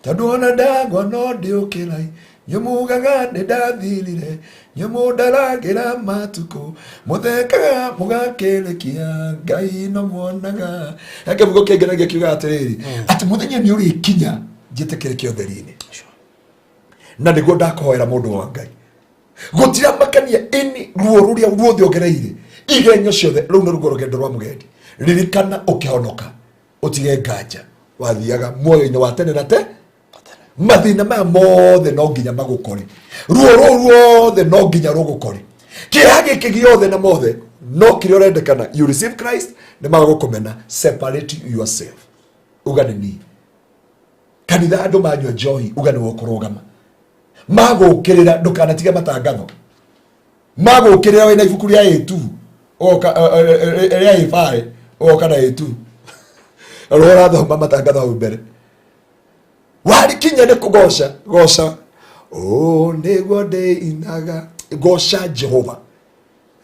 tondu ona ndagwa no ndiukirai nyumugaga ni ndathirire nyumudaragira matuko muthekaga mugakirikia Ngai no mwonaga akavugo kengeragia kiuga atiriri ati muthenya ni uri kinya njitikirikio therini na niguo ndakohoera mundu wa Ngai gutira makania ini ruo ruria ruothe ongereire igenyo ciothe riu ni rugo rugendo rwa mugendi ririkana ukihonoka utige nganja wathiaga muoyo-ini wa tene na te mathina maya mothe no nginya magukore ruo ruothe no nginya rugukore kiria giki giothe na mothe no kiria urendekana you receive Christ ni magagukomena separate yourself ugane ni kanitha andu manywa njohi ugane wokurugama magukirira ndukanatige matangatho magukirira wena ibuku ria A2 oka ria A5 oka na A2 rora thoma matangatho mbere wari kinya ne kugosha gosha niguo ndi inaga gosha Jehova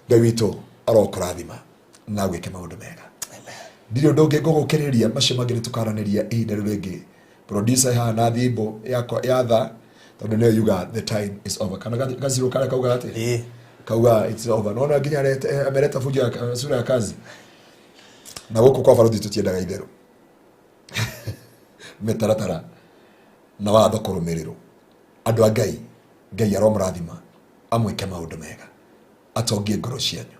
Ngai witu arokurathima na gwike maundu mega amen ndiri undu ungi ngugukiriria macio mangire tukaraniria ihinda riu ringi producer hana thimbo ya tha tondu ne yuga the time is over kana gaziro kala kauga ate kauga it's over no nginya amereta fujo ya sura ya kazi na goko kwa farodi tutiendaga ithero metaratara na watho kurumiriro andu a Ngai aromrathima amwike maundu mega atongie ngoro cianyu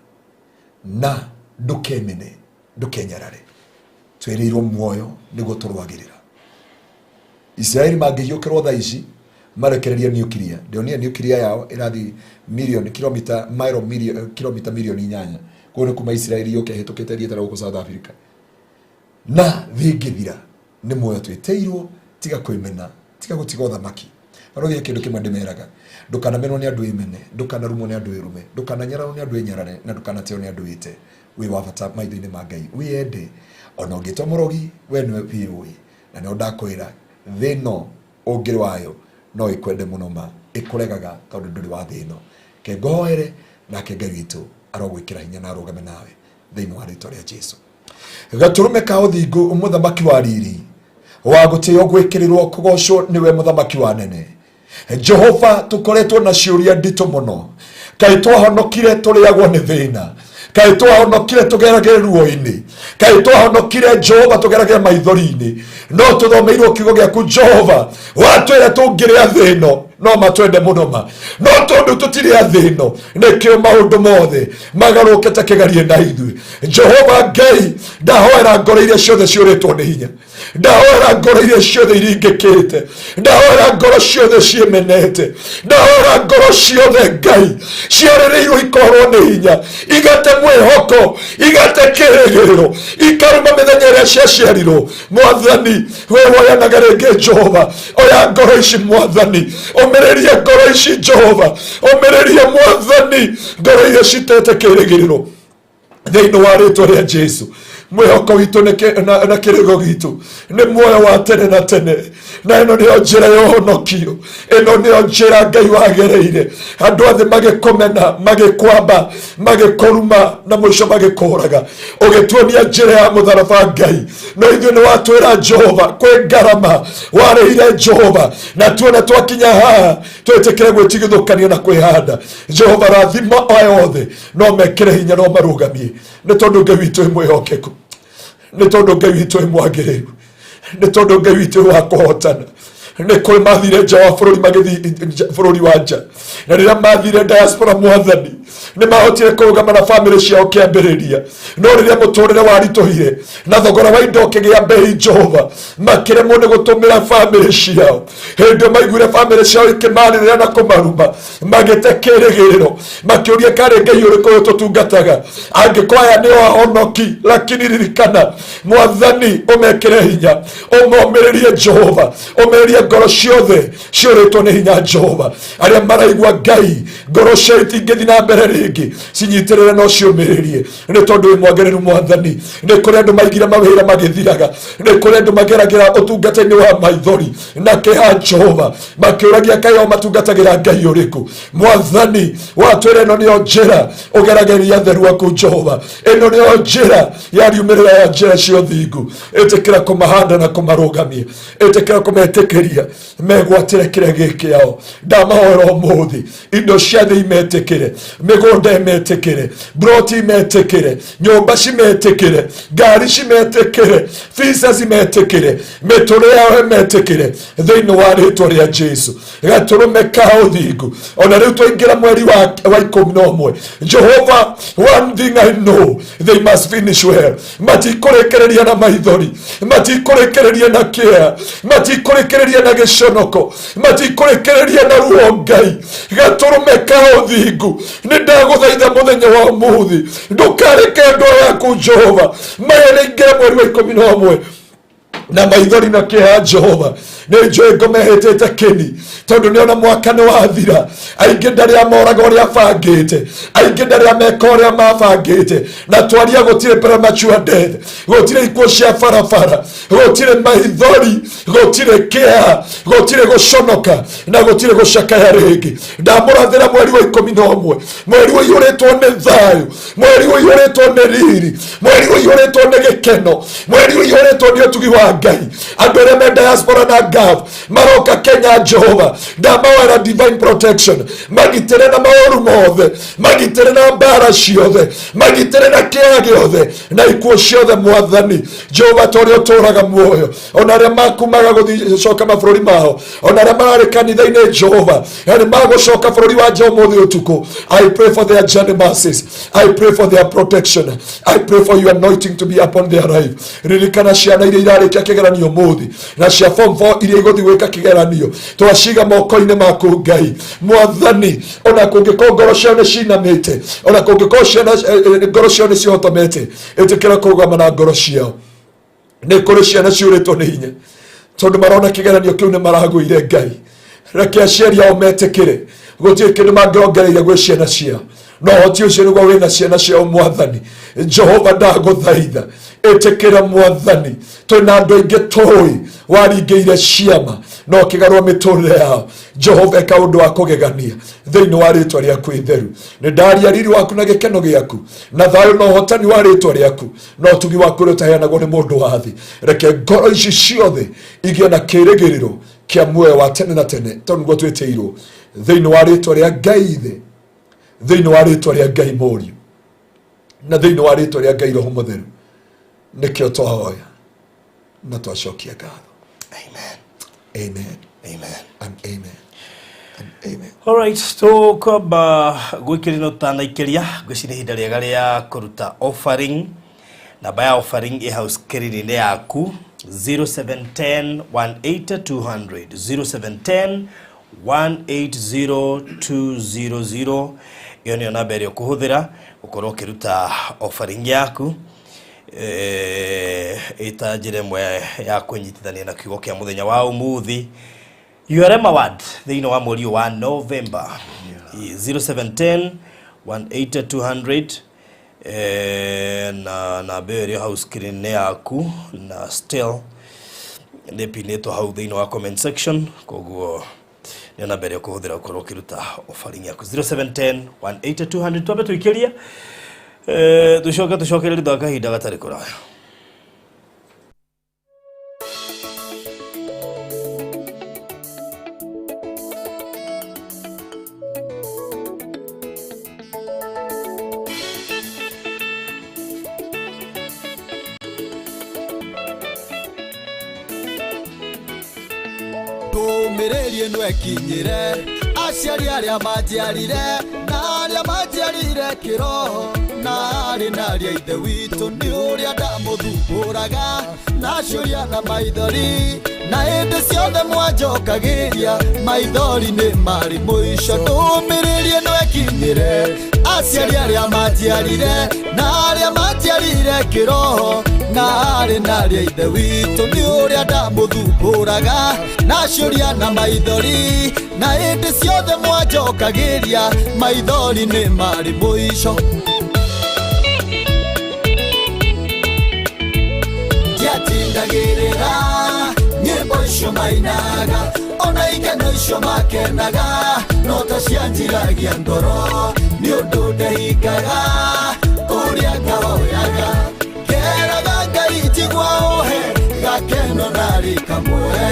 na ndukemene ndukenyarare twerirwo muoyo niguo turwagirira Israeli mangiyukirwo tha ici marekereria nuclear ndionia nuclear yao irathi kilomita milioni 8 kone kuma Israeli yoke hetukite rietara guko South Africa na thingithira ni muoyo tweteirwo tiga kwimena tiga gutiga Uthamaki arogia kindu kimwe ndimeraga ndukana menwo ni andu imene ndukana rumwo ni andu irume ndukana nyarano ni andu inyarane na ndukana teo ni andu ite wi wabata maitho-ini ma Ngai wiende ona ungitwa murogi we niwe piwi na ni ndakwira thino ungiri wayo no ikwende muno ma ikuregaga tondu nduri wa thino ke ngoere na ke Ngai witu arogwikira hinya na arugame nawe thino wa ritwa ria Jesu gaturume ka uthingu Muthamaki wa riri wa gutio gwikirirwo kugocwo niwe Muthamaki wa nene Jehova tukoretwo na ciuria ndito muno kai twahonokire turiagwo ni thina kai twahonokire tugeragire ruo-ini kai twahonokire Jehova tugeragire maithori-ini no tuthomeirwo kiugo giaku Jehova watwira tungiria thino no matwende muno ma no tondu tutire athino nikio maundu mothe magaruke ta kigarie na ithui Jehova Ngai ndahoera ngoro iria ciothe ciuritwo ni hinya ndahoera ngoro iria ciothe iringikite ndahoera ngoro ciothe ciemenete ndahoera ngoro ciothe Ngai ciarĩrĩirwo ikorwo ni hinya igate mwĩhoko igate kĩrĩgĩrĩro ikaruma mĩthenya ĩrĩa ciaciarirwo Mwathani we woyanaga rĩngĩ Jehova oya ngoro ici Mwathani omereria ngoro ici Jehova omereria Mwathani ngoro iria citete kĩrĩgĩrĩro thĩinĩ wa rĩtwa rĩa Jesu mwĩhoko witũ na kĩrĩgo gitũ nĩ muoyo wa tene na tene na ĩno nĩyo njĩra ya ũhonokio ĩno nĩyo njĩra Ngai wagereire andũ athĩ magĩkũmena magĩkwamba magĩkũruma na mũico magĩkũraga ũgĩtuonia njĩra ya mũtharaba Ngai no ithuĩ nĩ watwĩra Jehova kwĩ ngarama warĩire Jehova na tuona twakinya haha twĩtĩkĩre gwĩtigithũkania na kwĩhanda Jehova rathima aya othe no mekĩre hinya no marũgamie nĩ tondũ Ngai witũ ĩ mwĩhokeku nĩ tondũ Ngai witũ ĩ mwagĩrĩru nĩ tondũ Ngai witũ wa kũhotana nĩ kũrĩ mathire nja wa bũrũri magĩthiĩ bũrũri wa nja na rĩrĩa mathire diaspora Mwathani nĩ mahotire kũrũgama na bamĩrĩ ciao kĩambĩrĩria no rĩrĩa mũtũrĩre waritũhire na thogora wa indo ũkĩgĩa mbei Jehova makĩremwo nĩ gũtũmĩra bamĩrĩ ciao hĩndĩ maiguire bamĩrĩ ciao ikĩmarĩrĩra na kũmaruma magĩte kĩrĩgĩrĩro makĩũria karĩ Ngai ũrĩkũ ũyũ tũtungataga angĩkorwo aya nĩo ahonoki lakini ririkana Mwathani ũmekĩre hinya ũmomĩrĩrie Jehova ũmĩrĩrie ngoro ciothe ciũrĩtwo nĩ hinya Jehova arĩa maraigua Ngai ngoro ciao itingĩthiĩ na mbere rĩngĩ cinyitĩrĩre no ciũmĩrĩrie nĩ tondũ wĩ mwagĩrĩru Mwathani nĩ kũrĩ andũ maigire mawĩra magĩthiraga nĩ kũrĩ andũ mageragĩra ũtungata-inĩ wa maithori na kĩha Jehova makĩũragia Ngai o matungatagĩra Ngai ũrĩkũ Mwathani watwĩra ĩno nĩyo njĩra ũgeragĩria atheru aku Jehova ĩno nĩyo njĩra ya riumĩrĩra ya njĩra cia ũthingu ĩtĩkĩra kũmahanda na kũmarũgamia ĩtĩkĩra kũmetĩkĩria megwatĩre kĩrĩa gĩkĩao ndamahoera ũmũthĩ indo ciothe imetĩkĩre mĩgũnda imetĩkĩre broti imetĩkĩre nyũmba cimetĩkĩre ngari cimetĩkĩre visa cimetĩkĩre mĩtũrĩre yao imetĩkĩre thĩinĩ wa rĩtwa rĩa Jesu gatũrũme ka ũthingu ona rĩu twaingĩra mweri wa 11 Jehova one thing I know they must finish well matikũrĩkĩrĩria na maithori matikũrĩkĩrĩria na kĩeha matikũrĩkĩrĩria na gĩconoko matikũrĩkĩrĩria na ruo Ngai gatũrũme ka ũthingu nĩ ndagũthaitha mũthenya wa ũmũthĩ ndũkareke andũ yaku Jehova maya nĩingĩra mweri wa 11 na maithori na kĩeha Jehova nĩ njũĩ ngũmehĩtĩte kĩni tondu nĩ ona mwaka nĩ wathira aingĩ ndarĩa moraga ũrĩa bangĩte aingĩ ndarĩa meka ũrĩa mabangĩte na twaria gũtirĩ premature death gũtirĩ ikuũ cia barabara gũtirĩ maithori gũtirĩ kĩeha gũtirĩ gũconoka na gũtirĩ gũcakaya rĩngĩ ndamũrathĩra mweri wa 11 mweri ũiyũrĩtwo nĩ thayũ mweri ũiyũrĩtwo nĩ riri mweri ũiyũrĩtwo nĩ gĩkeno mweri ũiyũrĩtwo nĩ ũtugi wa Ngai andũ arĩa me diaspora na gap maroka Kenya Jehova ndamawera divine protection magitĩre na maũru mothe magitĩre na mbara ciothe magitĩre na kĩeha gĩothe na ikuũ ciothe Mwathani Jehova tũrĩa ũtũũraga muoyo ona arĩa makumaga gũcoka mabũrũri mao ona arĩa mararĩ kanitha-inĩ Jehova yani magũcoka bũrũri wa Jehova mũthĩ ũtukũ. I pray for their journey mercies. I pray for their protection. I pray for your anointing to be upon their life. Ririkana ciana iria irarĩkia kĩgeranio mũthĩ na cia form 4 iria igũthiĩ gwĩka kĩgeranio twaciga moko-inĩ maku Ngai Mwathani ona kũngĩkorwo ngoro ciao nĩ cinamĩte ona kũngĩkorwo ngoro ciao nĩ cihotomete ĩtĩkĩra kũrũgama na ngoro ciao. Nĩ kũrĩ ciana ciũrĩtwo nĩ hinya tondũ marona kĩgeranio kĩu nĩ maragũire Ngai reke aciari ao metĩkĩre gũtirĩ kĩndũ mangĩongereire gwĩ ciana ciao no hoti ũcio nĩguo wĩna ciana ciao Mwathani Jehova ndagũthaitha ĩtĩkĩra Mwathani twĩna andũ aingĩ tũĩ waringĩire ciama no kĩgarũra mĩtũrĩre yao Jehova eka ũndũ wa kũgegania thĩinĩ wa rĩtwa rĩaku itheru nĩ ndaria riri waku na gĩkeno gĩaku na thayũ na ũhotani wa rĩtwa rĩaku no ũtugi waku ũrĩa ũtaheanagwo nĩ mũndũ wa thĩ reke ngoro ici ciothe igĩe na kĩĩrĩgĩrĩro kĩa muoyo wa tene na tene tondũ nĩguo twĩtĩirwo thĩinĩ wa rĩtwa rĩa Ngai Ithe thĩinĩ wa rĩtwa rĩa Ngai Mũriũ na thĩinĩ wa rĩtwa rĩa Ngai Roho Mũtheru nĩkĩo twahoya na twacokia ngatho. Amen. Amen. Amen. And amen. And amen. Alright, tũkwamba gwĩkĩrĩra ũtanaikĩria gwĩciria ihinda rĩega rĩa kũruta offering. Namba ya offering ĩ hau screen-inĩ yaku 0710 180 200 0710 180 200. Iyo nĩyo namba ĩrĩa ũkũhũthĩra gũkorwo ũkĩruta offering yaku ĩta njĩra ĩmwe ya kũnyitithania na kiugo kĩa mũthenya wa ũmũthĩ. You are empowered thĩinĩ wa mweri wa November 0710 180 200 na namba ĩrĩa hau screen-inĩ yaku na still nĩpinĩtwo hau thĩinĩ wa comment section koguo nĩ namba ĩrĩa ũkũhũthĩra gũkorwo ũkĩruta offering yaku 0710 180 200. Twambe tũikĩria tucokereri thutha kahinda gatarĩ kũraya. Ndũmĩrĩri ĩno ĩkinyĩre aciari arĩa manjiarire na arĩa manjiarire kĩroho na arĩ na arĩa ithe witũ nĩ ũrĩa ndamũthumbũraga na ciũria na maithori na hĩndĩ ciothe mwanjokagĩria maithori nĩ marĩ mũico. Ndũmĩrĩri ĩno ĩkinyĩre aciari arĩa manjiarire na arĩa manjiarire kĩroho na arĩ na arĩa ithe witũ nĩ ũrĩa ndamũthumbũraga na ciũria na maithori na hĩndĩ ciothe mwanjokagĩria maithori nĩ marĩ mũico. Ndiatindagĩrĩra nyĩmbo icio mainaga ona ikeno icio makenaga no ta cianjiragia ngoro nĩ ũndũ ndehingaga ũrĩa ngahoyaga ngeraga Ngai njigua ũhe gakeno narĩ kamwe.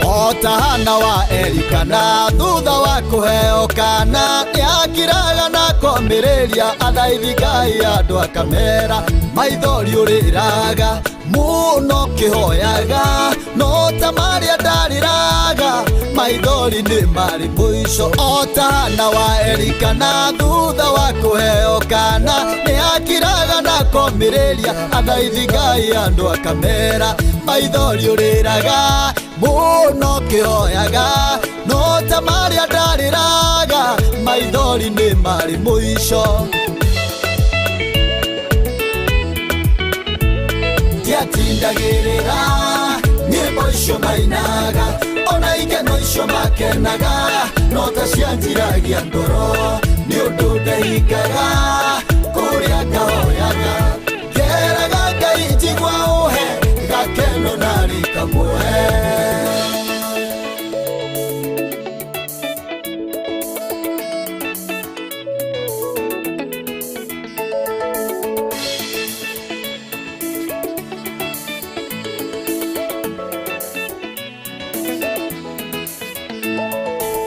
Otahana wa Elikana thutha wa kũheo kana nĩakiraga na kwambĩrĩria athaithi Ngai andũ akamera maithori ũrĩraga mũno kĩhoyaga no ta marĩa ndarĩraga maithori nĩ marĩ mũico. Otahana wa Elikana thutha wa kũheo kana nĩakiraga na kwambĩrĩria athaithi Ngai andũ akamera maithori ũrĩraga mũno kĩhoyaga no ta marĩa ndarĩraga maithori nĩ marĩ mũico. Ndiatindagĩrĩra nyĩmbo icio mainaga ona ikeno icio makenaga no ta cianjiragia ngoro nĩ ũndũ ndehingaga kũrĩa ngahoyaga ngeraga Ngai njigua ũhe gakeno narĩ kamwe.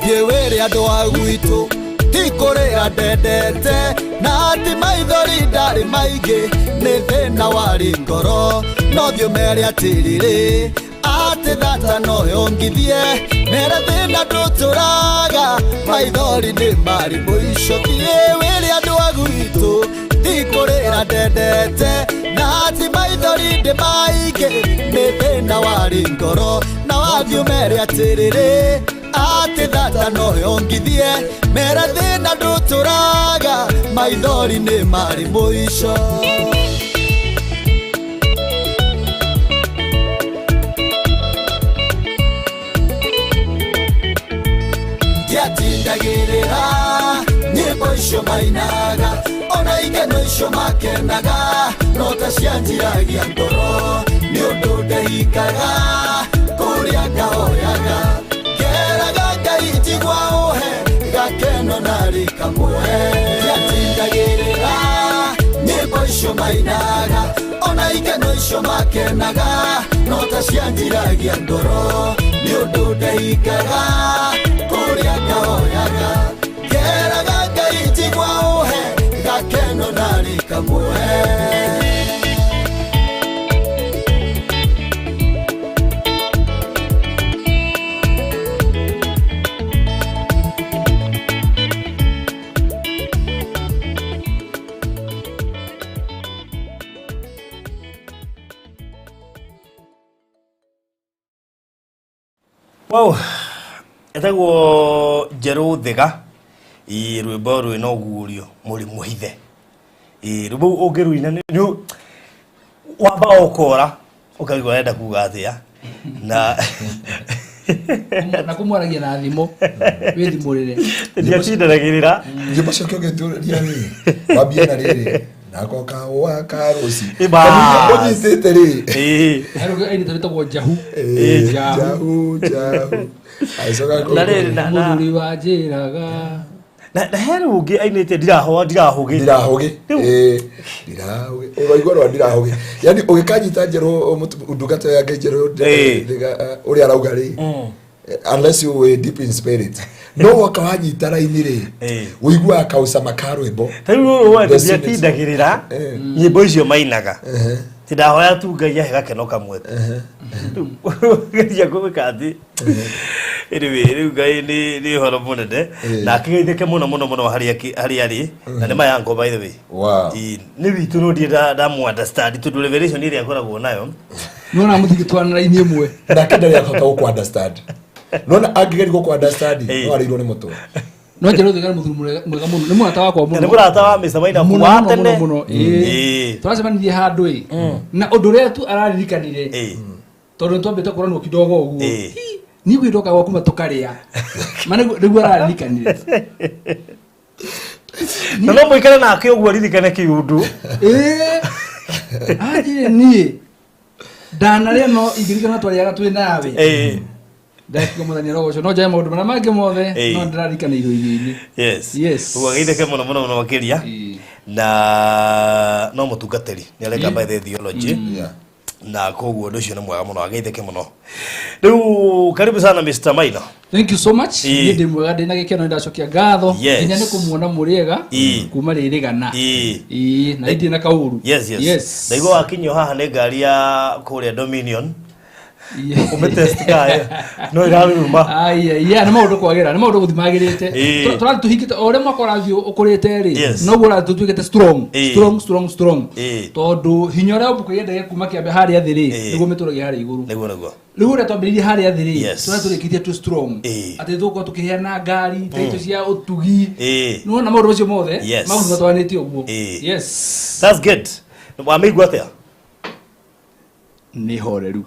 thiĩ wĩre andũ a gwitũ ti kũrĩa ndendete na ati maithori ndarĩ maingĩ nĩ thĩna warĩ ngoro no thiĩ ũmere atĩrĩrĩ ati thata no yongithie mere thĩna ndũtũraga maithori nĩ marĩ mũico thiĩ wĩre andũ a gwitũ ti kũrĩa ndendete na ati maithori ndĩ maingĩ nĩ thĩna warĩ ngoro na wathiĩ ũmere atĩrĩrĩ ati thata no yongithie mere thĩna ndũtũraga maithori nĩ marĩ mũico ndiatindagĩrĩra nyĩmbo icio mainaga ona ikeno icio makenaga no ta cianjiragia ngoro nĩ ũndũ ndehikaga kũrĩa ngahoyaga ngeraga Ngai njigua ũhe gakeno narĩ kamwe ndiatindagĩrĩra nyĩmbo icio mainaga ona ikeno icio makenaga no ta cianjiragia ngoro nĩ ũndũ ndehikaga kũrĩa ngahoyaga ngeraga Ngai njigua ũhe gakeno narĩ kamwe Wow, etagwo Njerũ Thĩga rwĩmbo rwĩna ũguũrio mũrĩ mũhithe rwĩmbo ũngĩrũina nĩ wamba ũkora ũkaigua wenda kuga atĩa na kumwaragia na thimo wĩthimũrĩre ndiatindanagĩrĩra Nyĩmbo ciake ũgĩtũria rĩ wambie na rĩrĩ nako kaũa ka rũci ũnyitĩte rĩ aini tũretagwo njahu njahu aicoka mũthuri wa njĩraga na he rũngĩ ainĩte ndirahũgĩ ũraigua rwa ndirahũgĩ yani ũgĩkanyita Njerũ ndungata yake Njerũ ũrĩa arauga rĩ unless you were deep in spirit no wakawanyita raini rĩ ũigua kausa makarwĩmbo tarĩu wende ndiatindagĩrĩra nyĩmbo icio mainaga ti ndahoya tu Ngai ahe gakeno kamwe ngeria gwĩka atĩ rĩu Ngai nĩ ũhoro mũnene na akĩgeithĩke mũno harĩa arĩ na nĩ mayango by the way nĩ witũ no ndiĩ ndamu-understand tondũ revelation ĩrĩa akoragwo nayo nona mũthigitwana raini ĩmwe nake ndarĩ akahota gũkũ-understand nona angĩgeria gũkũ-understand no arĩirwo nĩ mũtwe no Njerũ Thĩga nĩ mũthuri mwega mũno nĩ mũrata wakwa mũno nĩ mũrata wa Mr. Maina kuuma tene tũracemanirie handũ na ũndũ ũrĩa tu araririkanire tondũ nĩ twambĩte kũranwo kidogo ũguo ni gwĩtoka gwaku matũkarĩa nĩguo araririkanire no mũikare nake ũguo aririkane kĩũndũ anjĩre niĩ ndanarĩa no ingĩririkana twarĩaga twĩ nawe ndakĩgo mũthenya rogoco no njae maũndũ marĩa mangĩ mothe no ndĩrarikana irio-inĩ ũguo ageithĩke mũno makĩria na no mũtungatĩri nĩ areka by the theology na koguo ũndũ ũcio nĩ mwega mũno ageithĩke mũno rĩu karibu sana Mr. Maina thank you so much niĩ ndĩ mwega ndĩ na gĩkeno ndacokia ngatho nginya nĩ kũmuona mũrĩega kuma rĩrĩgana na ndĩ na kaũru ndaigua wakinyio haha nĩ ngari ya kũrĩa Dominion umetest kaya no iraruma aya nĩ maũndũ kwagĩra nĩ maũndũ gũthimagĩrĩte tũrathiĩ tũhingĩte o ũrĩa mwaka ũrathiĩ ũkũrĩte rĩ noguo ũrathiĩ tũtuĩkĩte strong tondũ hinya ũrĩa ũmbũkĩire ndege kuma kĩambia harĩa thĩ rĩ nĩguo mĩtũragia harĩa igũrũ rĩu ũrĩa twambĩrĩirie harĩa thĩ rĩ tũratũrĩkĩtie tũ strong atĩ tũgũkorwo tũkĩheana ngari taito cia ũtugi nĩwona maũndũ macio mothe maũndũ matwanĩtie ũguo that's good wamĩigua atĩa nĩ horeru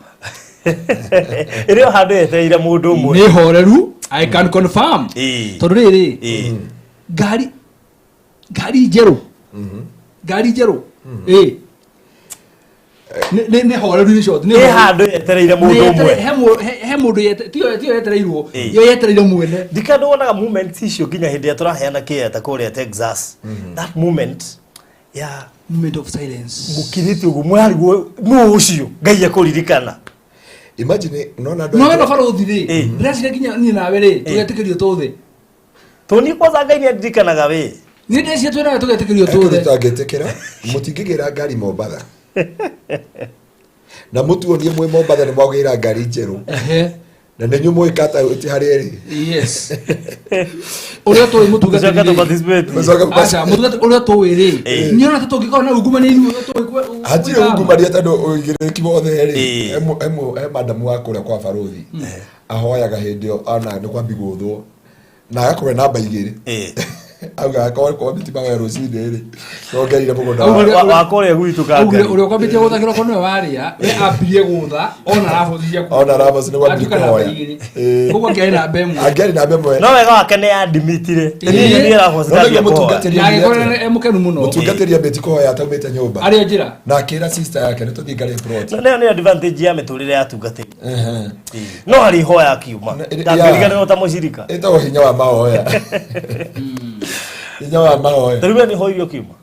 Ĩrĩ handũ etereire mũndũ ũmwe nĩ horeru I can confirm tondũ rĩrĩ ngari njerũ nĩ horeru nĩ short nĩ handũ etereire mũndũ ũmwe he mũndũ tiyo yetereirwo yo yetereire mwene ndikandũ wonaga movement icio nginya hĩndĩ ya tũraheana kĩeta kũrĩa Texas that moment moment of silence mũkirĩte ũguo mwariguo nũ ũcio Ngai akũririkana imagine unaona ndo no barothi ri ndĩreciria nginya niĩ nawe rĩ tũgetĩkĩrio tũthĩ toni kwanza Ngai nĩandirikanaga we nĩ ndĩcia twĩnawe tũgetĩkĩrio tũthĩ tũngĩtĩkĩra mũtingĩgĩra ngari Mombatha na mũtuonie mwe Mombatha nĩ mwagĩra ngari njerũ na nĩ nyumo ikata uti harĩ yes ũrĩa tũĩ mũtungata acha mũtungata ũrĩa tũĩ rĩ niona tũngĩkorwo na ungumania tũĩ hatirĩ ungumania tondũ ũigĩrĩrĩki wothe rĩ madamu wa kũrĩa kwa barothi ahoyaga hĩndĩ ĩyo ona nĩ kwambi gũthwo na agakorwo namba igĩrĩ auga akorwo kwa mitima wa rũcinĩ rĩ nongerire mũgũnda wa kũrĩa gwitũ kangari ũrĩa ũkwambĩtie gũtha kĩroko nĩwe warĩa we ambirie gũtha ona rabothia ona rabothi nĩ kwambi kũhoya koguo ngĩarĩ na mbemwe angĩarĩ na mbemwe no wega wake nĩ admitire nĩ rabothi mũtungatĩri mũkenu mũno mũtungatĩri ambĩti kũhoya ataumĩte nyũmba arĩa njĩra na akĩra sister yake nĩ tũthiĩ ngari plot nĩ advantage ya mĩtũrĩre ya tungatĩri no harĩ hoya akiuma ndangĩriganĩrwo ta mũcirika ĩtagwo hinya wa mahoya hinya wa mahoya tarĩu nĩ hoirio kiuma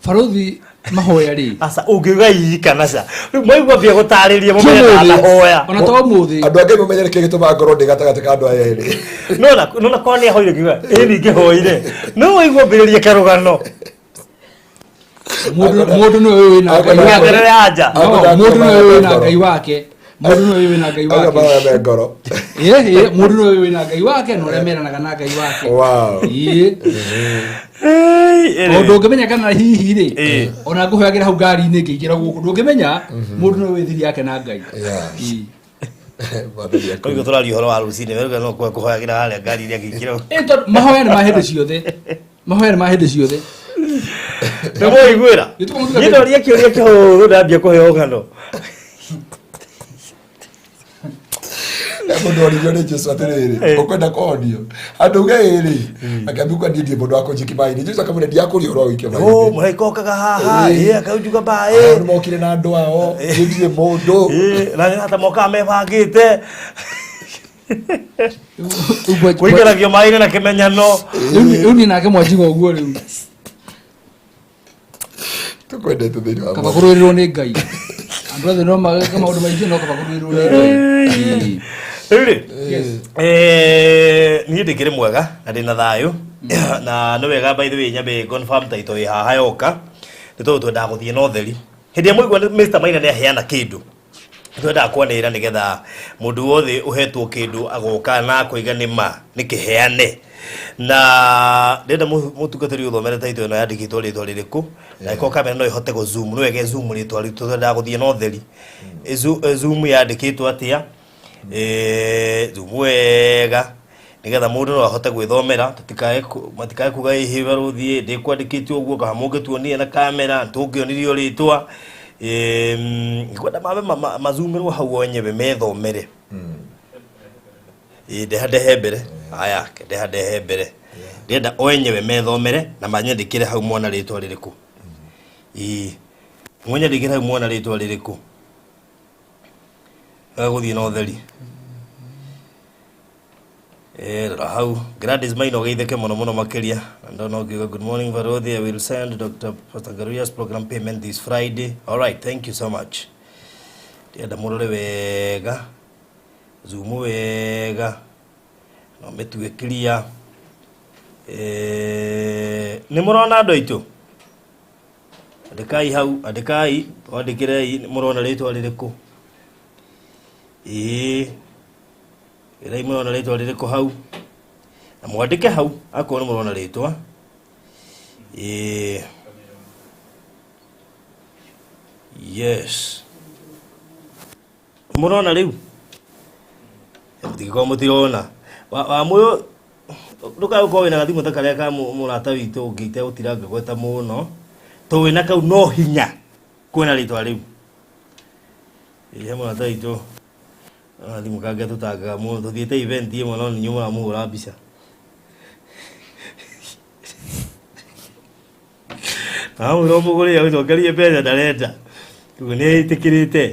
barothi mahoya rĩ asa ũngĩgai kana ca rĩu maigua bia gũtarĩria mũmenya na hoya ona to mũthĩ andũ angĩ mũmenyere kĩ gĩtũma ngoro ndĩ gatagatĩ ka andũ aya erĩ nona kwa nĩ ahoire kiuga ningĩ hoire no waigua mbĩrĩria karũgano mũndũ nĩwe wĩna ngai anja mũndũ nĩwe wĩna ngai wake mũndũ nĩwe wĩna ngai wake aga ngoro mũndũ nĩwe wĩna ngai wake na ũrĩa meranaga na ngai wake ũndũ ũngĩmenya kana hihi rĩ ona ngũhoyagĩra hau ngari-inĩ ngĩingĩra gũkũ ndũngĩmenya mũndũ nĩwe wĩ thiri yake na ngai koiguo tũraria ũhoro wa rũcinĩ weruga no kũhoyagĩra harĩa ngari-inĩ akĩingĩra mahoya nĩ ma hĩndĩ ciothe mahoya nĩ ma hĩndĩ ciothe ndĩmũiguĩra gĩtoria kĩũria kĩhũrũ ndambia kũheo ng'ano mũndũ oririo nĩ Jesu atĩrĩrĩ ũkwenda kũhonio andũ gĩrĩ akĩambia kwa ndĩndie mũndũ wako njiki maĩ Jesu akamwĩra ndiakũria ũrĩa wĩike maĩ mũraika okaga haha akaujuga maĩ nĩ mokire na andũ ao ndĩndie mũndũ na nĩ hata mokaga mebangĩte kũingĩragio maĩ-inĩ na kĩmenyano rĩu niĩ nake mwanjiga ũguo rĩu tũkwendete thĩinĩ wa kaba kũrũĩrĩrwo nĩ ngai andũ othe no mageka maũndũ maingĩ no kaba kũrũĩrĩrwo nĩ ngai rĩu niĩ ndĩkĩrĩ mwega na ndĩna thayũ na nĩ wega by the way nyambe confirm title ĩ haha yoka nĩ tondũ twendaga gũthiĩ na ũtheri hĩndĩ ĩrĩa mwaigua Mr. Maina nĩ aheana kĩndũ twendaga kwanĩrĩra nĩgetha mũndũ wothe ũhetwo kĩndũ agoka na kũiga nĩ ma nĩ kĩheane na ndenda mũtungatĩri ũthomere title ĩno yandĩkĩtwo rĩtwa rĩrĩkũ na ĩkorwo kamera no ĩhote go zoom no wege zoom rĩtwa rĩtũ twendaga gũthiĩ na ũtheri zoom yandĩkĩtwo atĩa zoom wega nĩgetha mũndũ no ahote gwĩthomera matikae kuga hihi barũthi ndĩkwandĩkĩtwo ũguo kana mũngĩtuonie na kamera tũngĩonirio rĩtwa kwenda mazumĩrwo hau wenyewe methomere ndeha mbere aya ndeha mbere ndenda wenyewe methomere na manyandĩkĩre hau mwana rĩtwa rĩrĩkũ mwanyandĩkĩre hau mwana rĩtwa rĩrĩkũ gũthiĩ na ũtheri rora hau Gladys Maina ũgeithĩke mũno mũno makĩria ndona ũkiuga good morning Barothi I will send Dr. Pastor Ngaruiya's program payment this Friday all right thank you so much ndĩenda mũrore wega zoom wega no metue clear nĩ mũrona andũ aitũ andĩkai hau andĩkai twandĩkĩrei mũrona rĩtwa rĩrĩkũ ĩrei mũrona rĩtwa rĩrĩkũ hau na mwandĩke hau akorwo nĩ mũrona rĩtwa yes mũrona rĩu mũtikorwo mũtirona wa mũyũ ndũkagũkorwo wĩna gathimũ ta karĩa ka mũrata witũ ũngĩ itegũtiranga gweta mũno tũwĩ na kau no hinya kwĩna rĩtwa rĩu mũrata witũ thimũ kangĩ tũtangaga mũno tũthiĩte event ĩmwe no nĩnyuo mũramũhũra mbica amũra mũgũrĩre gũcokerie mbeca ndarenda rĩu nĩĩtĩkĩrĩte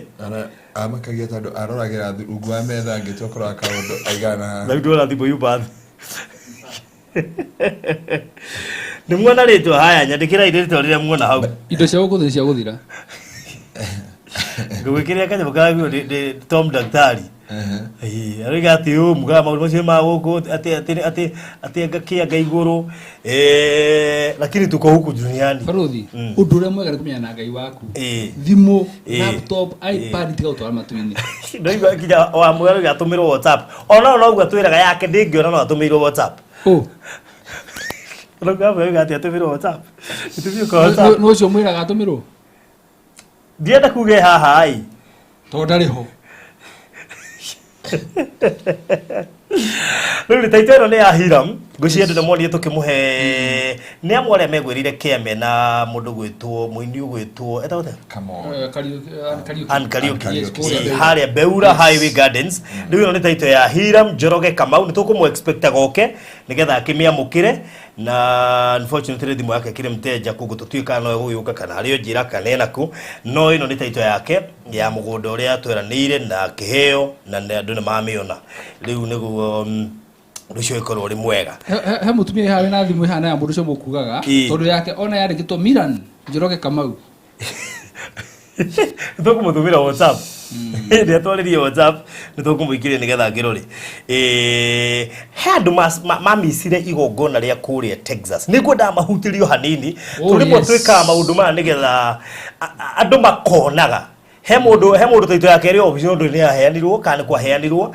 amakagia tondũ aroragĩra rungu wa metha ngĩtokora kaũndũ aigana na ndũra thimũ yuba nĩ muona rĩtwa haya nyandĩkĩra rĩtwa rĩrĩa muona hau indo cia gũkũ cia gũthira Ngwikiria kanya mukaga de Tom Daktari. Arigati muga maundu macio ma guku ati ngakia ngaiguru lakini tuko huku duniani. Faruthi undu ria mwega kumenya na ngai waku. Thimu, laptop, iPad tiga utwara matuini. Ndoiga kija wa mwega gatumirwo WhatsApp. Ona no uga twiraga yake ndingiona no atumirwo WhatsApp. Ndoiga mwega ati atumirwo WhatsApp. Itubio ko WhatsApp. No cio mwira gatumirwo. Ndienda kuge haha ai. To ndariho. Rĩu taitero nĩ ya Hiram ngũciende na moni tukimuhe nĩ amwe arĩa megwĩrire Keme na mũndũ gwĩtwo mũini gwĩtwo etagwo Kariuki harĩa Beura Highway Gardens. Rĩu ĩno nĩ taito ya Hiram Njoroge Kamau nĩ tũkũmũ expect agoke nĩgetha akĩmĩamũkĩre na unfortunately thimũ yake kĩrĩ mteja koguo tũtuĩka no gũgĩũka kana harĩ njĩra kana enaku no ĩno nĩ taito yake ya mũgũnda ũrĩa tweranĩire na kĩheo na andũ nĩ mamĩona rĩu nĩguo rucio ikorwo ri mwega he mutumia hawe na thimu hana ya mundu cio mukugaga tondu yake ona yandikitwo Miran Njoroge Kamau tukumutumira WhatsApp ndio twaririe WhatsApp nitũkumuikiria nigetha ngirori handu mamisire igongona ria kuria Texas nĩngwenda mahutirio hanini turimo twika maundu ma nigetha andu makonaga he mundu taito yake ri office ndu ni aheanirwo kana kwa heanirwo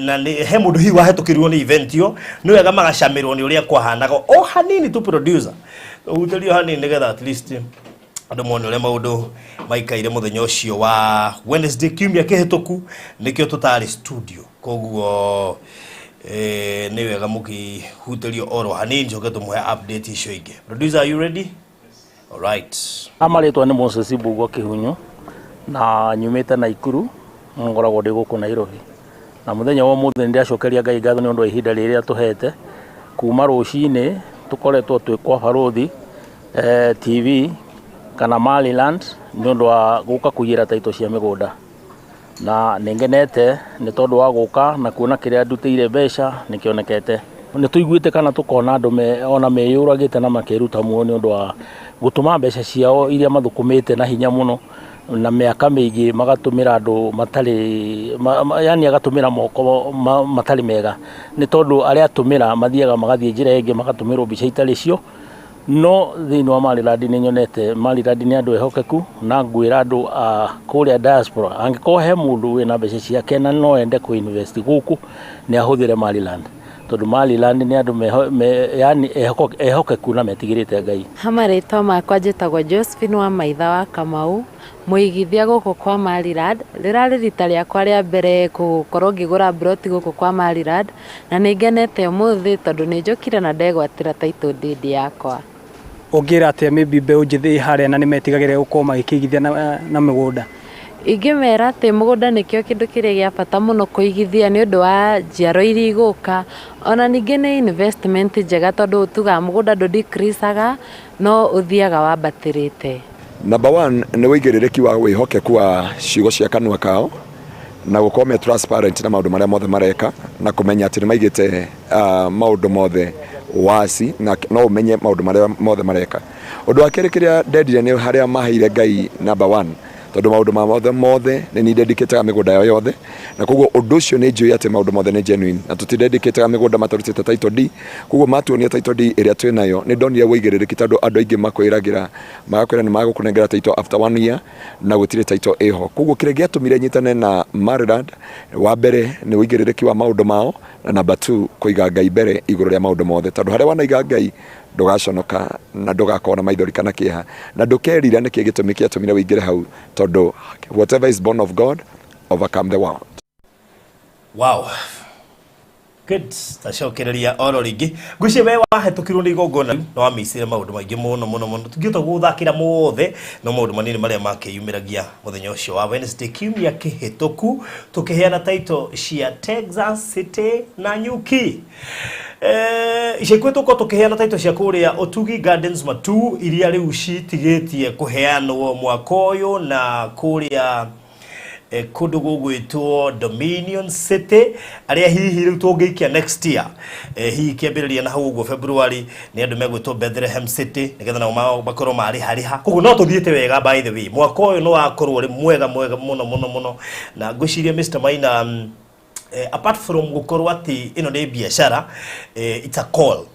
na he mundu hi wahetukirwo ni event yo ni wega magacamirwo ni uria kwahanaga o hanini tu producer uhutirio hanini nigetha at least andu mone uria maundu maikaire muthenya ucio wa Wednesday kiumia kihituku nikio tutari studio koguo ni wega mukihutirio oro hanini njoke tumuhe update icio ingi. Producer, are you ready? Yes. All right. Amaretwa ni Moses Bugwa Kihunyu na nyumite na Ikuru ngoragwo ndi guku Nairobi na muthenya wa muthe ndiacokeria Ngai ngatho ni undu wa ihinda riria tuhete kuma rucini tukoretwo twi kwa Faruthi TV kana Maliland ni undu wa guka kugira taito cia migunda na ningenete ni tondu wa guka na kuona kiria ndutire mbeca nikionekete ni tuiguite kana tukona andu ona meyuragite na makiruta muo ni undu wa gutuma mbeca ciao iria mathukumite na hinya muno na miaka mingi magatumira andu matari yani agatumira moko matari mega ni tondu aria atumira mathiaga magathie njira ingi magatumirwo mbica itari cio no thini wa Maryland ni nyonete Maryland ni andu ehokeku na ngwira andu kuria diaspora angiko he mundu wina mbeca ciake na no ende ku invest guku ni ahuthire Maryland tondu Maryland ni andu yani ehokeku na metigirite Ngai. Hamaretwa makwa njitagwo Josephine wa Maitha wa Kamau muigithia guku kwa Maryland rirari rita riakwa ria mbere gukorwo ngigura broti guku kwa Maryland na ningenete umuthi tondu ninjokire na ndegwatira title deed yakwa. Ungira atia maybe mbeu njithi haria na nimetigagire gukorwo magikigithia na migunda ingimera ati mugunda nikio kindu kiria gia bata muno kuigithia ni undu wa njiaro iria iguka ona ningi ni investment njega tondu tuga mugunda ndu decreasaga no uthiaga wambatirite. Number 1 ni wigiririki wa wihokeku wa ciugo cia kanua kao na gukorwo transparent na maundu maria mothe mareka na kumenya ati ni maigite maundu mothe wasi na no umenye maundu maria mothe mareka. Undu wa keri kiria ndendire ni haria maheire Ngai number 1 tondu maundu mothe ni dedicate migunda yao yothe na koguo undu ucio ni njui ati maundu mothe ni genuine na tutidedicate migunda matarutite title D koguo matuonia title D iria twi nayo ni ndonire wigiririki tondu andu aingi makwiragira magakwira ni magukunengera title after 1 year na gutire title eho koguo kiria giatumire nyitane na Maryland wa mbere ni wigiririki wa maundu mao na number 2 kuiga Ngai mbere iguru ria maundu mothe tondu haria wanaiga Ngai ndugaconoka na ndugakona maithori kana kieha na ndukerira niki gitumi kiatumire wingire hau tondu whatever is born of God overcome the world. Wow, good. Tacokereria oro ringi ngucie we wahetukirwo ni igongona no wamisire maundu maingi muno tungiota guthakira mothe no maundu manini maria makiyumiragia muthenya ucio wa Wednesday kiumia kihituku tukiheana title cia Texas City na Nyuki. Ishekwe tuko tukiheana title cia kuria Otugi Gardens Matu iria riu citigitie kuheanwo mwaka uyu na kuria kundu gugwitwo Dominion City aria hihi riu tungiikia next year hihi kiambiriria na hau uguo February ni andu megwitwo Bethlehem City nigetha nao bakorwo mari hariha kugu no tuthiete wega by the way mwaka uyu no wakorwo ri mwega muno na ngwiciria Mr. Maina apart from gukorwo ati ino ni biashara it's a call.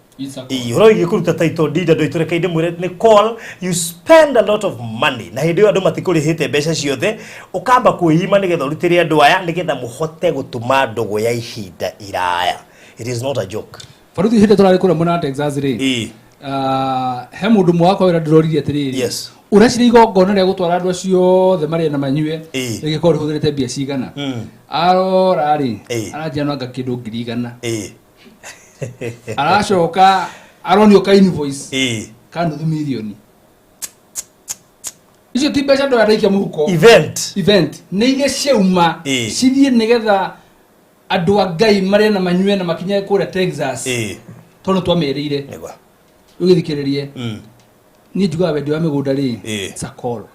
Horo igikuruta title deed ndo iturekeide mwire ni call. You spend a lot of money na hindi andu matikuri hite mbeca ciothe ukamba kuhima nigetha urutire andu aya nigetha muhote gutuma ndogo ya ihinda iraya. It is not a joke. Faruthi hinde turari kura muna Texas ri he mundu mwako wira ndorori atiriri yes uraciri igongona ria gutwara andu acio the mari na manyue rigikorwo huthirite mbia cigana arorari aranjia no anga kindu 100 aracoka aronio ka invoice ka nuthu milioni icio ti mbeca ndo araikia muhuko event ni iria ciauma cithie nigetha andu a Ngai mari na manyue na makinya kure Texas tono twamerire ugithikiririe ni juga wendi wa migunda ri sakolo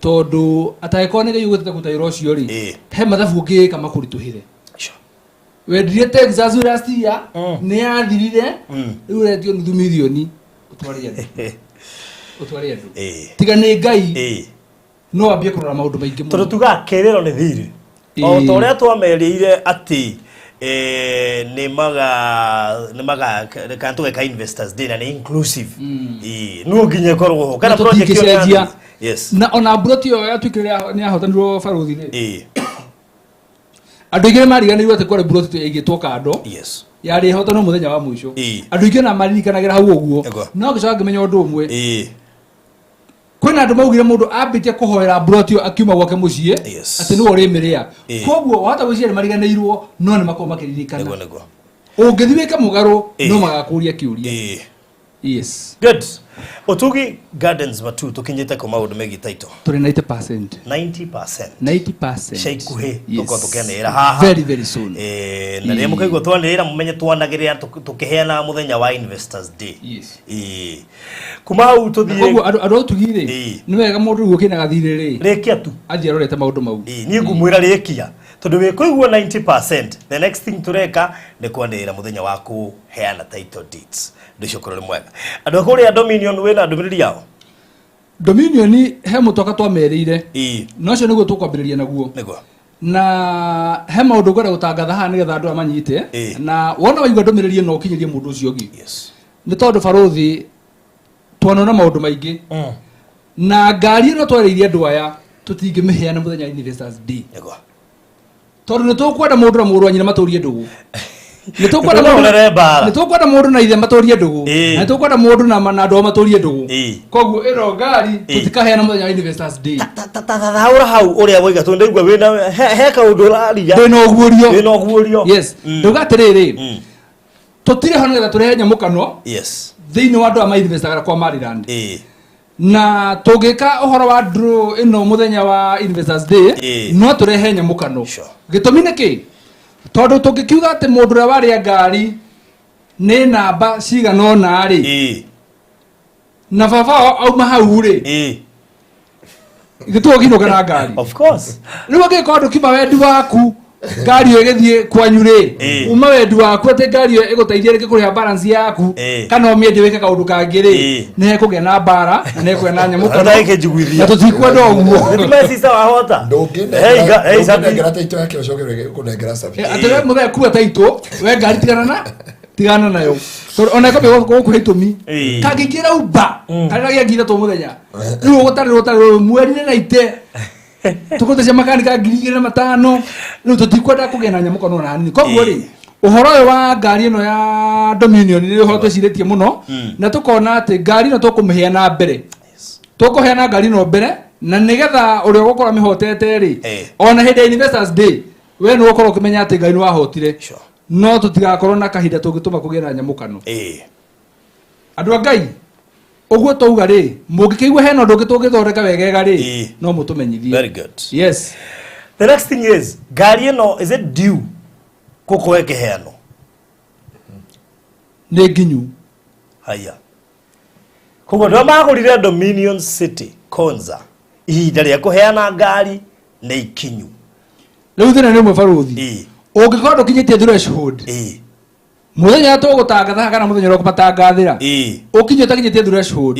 tondu ataekonege yugutete kutaira ucio ri he mathabu ngi kama kurituhire wendirie Texas last year ni athirire riu retio nuthu milioni utwari andu tiga ni Ngai no ambie kurora maundu maingi muno tuga kerero ni thiri o toria twamerire ati ni maga kantu ka investors dina ni inclusive no nginye korwo kana project yo yes na ona brotio ya twikire ni ahotanirwo Faruthi ni andu igire mariganirwo ati kore brotio igitwo kando yes yari hotano muthenya wa mwisho andu igire na maririkanagira hau uguo no gicoka ngimenya undu umwe kwina andu maugire mundu ambitie kuhoera brotio akiuma gwake mucie ati ni wori miria koguo wata gwicira mariganirwo no ni makoma kiririkana nego ungithiweka mugaru no magakuria kiuria yes good Otugi Gardens matu tukinyete ko maundu megi title turi 90% 90% shaikuhe tukotukenera haha very soon na remo kaigwo twanira mumenye twanagirira tukiheana muthenya wa investors day yes kuma hau tuthie koguo andu tugire ni wega mundu gukina gathire ri rekia tu athia rorete maundu mau ni ngumwira rekia tondu we kuigwo 90% the next thing tureka ni kwanira muthenya wa kuheana title deeds ndicokoro mwega andu akuri ya Dominion wena ndumiriri yao Dominion he mutoka twamerire no cio niguo tukwambiriria naguo na he maundu ngore gutangatha ha nigetha andu amanyite na wona waigua ndumiriri no kinyirie mundu ucio ngi ni tondu Faruthi twanona maundu maingi na ngari no twaririe andu aya tutingimiheana muthenya investors day tondu ni tukwenda mundu na muru anyina maturie ndugu ni tukwenda mundu na ithe maturie ndugu na tukwenda mundu na andu maturie ndugu koguo iro ngari tutikaheana muthenya wa investors day haura hau uria woiga tu ndigwa wina he kaundu raria wina oguorio yes nduga atiriri tutire ho nigetha turehe nyamukano yes thiini wa andu a mainvestagara kwa Maryland na tugika uhoro wa draw ino muthenya wa investors day no turehe nyamukano gitumi niki tondu tungikiuga ati mundu ria waria ngari ni namba cigana ona ri na baba auma hau ri gituginoga na ngari of course riu ngiko andu kiuma wendi waku ngari yo igithie kwanyu ri uma wendi waku ati ngari yo iguteithia riki kuriha balance yaku kana omiende weke kaundu kangi ri ne kugia na bara na ne kugia na nyamuka na ikijiguithia na tutikwenda uguo ndimesisa wahota hey sabi ngerata ito yake ocogere kunengera sabi atire muthe kuwa taito we ngari tigana nayo ona ko be ko hitumi kagigira uba kana yagira to muthenya riu gutari mweri na ite tukote cia makanika 2,500 riu tutikwenda kugena nyamuka no na nini koguo ri uhoro wa ngari ino ya Dominion ni uhoro twiciritie muno na tukona ati ngari ino tukumiheana mbere tukuheana ngari ino mbere na nigetha uria gukora mihotete ri ona hindi investors day we no gukora ukimenya ati ngari wa hotire no tutigakorwo na kahinda tungituma kugena nyamukano andu a Ngai oguo touga ri mungikigwa heno ndu gitungithondeka wegega ri no mutumenyithie very good yes the next thing is ngari ino is it due kukuweke heano ni nginyu haya koguo ndo magurire Dominion City Konza ihinda ria kuheana ngari nĩ ikinyu rĩu thĩna nĩ ũmwe baruthi ũngĩkorwo ndũkinyĩtie threshold mũthenya tũgũtangatha kana mũthenya ũrokũmatangathĩra ũkinyie ũtakinyĩtie threshold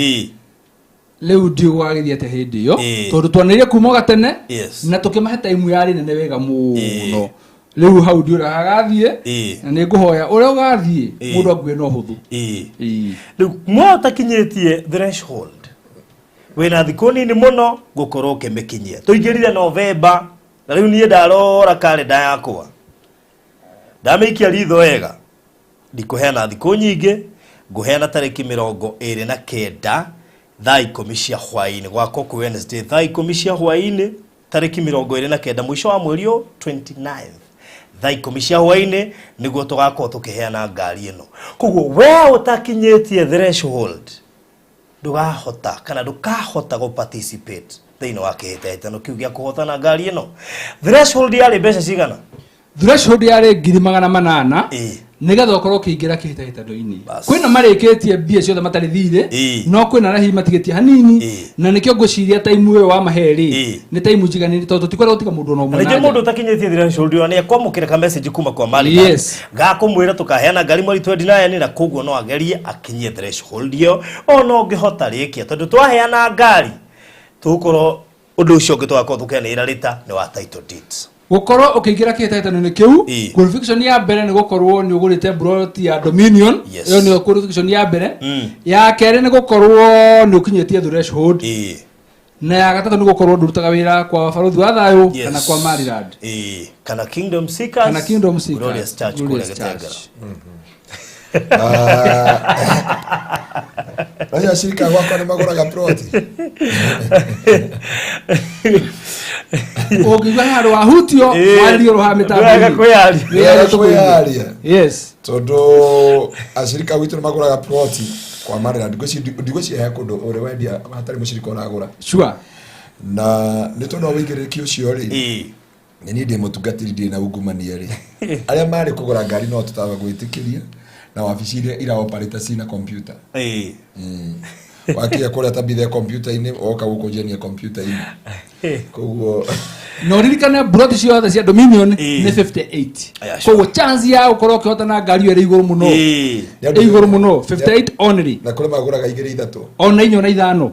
rĩu ndigwagithia te hĩndĩ ĩyo tondũ twanĩire kuma gatene na tũkĩmahe time yarĩ nene wega mũno rĩu hau ndiũra hagathiĩ na nĩ ngũhoya ũrĩa ũgathiĩ mũndũ akuĩ na ũhũthũ rĩu mwe ũtakinyĩtie threshold wĩna thikũ nini mũno gũkorwo ũkĩmĩkinyia tũingĩrire Novemba na rĩu niĩ ndarora kalenda yakwa ndamĩikia ritho wega ndikũheana thikũ nyingĩ ngũheana tarĩki 29 thaa 10 cia hwaĩ-inĩ gwakwa kwĩ Wednesday thaa 10 cia hwaĩ-inĩ tarĩki 29 mũico wa mweri 29 thaa 10 cia hwaĩ-inĩ nĩguo tũgakorwo tũkĩheana ngari ĩno koguo we ũtakinyĩtie threshold ndũgahota kana ndũkahota gũ-participate thĩinĩ wa kĩhĩtahĩtano kĩu gĩa kũhotana ngari ĩno threshold yarĩ mbeca cigana threshold yarĩ 800 nĩgetha ũkorwo ũkĩingĩra kĩhĩtahĩtano-inĩ kwĩna marĩkĩtie mbia ciothe matarĩ thirĩ no kwĩna rahi matigĩtie hanini na nĩkĩo ngũciria time ũyũ wa maherĩ nĩ time njiganĩre tondũ tũtikwenda gũtiga mũndũ no mũna nĩkĩo mũndũ ũtakinyĩtie threshold nĩ akwamũkĩra ka message kuma kwa mari gakũmwĩra tũkaheana ngari mweri 29 na koguo no agerie akinyie threshold ĩyo ona ũngĩhota rĩkia tondũ twaheana ngari tũgũkorwo ũndũ ũcio ũngĩ tũgakorwo tũkĩanĩra rĩta nĩ wa title deeds gukorwo ukĩingĩra kĩhĩtahĩtano-inĩ kĩu qualification ya mbere nĩ gũkorwo nĩ ũgũrĩte plot ya Dominion ĩyo nĩ qualification ya mbere ya kerĩ nĩ gũkorwo nĩ ũkinyĩtie threshold na ya gatatũ nĩ gũkorwo ndũrutaga wĩra kwa barothi wa thayũ kana kwa Maryland kana Kingdom Seekers Glorious Church kũrĩa Gĩtengera Raya shirika gwakwa nĩ magũraga plot ũngĩigua handũ wahutio wario roha mĩtambo-inĩ yes tondũ ashirika witũ nĩ magũraga plot kwa Maryland ndigũcihe kũndũ ũrĩa wendia hatarĩ mũcirika ũragũra sure na nĩ tondũ wĩigĩrĩrĩki ũcio rĩ nĩ niĩ ndĩ mũtungatĩri ndĩ na ungumania rĩ arĩa marĩ kũgũra ngari no tũtaba gwĩtĩkĩria na wabici iria iraoperate cina computer wakia kũrĩa tabithe computer-inĩ oka gũkũnjenia computer-inĩ koguo no ririkane broti ciothe cia Dominion nĩ 58 koguo chance ya gũkorwo ũkĩhotana ngari ĩrĩ igũrũ mũno 58 only na kũrĩa magũraga 2-3 ona 4 na 5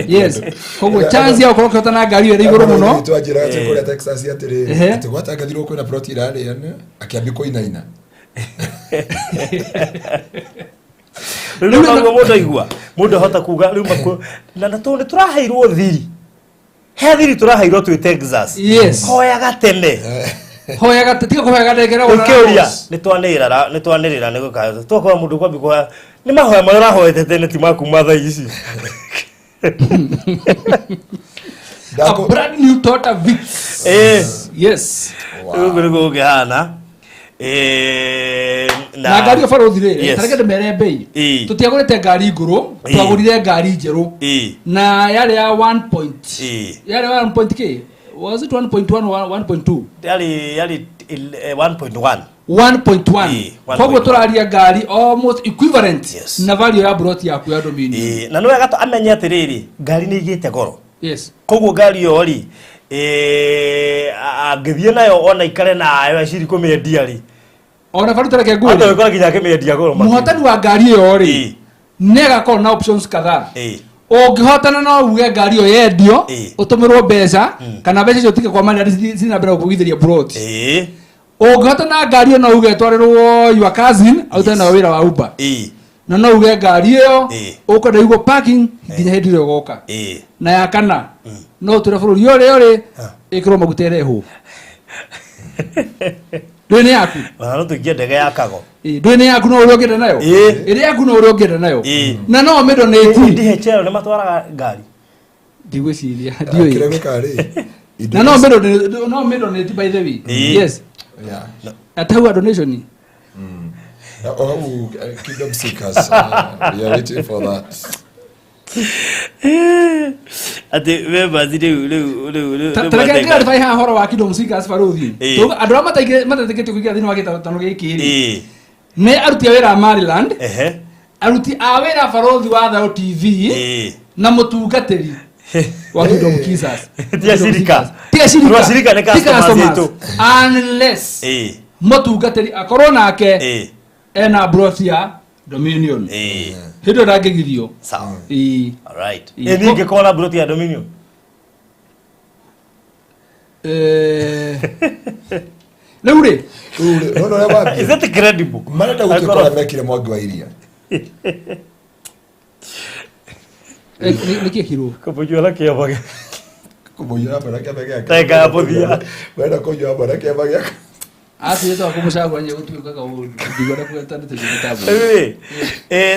yes koguo chance ya gũkorwo ũkĩhotana ngari ĩrĩ igũrũ mũno twajĩra atĩ kũrĩa Texas atĩrĩ atĩ gwatangathirwo kwĩna plot irarĩana akĩambia kũinaina rĩu nĩguo mũndũ aigua mũndũ ahota kuga rĩu na tondũ tũraheirwo thiri he thiri tũraheirwo twĩ Texas hoyaga tene hoyaga tiga kũhoyaga ndegera ona ũkĩũria nĩ twanĩrĩra nĩ gũkaya twakorwo mũndũ kwambia kũhoya nĩ mahoya marĩa ũrahoete tene ti makuma thaa ici a brand new Toyota Vitz yes nĩguo ũkĩhana na ngari ya barothi rĩ tareke ndemere bei tutiagũrĩte ngari ngũrũ twagũrire ngari njerũ na yarĩ ya 1 point yarĩ 1 point k was it 1.1 or 1.2 yarĩ 1.1 1.1 koguo tũraria ngari almost equivalent na value ya broti yaku ya Dominion na nĩ wega amenye atĩrĩrĩ ngari nĩ igĩte goro yes koguo ngari ĩyo rĩ angĩthiĩ nayo ona ikare nayo aciri kũmĩendia rĩ ona baruta reke ngũrĩ hata gũkorwo nginya akĩmĩendia goro mũhotani wa ngari ĩyo rĩ nĩ agakorwo na options kadhaa ũngĩhotana no uge ngari ĩyo yendio ũtũmĩrwo mbeca kana mbeca icio tike kwa Maryland cina mbere kũgithĩria plot ũngĩhotana ngari ĩyo no uge twarĩrwo your cousin autane na wĩra wa Uber na no uge ngari ĩyo ũkwenda igwo parking nginya hĩndĩ ĩrĩa ũgoka na ya kana no tũre bũrũri ũrĩ ĩkĩrwo maguta ĩrehwo ndwĩnĩ yaku no tũingĩe ndege ya kago ndwĩnĩ yaku no ũrĩa ũngĩenda nayo ĩrĩa yaku no ũrĩa ũngĩenda nayo na no mĩndonĩti DHL nĩ matwaraga ngari ndigwĩciria ndiũĩ na no mĩndonĩti by the way yes atahua donation Kingdom Seekers we are waiting for that ati members rĩu tareke ndĩbai haha horo wa Kingdom Seekers barothi andũ arĩa matatikĩtio kũingĩra thĩinĩ wa gĩtano gĩkĩ rĩ nĩ aruti a wĩra a Maryland aruti a wĩra barothi wa Thayũ TV na mũtungatĩri Wakidom Kisas. Tia shirika ni customers yetu. Unless motungatĩri akorwo nake ena brothia Dominion. Hindo ndangĩgithio. Sawa. All right. Ningĩ kona brothia Dominion. Leure. Is that credible? Marenda gũkora mekire mwangi wa iria. Niki kiro. Kopojua la kia bage. Kopojua bara kia bage. Teka podia. Wenda kujua bara kia bage. Asi yeto akumushago anye gutuka ka ndigora kwetana tujitabu.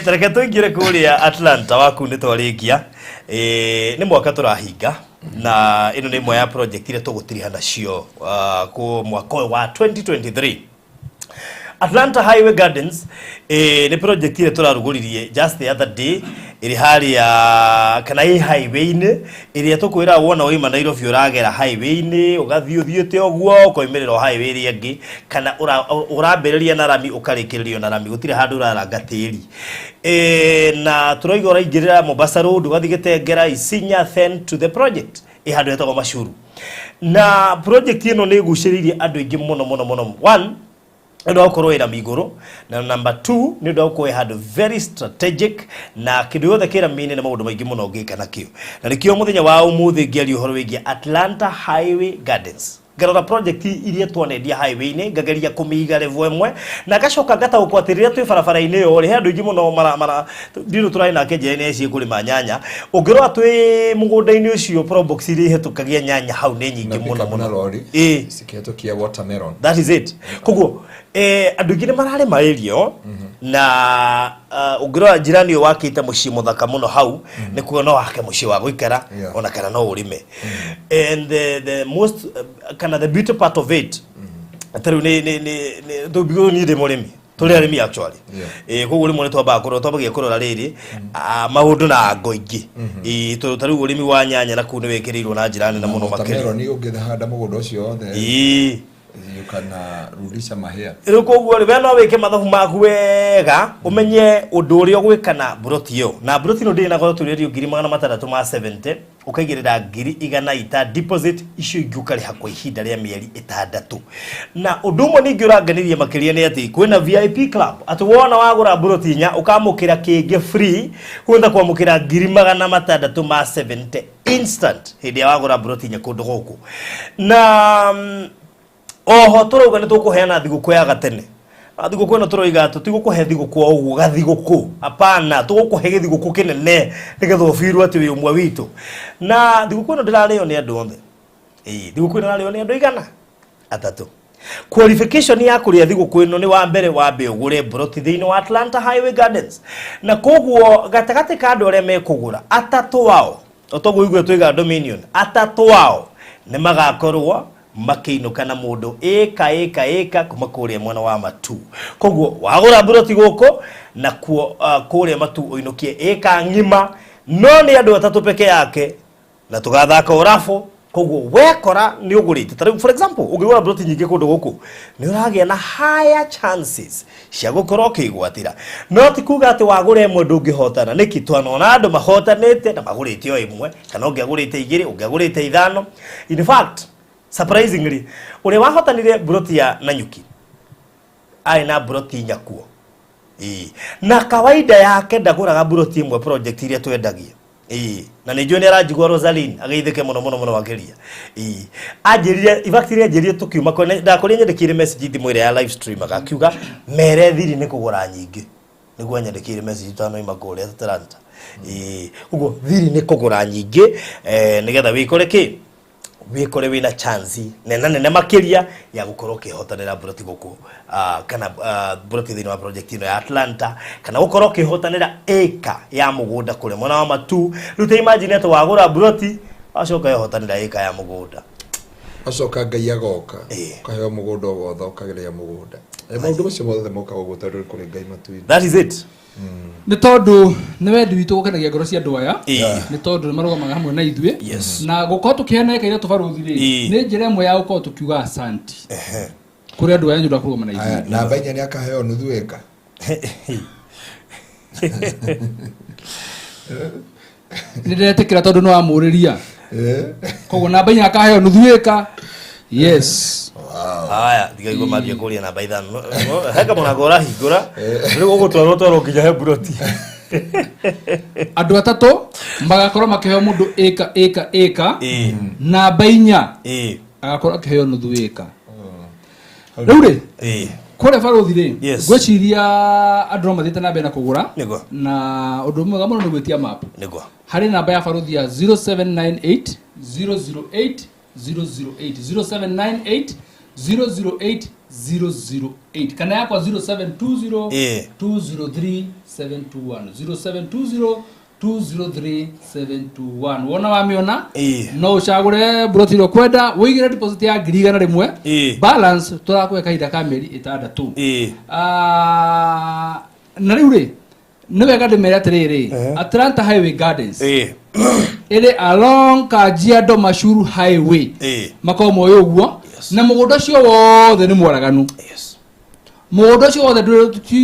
Tareka tuingire kuria Atlanta waku ni twarikia. Ni mwaka turahinga na ino ni imwe ya project ile tugutiriha nacio ku mwaka wa 2023. Atlanta Highway Gardens ni project ile turaruguririe just the other day iri hari ya kana hii highway ni iri tukwira wona oima Nairobi uragera highway ni ugathio thiete ogwo koimerera highway iri angi kana urambiriria na rami ukarikiririo na rami gutire handu uraranga tiri na turoiga uraingirira Mombasa Road ugathigitengera Isinya then to the project handu hetagwo Mashuru na project ino ni guciririe andu ingi muno one ndo okorwo ira migoro na number 2 ni ndo okorwo had very strategic na kindu yothe kira mine na maundu maingi muno ngika nakio na nikio muthenya wa umuthi ngiari uhoro wigie Atlanta Highway Gardens garora project iria twanendia highway ni ngageria kumiga level imwe na gacoka ngata ukwatiriria twi barabara-ini yo ri handu ingi muno mara ndiro turai na kenje ni eci kuri manyanya ungirwa twi mugunda-ini ucio probox iri hetukagia nyanya hau ni nyingi muno siketokia watermelon. That is it. Koguo andu ingi ni marare mairio na ungirwa jirani wakite muci muthaka muno hau ni kuona wake muci wa guikara ona kana no urime and the most kana the beauty part of it ataru ni do bigo ni de murimi tuli arimi actually koguo rimwe twamba twambagia kurora riri maundu na ngoingi taru urimi wa nyanya na kuni wekirirwo na jirani na muno makiri ni ungithanda mugunda ucio othe kana rudisha mahia ero koguo we no weke mathabu maku wega umenye undu uri ogwikana broti yo na broti no ndi na go turirio 670 ukaigirira 100 deposit icio ingukari hakwa ihinda ria mieri 6 na undu mo ningi uranganirie makiria ni ati kwina VIP club ati wona wagura broti nya ukamukira kingi free kwenda kwamukira 670 instant hindi ya wagura broti nya kundu guku na oho turoga ni tukuheana thiguku ya gatene thiguku no turoiga tutigukuhe thiguku ogu gathiguku hapana tugukuhe githiguku kinene nigetha ofirwo ati wi umwe witu na thiguku no ndirario ni andu othe thiguku no ndirario ni andu igana 3 qualification ya kuria thiguku ino ni wa mbere wambe ugure broti thiini wa Atlanta Highway Gardens na koguo gatagati ka andu aria mekugura 3 wao otogo igwe twiga Dominion 3 wao ni magakorwo makiinuka na mundu eka kuma kuria mwana wa matu koguo wagura broti guko na kuria matu uinukie eka ngima no ni andu 3 peke yake na tugathaka urafo koguo wekora ni ugurite for example ugigura broti nyingi kundu guku ni uragia na higher chances cia gukorwo kigwatira no ti kuga ati wagura imwe ndungihotana niki twanona andu mahotanite na magurite o imwe kana ungegurite 2 ungegurite 5 in fact surprisingly ule wahotanire broti ya Nanyuki aina broti nyakuo na kawaida yake ndaguraga broti imwe project iria twendagia na nijo ni arajigwa Rosaline ageithike muno wageria ajeria ifact ajeria tukiuma ko ndakori nyandikire message thimwire ya live stream agakiuga mere thiri ni kugura nyingi niguo nyandikire message tano imagore Atlanta ugo thiri ni kugura nyingi nigetha wikore ki wikore wina chance nene makiria ya gukorwo kihotanira broti guku kana broti thini wa project ino ya Atlanta kana gukorwo kihotanira eka ya mugunda kure mwana wa matu rute imagine ato wagura broti acoka yohotanira eka ya mugunda acoka ngai agoka kaheo mugunda ogotha ukageria mugunda maundu macio mothe moka gugutarira kuri ngai matu. That is it. Ni tondu ni wendi witu gukenagia ngoro cia andu aya ni tondu marugamaga hamwe na ithuĩ na gukorwo tukiheana eka iria tubaruthi ni njira imwe ya gukorwo tukiuga asanti kuri andu aya njuda kurugama na ithuĩ na bainya ni akaheo nuthu eka niretekera tondu no amuriria koguo namba inya akaheo nuthu eka. Yes. Haya, ndigaigua mambia kuria namba ithano. Heka munagora hingura. Riu gugutwarwo twaro nginya he buroti. Andu atatu magakorwo makiheo mundu eka namba inya agakorwo akiheo nuthu eka. Riu ri kore barothi ri gweciria andu no mathite na mbere na kugura na undu mwega muno ni gwitia map. Hari namba ya barothi ya 0798 008 008 0798 008 kana yakwa 0720 203 721 0720 203 721 wona wamiona no ucagure broti ro kwenda wigire deposit ya 100 balance turakweka kahinda ka meri 6 na riu ri niwe gadimera atiriri Atlanta Highway Gardens iri along Kajiado Mashuru Highway makomo uyu guo na mugunda cio wothe ni mwaraganu mugunda cio wothe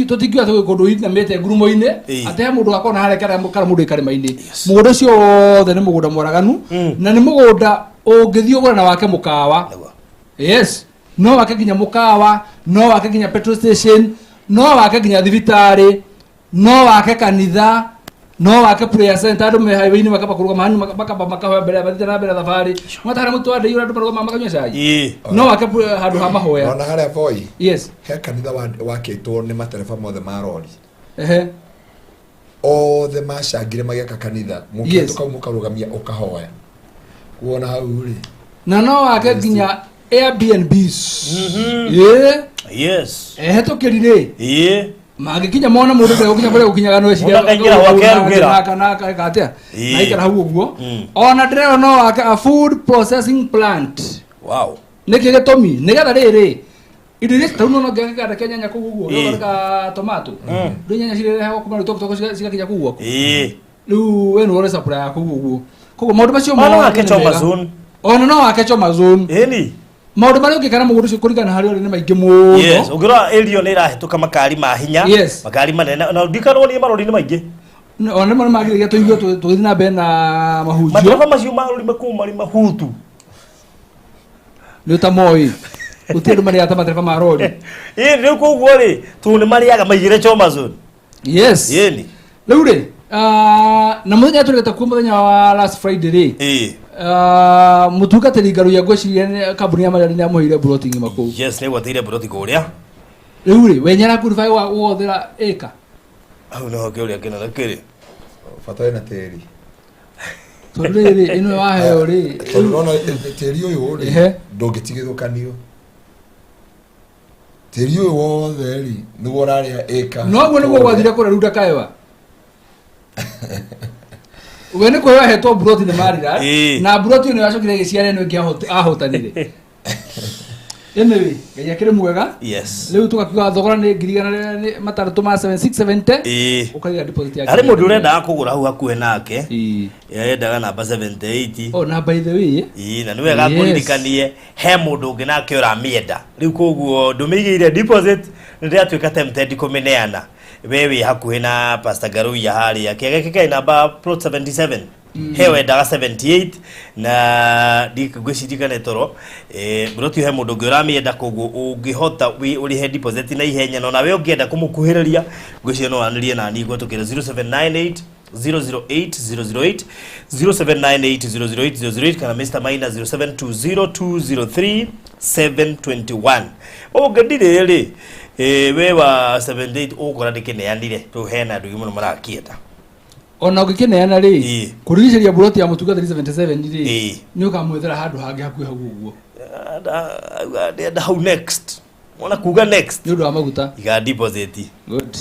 tutingiwa tugundu ina mete ngurumo-ini ate mundu akona hare kana mundu ikarima-ini mugunda cio wothe ni mugunda mwaraganu na ni mugunda ungithio gura na wake mukawa yes no wake ginya mukawa no wake ginya petrol station no wake ginya thibitari no wake kanitha no wake prayer center andu me highway ni makaba kuruga mahani makaba makahoya mbere bathite na mbere thabari mwatara mutu ande yura andu maruga makanywa cai no wake handu ha mahoya ona haria boy yes he kanitha wakitwo ni matereba mothe marori othe macangire mageka kanitha mukitu kau mukarugamia ukahoya kuona hau ri na no wake ginya Airbnbs yes hetukirire magikinya mona mundu ndio ukinya bale ukinyaga no eciria kaingira wakerugira kana katia naikara hau uguo ona ndero no wake a food processing plant wow niki gitomi nigetha riri indo iria tauno no ngeka Kenya nya kuguo no ka tomato ndo nyanya cirire ha kuma toko cigakinya kuguo riu we no ore supply ya kuguo koguo maundu macio mo wake chomazone ona no wake chomazone ni maundu mari ukikana mugundu cio kurigana hari ori ni maingi muno yes ugira area ni rahituka makari ma hinya makari manene na ndikano ni marori ni maingi ona mari magiriria tuigwe tuthi na mbere na mahunjio matrofa macio marori makuma ni mahutu ni tamoi utindu mari ata matrofa marori riu kuguo ri tu ni mariaga maigire chomazone yes yeni riu ri na muthenya tureta ku muthenya wa last Friday ri mutungatiri Ngaruiya gweciria kambuni ya marari ni amuhire broting maku yes ni gwateire broting kuria riu ri wenyara kurifai wa guothera eka au no kiuria kina na kiri fatoi na teri toriri ino wa heo ri no teri uyu ri ndungitigithukanio teri uyu wothe ri ni woraria eka no gwe ni gwathire kura ruda kaewa wene kwa wewe hetwa broti ni marira na broti ni wacokire giciare no ahotanire anyway gaya kire mwega yes leo tukakiwa thogora ni ngirigana ni mataratu ma 7670 ukaiga deposit yake ari mundu urenda kugura hau hakuhe nake yendaga namba 78 oh na by the way na niwe gakuririkanie he mundu ungi nake uramienda riu koguo ndumigire deposit ndia tuika tempted kumeneana wewe hakuhe na Pastor Ngaruiya hari yake keke namba plot 77 hewe daga 78 na gwicirika netoro broti he mundu ngirami enda kugu ungihota uri he deposit na ihenya no nawe ungienda kumukuhiriria gwicio no anirie na ni gwetukira 0798 008 0798 008 kana Mr. Maina 0720 203 721 ri we wa 78 ukora ndikineanire tu hena ndugi muno marakienda ona ugikineana ri kurigiceria broti ya mutuga 377 ri ni ukamwethera handu hangi hakuhi hau uguo da how next wona kuga next ni undu wa maguta iga deposit good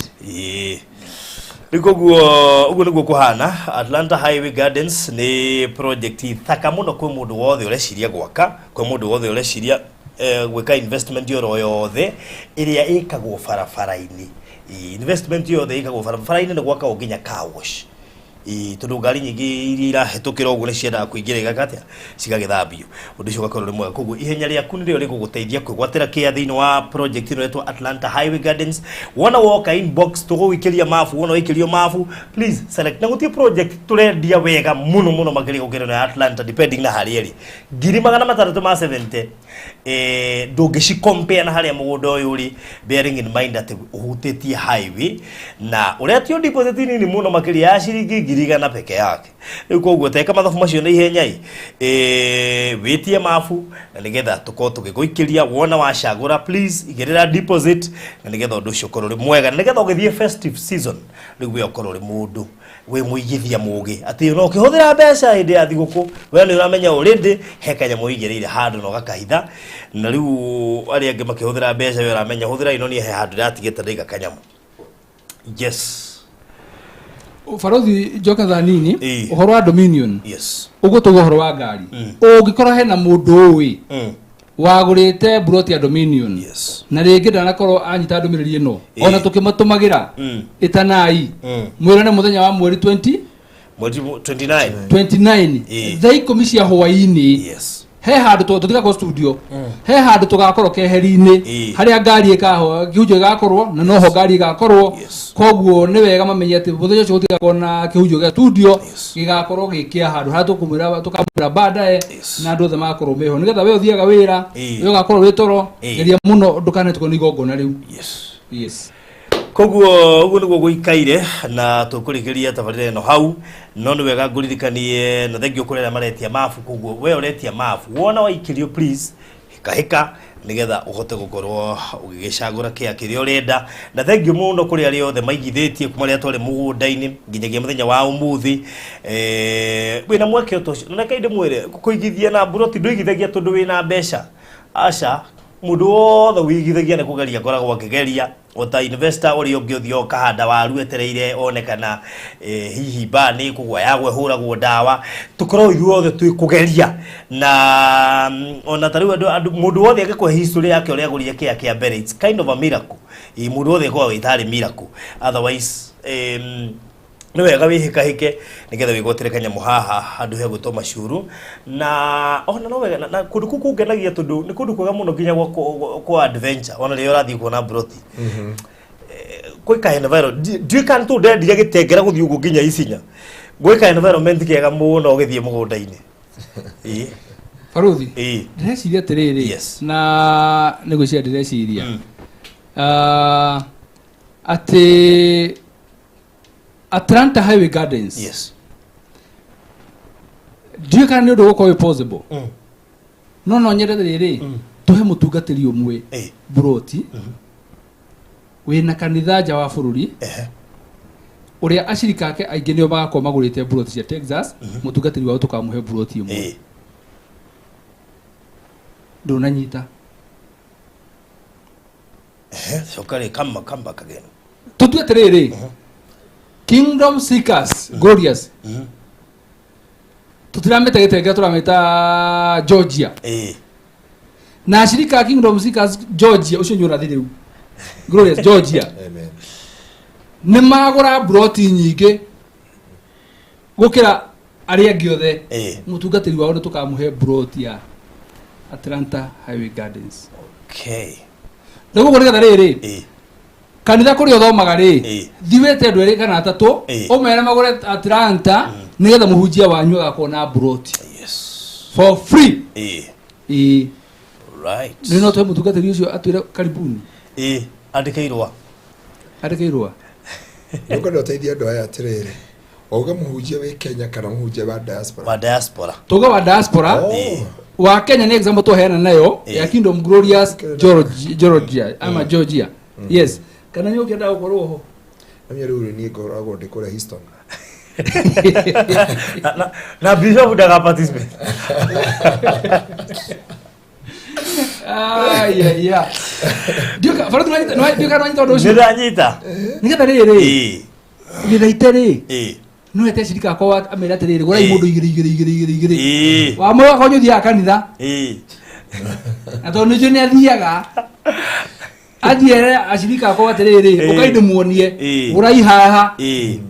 Rikoguo ugo niguo kuhana Atlanta Highway Gardens ni project thaka muno kwa mundu wothe ureciria gwaka kwa mundu wothe ureciria gweka investment yoro yothe iria ikagwo barabara-ini investment yothe ikagwo barabara-ini ni gwaka uginya car wash tondu ngari nyingi iria hetukira ugu ni cienda kuingira igakatia cigagithambio undu ucio gakorwo ri mwega koguo ihenya riaku ni rio riguguteithia kwigwatira kia thiini wa project ino yetwa Atlanta Highway Gardens. Wona woka inbox tuguwikiria mafu, wona wikirio mafu, please select na gutie project turendia wega muno makiri gukira na Atlanta depending na hali eri 670 ndungici compare na haria mugunda uyu uri, bearing in mind that uhutitie highway na uria tio deposit nini muno makiri ya ciringi 100 peke yake. Koguo teka mathabu macio na ihenya witie mafu na nigetha tuko tugiguikiria wona wacagura, please igirira deposit na nigetha undu ucio korwo ri mwega, na nigetha ugithie festive season riu ukorwo ri mundu we muigithia mugi ati no kihuthira mbeca hindi ya thiguku we ni uramenya already hekanya muigireire handu no gakahitha, na riu ari angi makihuthira mbeca we uramenya huthira ino ni he handu ratigita ndiga kanyamu. Yes Farothi joka thanini uhoro wa Dominion. Yes ugutuga uhoro wa ngari ungikorwo hena mundu uwi wagurite broti ya Dominion. Yes na ringi ndanakorwo anyita ndumiriri ino ona tukimatumagira itanai mwirane muthenya wa mweri 29 thai komisia hwaini. Yes he handu tutika ko studio he handu tugakorwo keheri-ini haria ngari ikaho kihujo igakorwo na noho ngari igakorwo. Koguo ni wega mamenye ati muthenya ucio tutika na kihujo gia studio gigakorwo gikia handu haria tukamwira baadaye na andu othe magakorwo meho nigetha we uthiaga wira we ugakorwo witoro geria muno ndukanetwo ni igongona riu. Yes koguo uguo niguo guikaire na tukurikiria tabarire no hau no ni wega nguririkanie na thengio kurera maretia mafu. Koguo we uretia mafu wona waikirio please hika nigetha uhote gukorwo ugigicagura kia kiria urenda, na thengio muno kuri ari othe maigithitie kuma ria twari mugunda-ini nginyagia muthenya wa umuthi wina mweke utocio na kainde mwire kuigithia na broti nduigithagia tondu wina mbeca aca mundu wothe wigithagia ni kugeria ngoragwo akigeria ota investor uri ungi uthio kahanda waru etereire onekana hihi bani kugwa yagwe huragwo dawa tukorwo ithuothe twi kugeria na ona tariu mundu wothe agikwe history yake uri agurire kia mbere, it's kind of a miracle. Mundu wothe kwa itari miracle otherwise no wega wihikahike nigetha wigotire kanyamu haha handu he gutoma curu na ona no wega na kundu kuku ngenagia tondu ni kundu kwega muno nginya kwa adventure ona rio rathi kuona broti kwika environment dukan tu de dige gitengera guthi ugu nginya isinya gwika environment kega muno githie mugunda-ini Farothi ndĩreciria atĩrĩrĩ na nĩgwĩciria ndĩreciria atĩ Atlanta Highway Gardens. Yes. Do you can do what possible? No nyerere riri tuhe mutungatiri umwe broti wina kanitha nja wa bururi uria acirika ake aingi nio magakorwo magurite broti cia Texas mutungatiri wao tukamuhe broti umwe ndunanyita sokare come back again tutue atiriri Kingdom Seekers Glorious tutiramete gitenge turameta Georgia na shirika Kingdom Seekers Georgia ucio nyura thiru Glorious Georgia amen ne magora broti nyingi gukira ari angi othe mutungatiri wao tukamuhe broti ya Atlanta Highway Gardens. Okay Ndugu kuriga riri kanitha kuri othomaga ri thiwete andu eri kana atatu umere magure Atlanta nigetha muhunjia wanyu agakona broti for free right nino twa mutungatiri ucio atwire karibuni andikairwa nuko ndo teithia andu aya atiriri auga muhunjia we Kenya kana muhunjia wa diaspora tuga wa diaspora wa Kenya ni example to hena nayo ya Kingdom Glorious Georgia ama Georgia yes kana nyo kenda gukorwo ho amya ruri ni ngoragwo ndikora Houston na bishop daga participate yeah duka fara tunanyita no duka tunanyita ndo shida nyita nigeta riri ngireiteri no ete shirika kwa amera terere gora imundu igiri wa mo konyo thia kanitha ato nijo ni athiaga athiere ashirika kwa atiriri ukainde muonie urai haha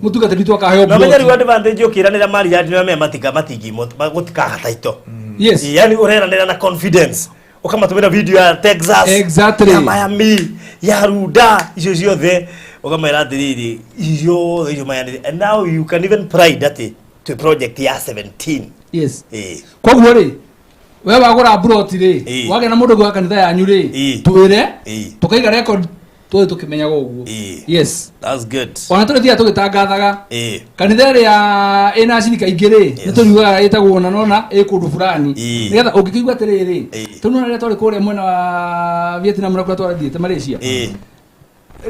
mutugatiri twa kaheo na menya riwa advantage ukiranira mari ya ndino me matingi gutika hataito yes yani ureranira na confidence ukamatumira video ya Texas exactly ya Miami ya Ruda icio ciothe ukamera atiriri icio mayani and now you can even pride that to project ya 17 yes kwa gwori we wagura broti ri wage na mundu gwa kanitha yanyu ri twire tukaiga record tuwe tukimenya goguo yes that's good ona tuli thia tugitangathaga kanitha ri ya ina shirika ingire nituriuga itagwo na nona ikundu fulani nigetha ungikigwa atiriri tunona ria tuli kure mwena wa Vietnam na kura twathiite Malaysia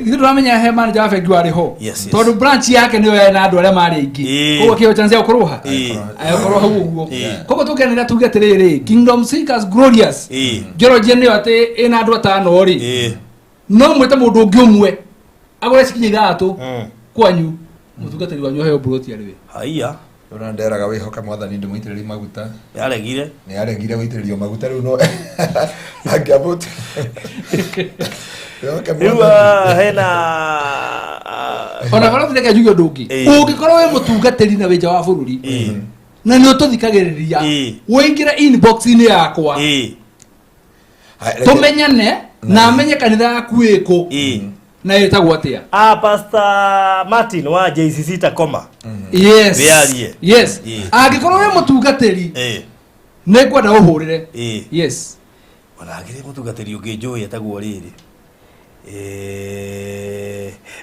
Githu turamenya he manager afegi wari ho tondu branch yake niyo yana andu aria mari ingi koguo kiyo chance ya kuruha ayokoroha uguo koguo tukenera tuge atiriri Kingdom Seekers Glorious Georgia niyo ati ina andu atano ri no mwete mundu ungi umwe agore sikinye ithatu kwanyu mutugatari wanyu heo broti ari we haiya ora nderaga wihoka mwathani ndimuitiriria maguta ni aregire guitiririo maguta riu no angiabuta hena ona bara thireka jugo ndungi ungikorwo we mutungatiri na wija wa bururi na ni ututhikagiriria wingire inbox ini yakwa tumenyane na amenye kanitha yaku iko na etagwo atia Pastor Martin wa JCC Takoma yes angikorwo we mutungatiri ne kwenda uhurire yes ona agire mutungatiri ungi njui etagwo riri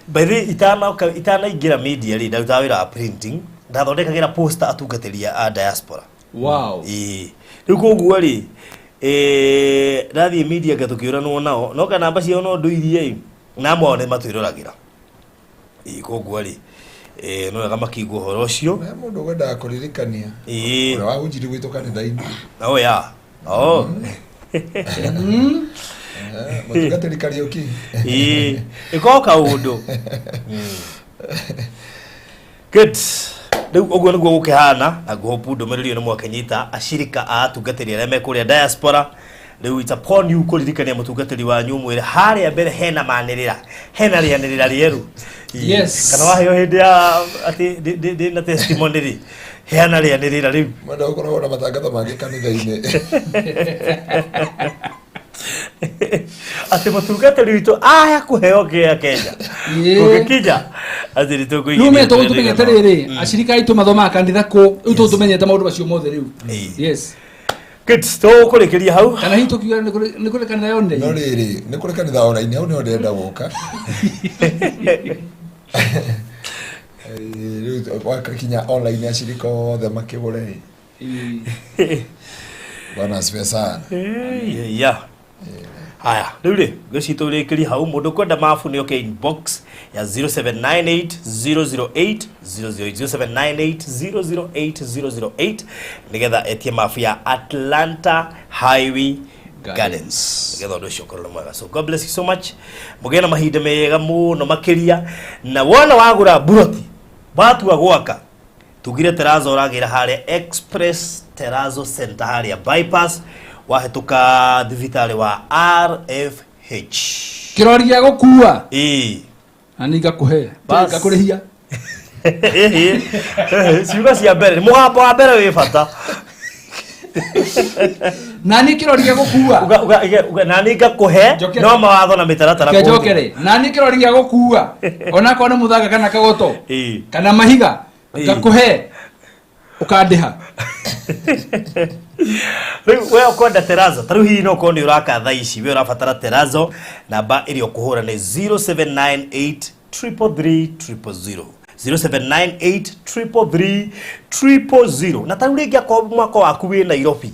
bari itana igira media ri ndawira printing ndathondekagira poster atungatĩria a diaspora wow riu koguo ri rathi media gatukiuranwo nao no kana namba cio no nduirie na mone matwiruragira koguo ri no wega makigwo horo ucio mundu gwenda kuririkania ura wa unjiri gwitu kanitha-ini mutungatĩri Kariuki ikoka undu good riu uguo niguo gukihana na hope ndumiriri ni mwakenyita ashirika a atungatĩri aria mekuria diaspora riu it's upon you kuririkania mutungatĩri wanyu mwire haria mbere hena manirira hena rianirira rieru yes kana waheo hindi ya ati na testimony ri hena rianirira riu mwenda ukorwo na matangatho mangi kanitha-ini ati mutungatĩri witu aya kuheo kia Kenya ukikija atiri tukuiga nume to tumenyete riri ashirika itu mathoma kanitha ko itu tumenyete maundu macio mothe riu yes good to kurekeria hau kana hitu kiwa ni kule kanitha yonde no riri ni kule kanitha online hau ni ndenda guka riu wakakinya online ashirika othe makigure bwana asifiwe sana haya riu ri gicito rikiri hau mundu kwenda mafu ni okay inbox ya 0798 008 nigetha etie mafu ya Atlanta Highway Gardens nigetha undu ucio ukorwo mwega so God bless you so much mugena mahinda mega muno makiria na wona wagura buroti batua gwaka tugire terazo ragira haria Express Terazo Center haria bypass wahetuka thibitari wa RFH kirori gya gukua ani ngakuhe ngakurihia siuga cia mbere mugambo wa mbere wi bata nani kirori gya gukua nani ngakuhe no mawatho na mitaratara ko njokere nani kirori gya gukua ona kone muthanga kana kagoto kana mahiga ngakuhe ukandiha we ukwenda terazo taru hii no koni uraka thaa ici we urabatara terazo namba iri okuhura ni 0798333000 0798333000 na taru ringi akwa mwako waku wi Nairobi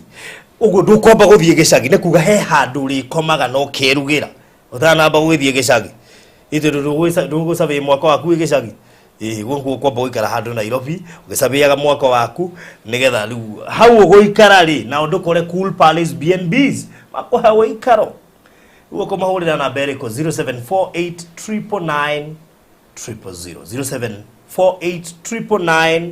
uguo ndukomba guthie gicagi ne kuga he handu ri komaga no kerugira utanamba gwithie gicagi itu ndugu sabe mwako waku wi gicagi gwo kwamba guikara handu Nairobi ugicabiaga mwako waku nigetha riu hau uguikara ri na undu kore Cool Palace BNBs makuha uikaro uko mahurira na bereko 0748999000 0748999000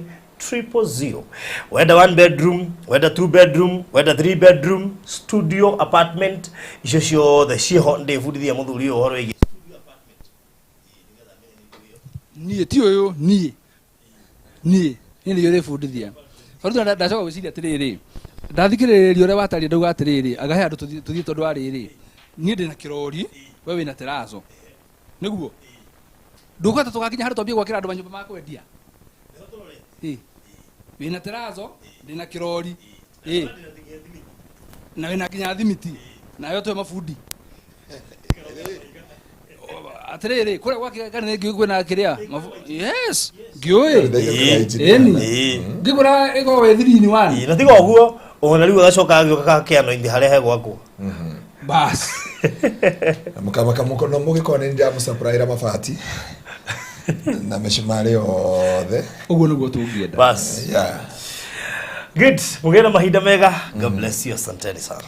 000. Whether 1 bedroom, whether 2 bedroom, whether 3 bedroom, studio apartment, isho the she hot day food the muthuri ohoro igi studio apartment. Nie ti oyo nie ni yore food dia. Faruta ndacoka gwiciria atiriri. Ndathikiriria ore watari ndauga atiriri agahe andu tuthie tondu ariri. Nie ndina kirori we wina terazo. Niguo. Ndukwata tugakinya hari twambie gwakira andu manyumba ma kwendia. Wina terazo ndina kirori. Na wina kinya thimiti. Na yo twe mafundi. Atiriri kure gwakira kana ngigwe na kiria. Yes. Ngioe. Eni. Ngigura ego we 3 in 1. Na tigo guo ona riu gacoka agioka kiano indi hare he gwako. Bas. Mukama mukono mugikone ndia musapraira mafati. Na meshimari othe. Uguo niguo tungienda. Bas. Yeah. Good. Mugena mahinda mega. God bless you. Asanteni sana.